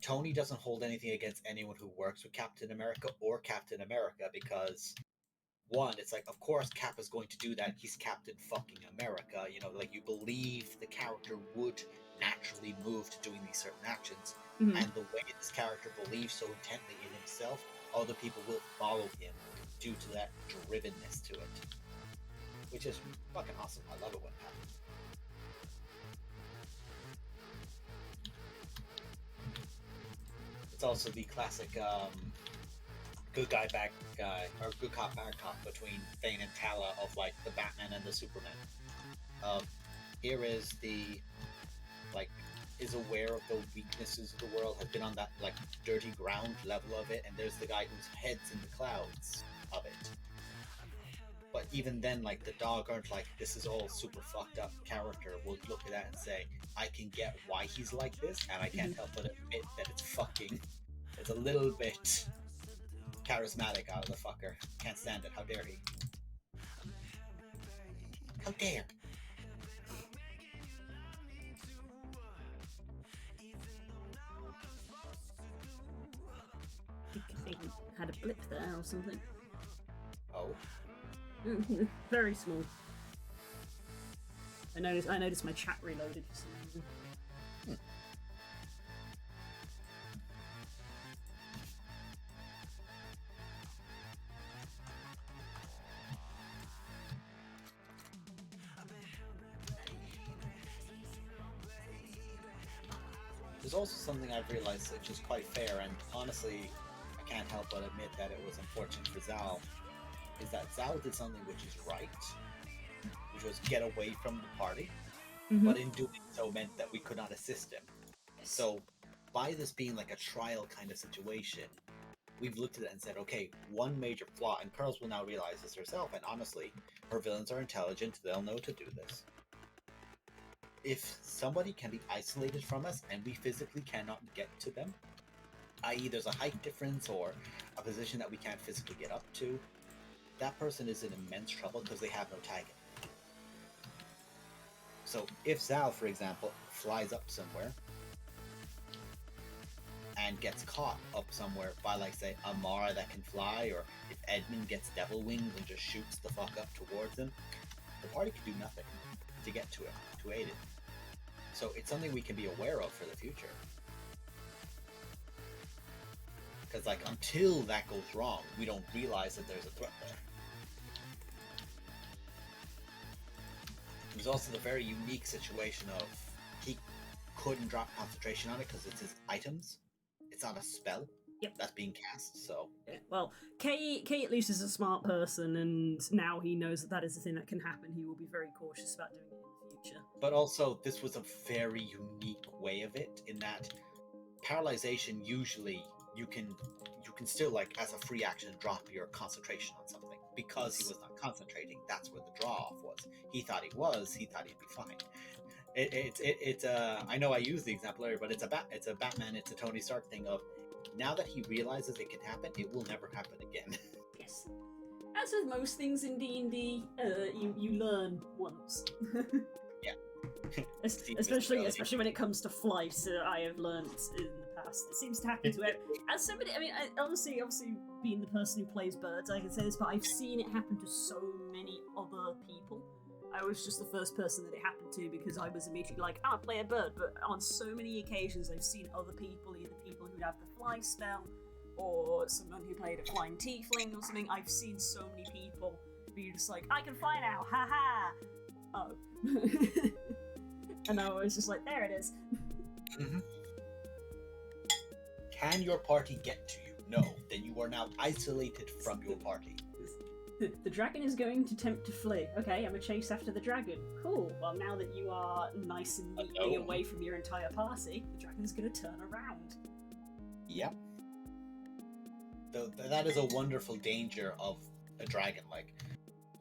Tony doesn't hold anything against anyone who works with Captain America or Captain America because, one, it's like, of course Cap is going to do that. He's Captain fucking America. You know, like, you believe the character would naturally move to doing these certain actions. Mhm. And the way this character believes so intently in himself, other people will follow him due to that drivenness to it. Which is fucking awesome. I love it when it happens. It's also the classic good guy, bad guy, or good cop, bad cop between Bane and Tala of like the Batman and the Superman. Here is the like is aware of the weaknesses of the world, has been on that like dirty ground level of it, and there's the guy whose head's in the clouds of it. But even then, like, the dog aren't like, this is all super fucked up character, will look at that and say, I can get why he's like this, and I can't help but admit that it's a little bit charismatic out of the fucker. Can't stand it. How dare he? How dare? He had a blip there or something. Oh. Very small. I noticed my chat reloaded for some reason. There's also something I've realized which is quite fair, and honestly, I can't help but admit that it was unfortunate for Zal, is that Zal did something which is right, which was get away from the party, but in doing so meant that we could not assist him. So, by this being like a trial kind of situation, we've looked at it and said, okay, one major flaw, and Pearls will now realize this herself, and honestly, her villains are intelligent, they'll know to do this. If somebody can be isolated from us and we physically cannot get to them, i.e. there's a height difference or a position that we can't physically get up to, that person is in immense trouble because they have no tagging. So if Zal, for example, flies up somewhere and gets caught up somewhere by, like, say, Amara that can fly, or if Edmund gets devil wings and just shoots the fuck up towards him, the party can do nothing to get to it, to aid it. So it's something we can be aware of for the future. Because, like, until that goes wrong, we don't realize that there's a threat there. There's also the very unique situation of he couldn't drop concentration on it because it's his items. It's not a spell that's being cast, so... Yeah. Well, Kay at least is a smart person, and now he knows that that is the thing that can happen. He will be very cautious about doing it in the future. But also, this was a very unique way of it, in that paralyzation, usually, you can still, like, as a free action, drop your concentration on something. Because he was not concentrating, that's where the draw-off was. He thought he thought he'd be fine. It's I know I used the example earlier, but it's a Batman, it's a Tony Stark thing of, now that he realizes it can happen, it will never happen again. Yes. As with most things in D&D, you learn once. Yeah. especially when it comes to flight, I have learned in the past. It seems to happen to it. As somebody, I mean, obviously being the person who plays birds, I can say this, but I've seen it happen to so many other people. I was just the first person that it happened to because I was immediately like, I play a bird, but on so many occasions I've seen other people, either people who have the fly spell, or someone who played a flying tiefling or something. I've seen so many people be just like, I can fly now, haha! Oh. And I was just like, there it is. Mm-hmm. Can your party get to you? No. Then you are now isolated from your party. The dragon is going to attempt to flee. Okay, I'm gonna chase after the dragon. Cool. Well, now that you are nice and neatly Alone. away from your entire party, the dragon's gonna turn around. Yep. That is a wonderful danger of a dragon. Like,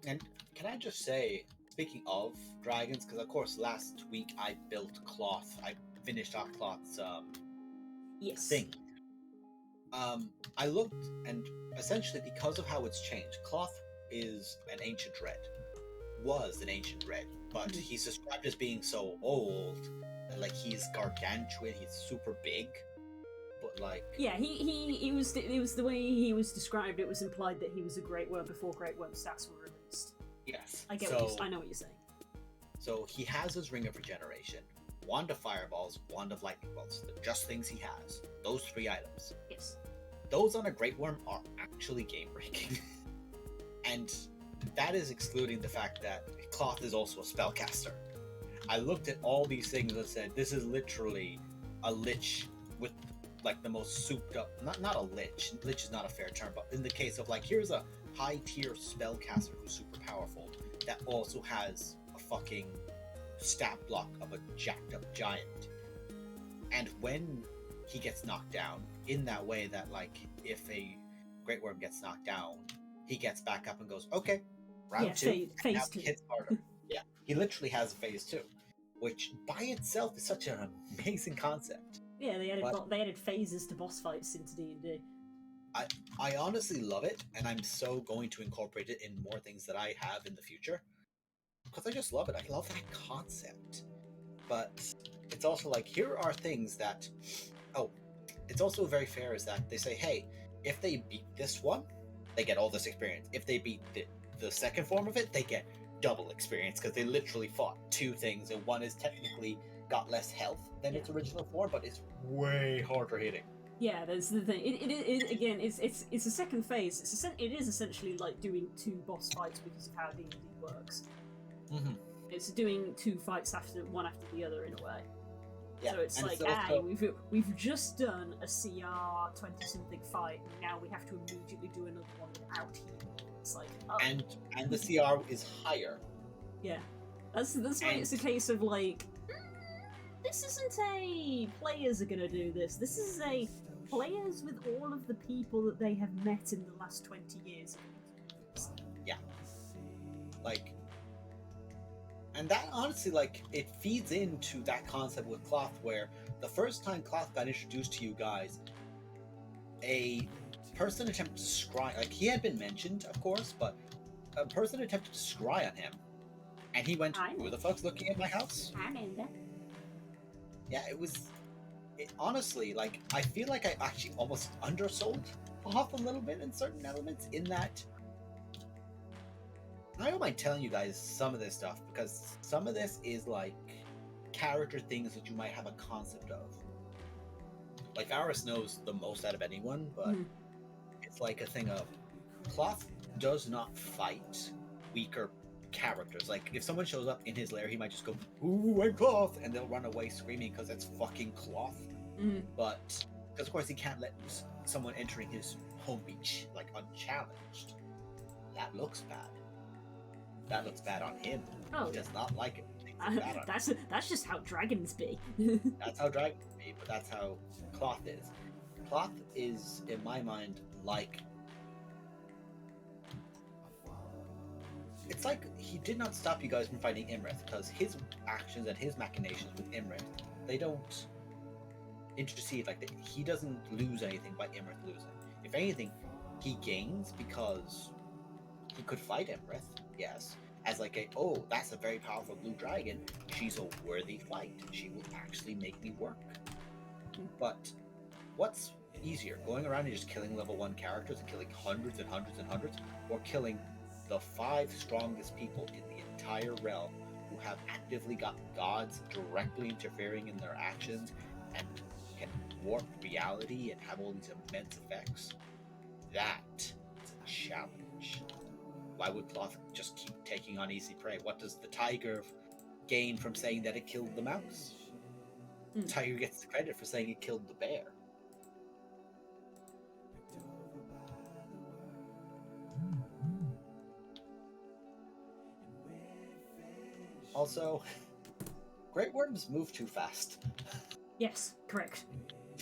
and can I just say, speaking of dragons, because of course last week I built Cloth. I finished off Cloth's Yes. thing. I looked, and essentially because of how it's changed, Cloth is an ancient red. Was an ancient red, but Mhm. he's described as being so old, and like he's gargantuan, he's super big, but like Yeah, he was. It was the way he was described. It was implied that he was a Great Worm before Great Worm stats were released. yes. I get. I know what you're saying. So he has his Ring of Regeneration, Wand of Fireballs, Wand of Lightning Bolts. They're just things he has. Those 3 items. Yes. Those on a Great Worm are actually game breaking. And that is excluding the fact that Cloth is also a spellcaster. I looked at all these things and said, this is literally a lich with like the most souped up, not a lich. Lich is not a fair term, but in the case of like, here's a high tier spellcaster who's super powerful that also has a fucking stat block of a jacked up giant. And when he gets knocked down, in that way that like if a Great Worm gets knocked down, he gets back up and goes, okay, round Yeah, 2, phase now two. he hits harder. Yeah, he literally has a phase 2, which by itself is such an amazing concept. Yeah, they added But- they added phases to boss fights into D&D. I honestly love it, and I'm so going to incorporate it in more things that I have in the future, because I just love it. I love that concept. But it's also like, here are things that, it's also very fair is that they say, hey, if they beat this one, they get all this experience. If they beat the second form of it, they get double experience, because they literally fought 2 things, and one is technically got less health than its original form, but it's way harder hitting. Yeah, there's the thing. It again, it's a second phase. It is essentially like doing 2 boss fights because of how D&D works. Mm-hmm. It's doing 2 fights one after the other in a way. Yeah, So it's and like, also- we've just done a CR 20 something fight, and now we have to immediately do another one without healing. It's like, oh, and the CR is higher. yeah, that's why and- it's a case of like, this isn't a players are gonna do this. This is a players with all of the people that they have met in the last 20 years. Like, and that honestly, like, it feeds into that concept with Cloth, where the first time Cloth got introduced to you guys, a person attempted to scry, like, he had been mentioned, of course, but a person attempted to scry on him, and he went, I know. who the fuck's looking at my house? Amanda. Yeah, honestly, like, I feel like I actually almost undersold Cloth a little bit in certain elements, in that I don't mind telling you guys some of this stuff, because some of this is like character things that you might have a concept of. Like, Aris knows the most out of anyone, but Mhm. it's like a thing of Cloth does not fight weaker characters. Like, if someone shows up in his lair, he might just go, "Ooh, I'm Cloth," and they'll run away screaming because it's fucking Cloth. Mhm. But because of course he can't let someone entering his home beach like unchallenged. That looks bad. That looks bad on him. Oh, He yeah. does not like it. He thinks bad on him. That's just how dragons be. That's how dragons be, but that's how Cloth is. Cloth is, in my mind, like, it's like he did not stop you guys from fighting Imrith, because his actions and his machinations with Imrith, they don't intercede. Like, he doesn't lose anything by Imrith losing. If anything, he gains because he could fight Imrith, yes, as like oh, that's a very powerful blue dragon. She's a worthy fight. She will actually make me work. But what's easier, going around and just killing level 1 characters and killing hundreds and hundreds and hundreds, or killing the 5 strongest people in the entire realm who have actively got gods directly interfering in their actions and can warp reality and have all these immense effects? That is a challenge. Why would Cloth just keep taking on easy prey? What does the tiger gain from saying that it killed the mouse? The tiger gets the credit for saying it killed the bear. Also, great worms move too fast. Yes, correct.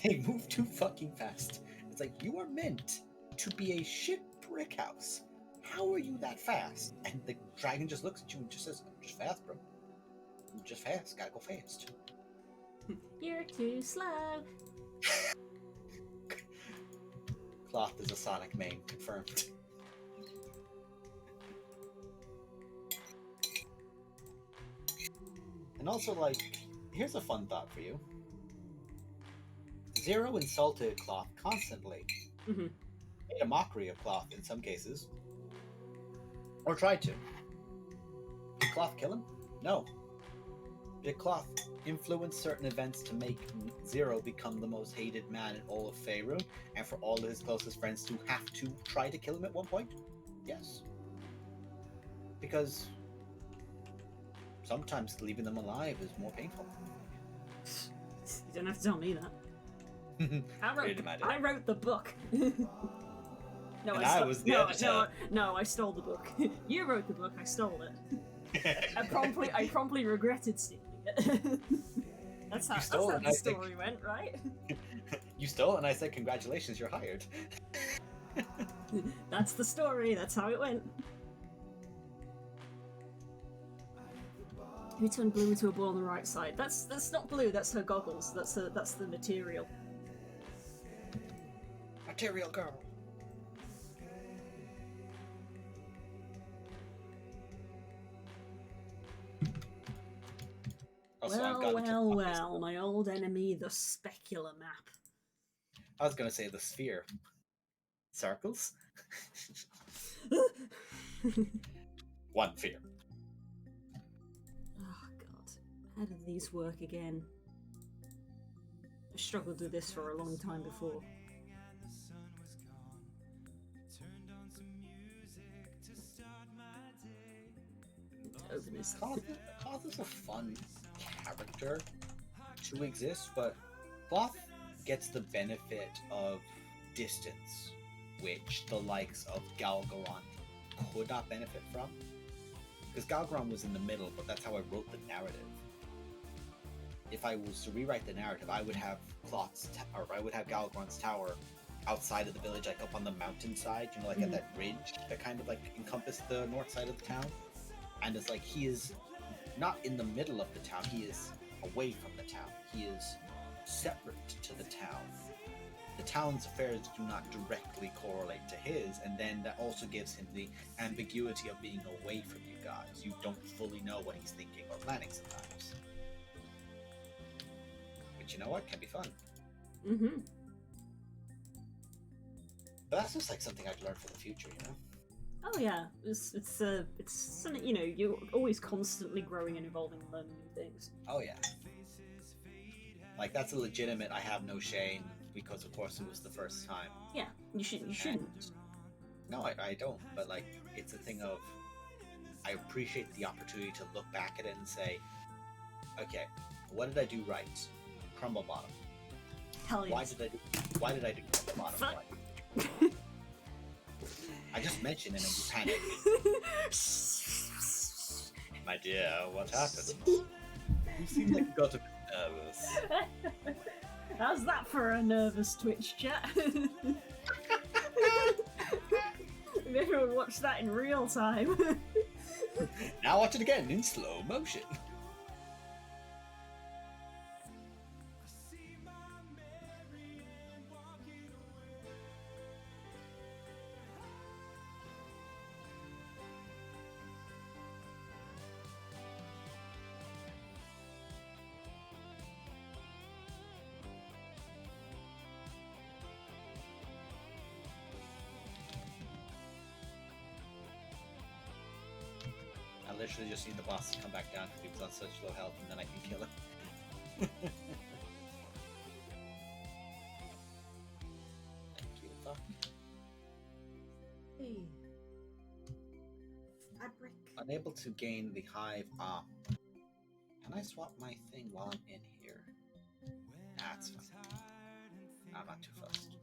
They move too fucking fast. It's like, you are meant to be a shit brick house. How are you that fast? And the dragon just looks at you and just says, I'm just fast, bro. I'm just fast. Gotta go fast. You're too slow. Cloth is a Sonic main, confirmed. And also, like, here's a fun thought for you. Zero insulted Cloth constantly. Mm-hmm. Made a mockery of Cloth in some cases. Or tried to. Did Cloth kill him? No. Did Cloth influence certain events to make Zero become the most hated man in all of Faerun, and for all of his closest friends to have to try to kill him at one point? Yes. Because sometimes leaving them alive is more painful. You don't have to tell me that. I wrote the book. No, And I I was the no, editor. no, I stole the book. You wrote the book, I stole it. I promptly regretted stealing it. That's how stole it, the I story think. went, right? You stole it, and I said, congratulations, you're hired. That's the story, that's how it went. Who turned blue into a ball on the right side? That's not blue, that's her goggles. That's the material. Material girl. Also, I've gotten to Well, my old enemy, the specular map. I was gonna say the sphere. Circles? One fear. Oh god, how did these work again? I struggled with this for a long time before. Open this. Cloth is a fun character to exist, but Cloth gets the benefit of distance, which the likes of Galgaron could not benefit from. Because Galgaron was in the middle, but that's how I wrote the narrative. If I was to rewrite the narrative, I would have I would have Galgaron's tower outside of the village, like up on the mountainside, you know, like at that ridge that kind of like encompassed the north side of the town. And it's like he is not in the middle of the town, he is away from the town. He is separate to the town. The town's affairs do not directly correlate to his, and then that also gives him the ambiguity of being away from you guys. You don't fully know what he's thinking or planning sometimes. But you know what? Can be fun. Mm-hmm. But that's just like something I'd learn for the future, you know? Oh yeah, it's something, you know, you're always constantly growing and evolving and learning new things. Oh yeah. Like that's a legitimate I have no shame because of course it was the first time. Yeah, you shouldn't. No, I don't. But like it's a thing of I appreciate the opportunity to look back at it and say, okay, what did I do right? Crumble bottom. Hell Why yes. did I do crumble bottom Fuck. right? I just mentioned it and you panicked. My dear, what happened? You seem like you got a bit nervous. How's that for a nervous Twitch chat? If everyone watched that in real time. Now watch it again in slow motion. I literally just need the boss to come back down because he was on such low health, and then I can kill him. Thank you. Fuck. Hey. Fabric. Unable to gain the hive. Ah. Can I swap my thing while I'm in here? That's fine. I'm not too fussed.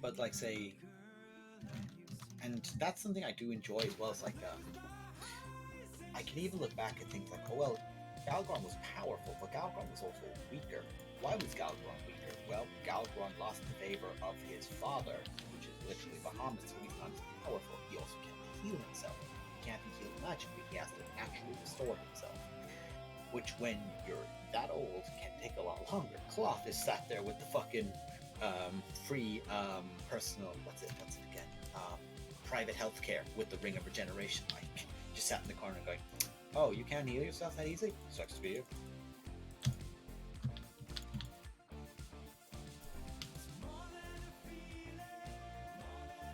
But like say, And that's something I do enjoy as well. It's like, I can even look back at things like, oh well, Galgron was powerful, but Galgron was also weaker. Why was Galgron weaker? Well, Galgron lost the favor of his father, which is literally Bahamut, so he's not as powerful. He also can't heal himself. He can't be healed magically. He has to naturally restore himself. Which, when you're that old, can take a lot longer. Cloth is sat there with the fucking free personal, what's it again? Private healthcare with the Ring of Regeneration. Like, just sat in the corner going, oh, you can't heal yourself that easy? Sucks to be you.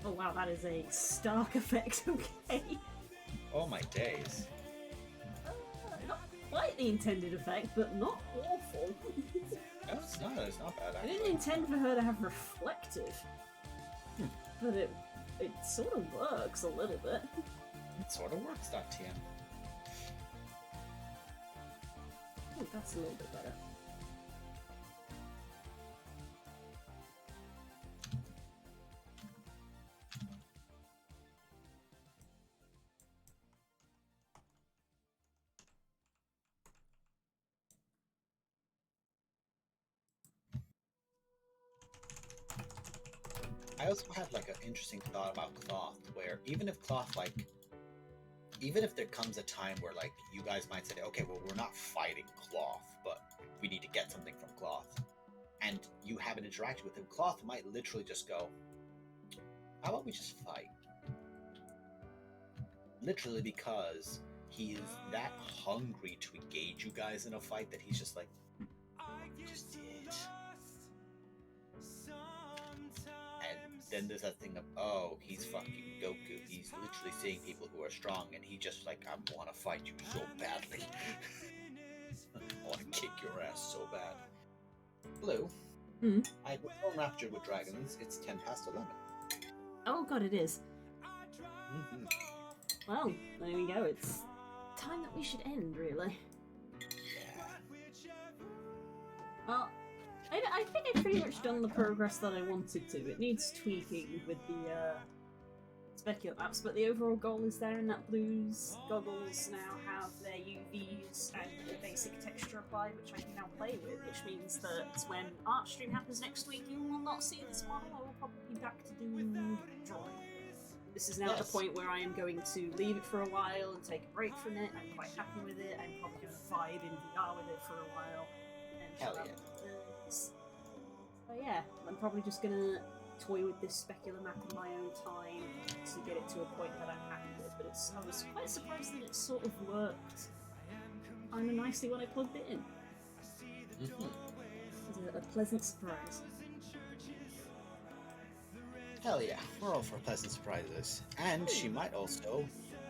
Oh wow, that is a stark effect, okay. Oh my days. Not quite the intended effect, but not awful. No, it's not bad I actually. didn't intend for her to have reflective. But it sort of works a little bit. It sort of works, TM. Oh, that's a little bit better. I also had like an interesting thought about Cloth, where even if there comes a time where like you guys might say, okay, well, we're not fighting Cloth, but we need to get something from Cloth, and you have an interaction with him, Cloth might literally just go, how about we just fight? Literally, because he is that hungry to engage you guys in a fight that he's just like, just did. And then there's that thing of, oh, he's fucking Goku. He's literally seeing people who are strong, and he just like, I want to fight you so badly. I want to kick your ass so bad. Blue, I was so raptured with dragons. It's 10 past 11. Oh god, it is. Mm-hmm. Well, there we go. It's time that we should end, really. Yeah. Well, I think I've pretty much done the progress that I wanted to. It needs tweaking with the specular maps, but the overall goal is there, and that Blue's goggles now have their UVs and the basic texture applied, which I can now play with, which means that when Artstream happens next week, you will not see this model. I will probably be back to doing drawing. This is now at the point where I am going to leave it for a while and take a break from it. I'm quite happy with it. I'm probably going to vibe in VR with it for a while. And Hell yeah. so yeah, I'm probably just going to toy with this specular map in my own time to get it to a point that I'm happy with. But I was quite surprised that it sort of worked kind of nicely when I plugged it in. It was a pleasant surprise. Hell yeah, we're all for pleasant surprises. And she might also,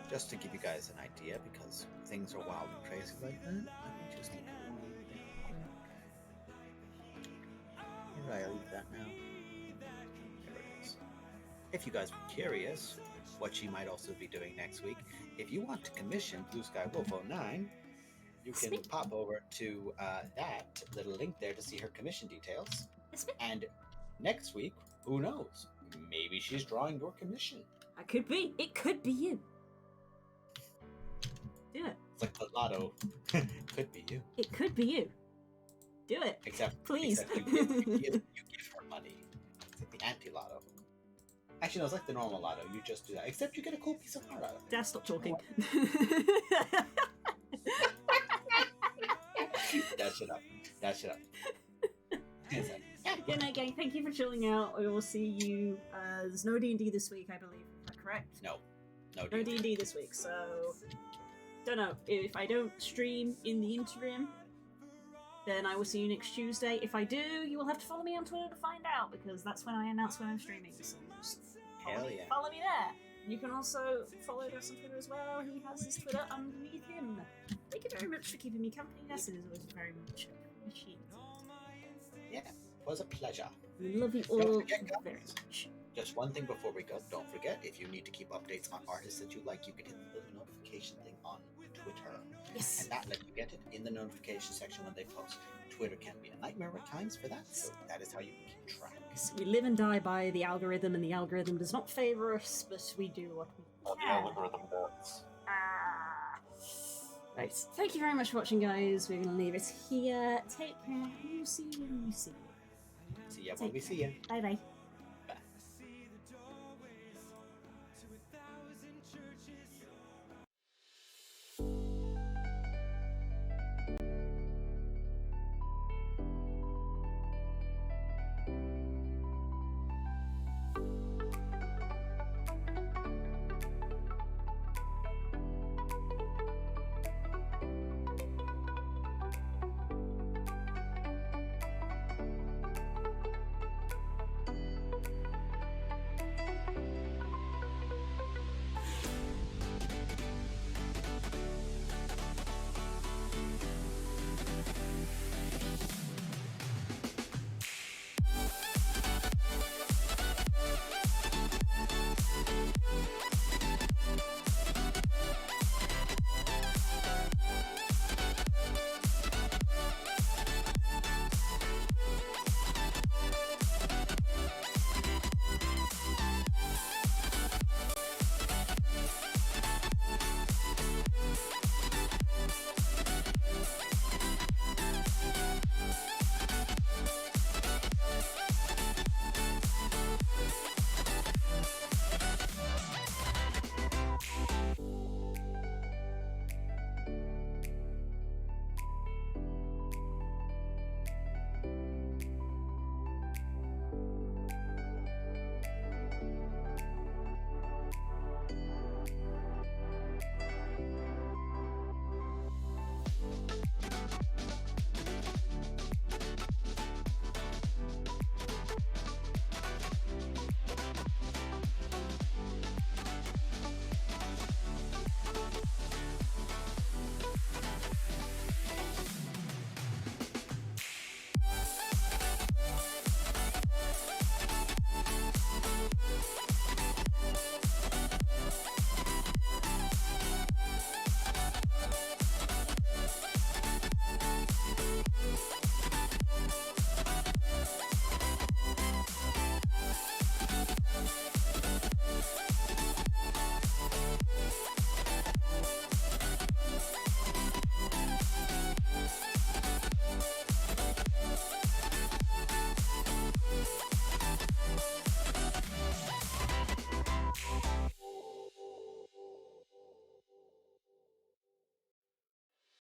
just to give you guys an idea, because things are wild and crazy like that, let me just look at one thing. Where did I leave that now? There it is. If you guys were curious what she might also be doing next week, if you want to commission Blue Sky Wolf 09, you can Sweet. pop over to that little link there to see her commission details. And next week, who knows? Maybe she's drawing your commission. I could be. It could be you. Do it. It's like the lotto. Could be you. It could be you. Do it. Except, Please. except you give her money. It's like the anti-lotto. Actually, no, it's like the normal lotto. You just do that. Except you get a cool piece of art out of it. Dad, stop talking. Dash it up. Dash it up. Good night, gang. Thank you for chilling out. We will see you. There's no D&D this week, I believe. Is that correct? No. No, No dude. D&D this week, so... Don't know. If I don't stream in the interim, then I will see you next Tuesday. If I do, you will have to follow me on Twitter to find out, because that's when I announce when I'm streaming. So just Hell yeah. follow me there. You can also follow us on Twitter as well. He has his Twitter underneath him. Thank you very much for keeping me company. Yes, it is always very much appreciated. Yeah, it was a pleasure. We love you Don't all forget, very guys. much. Just one thing before we go. Don't forget, if you need to keep updates on artists that you like, you can hit the little notification thing on Twitter. Yes. And that lets you get it in the notification section when they post. Twitter can be a nightmare at times for that, so that is how you keep track. We live and die by the algorithm, and the algorithm does not favor us, but we do what we The can. algorithm does. Right, thank you very much for watching, guys. We're going to leave it here. Take care. We'll see you when we see you. See ya when we see ya. Bye bye.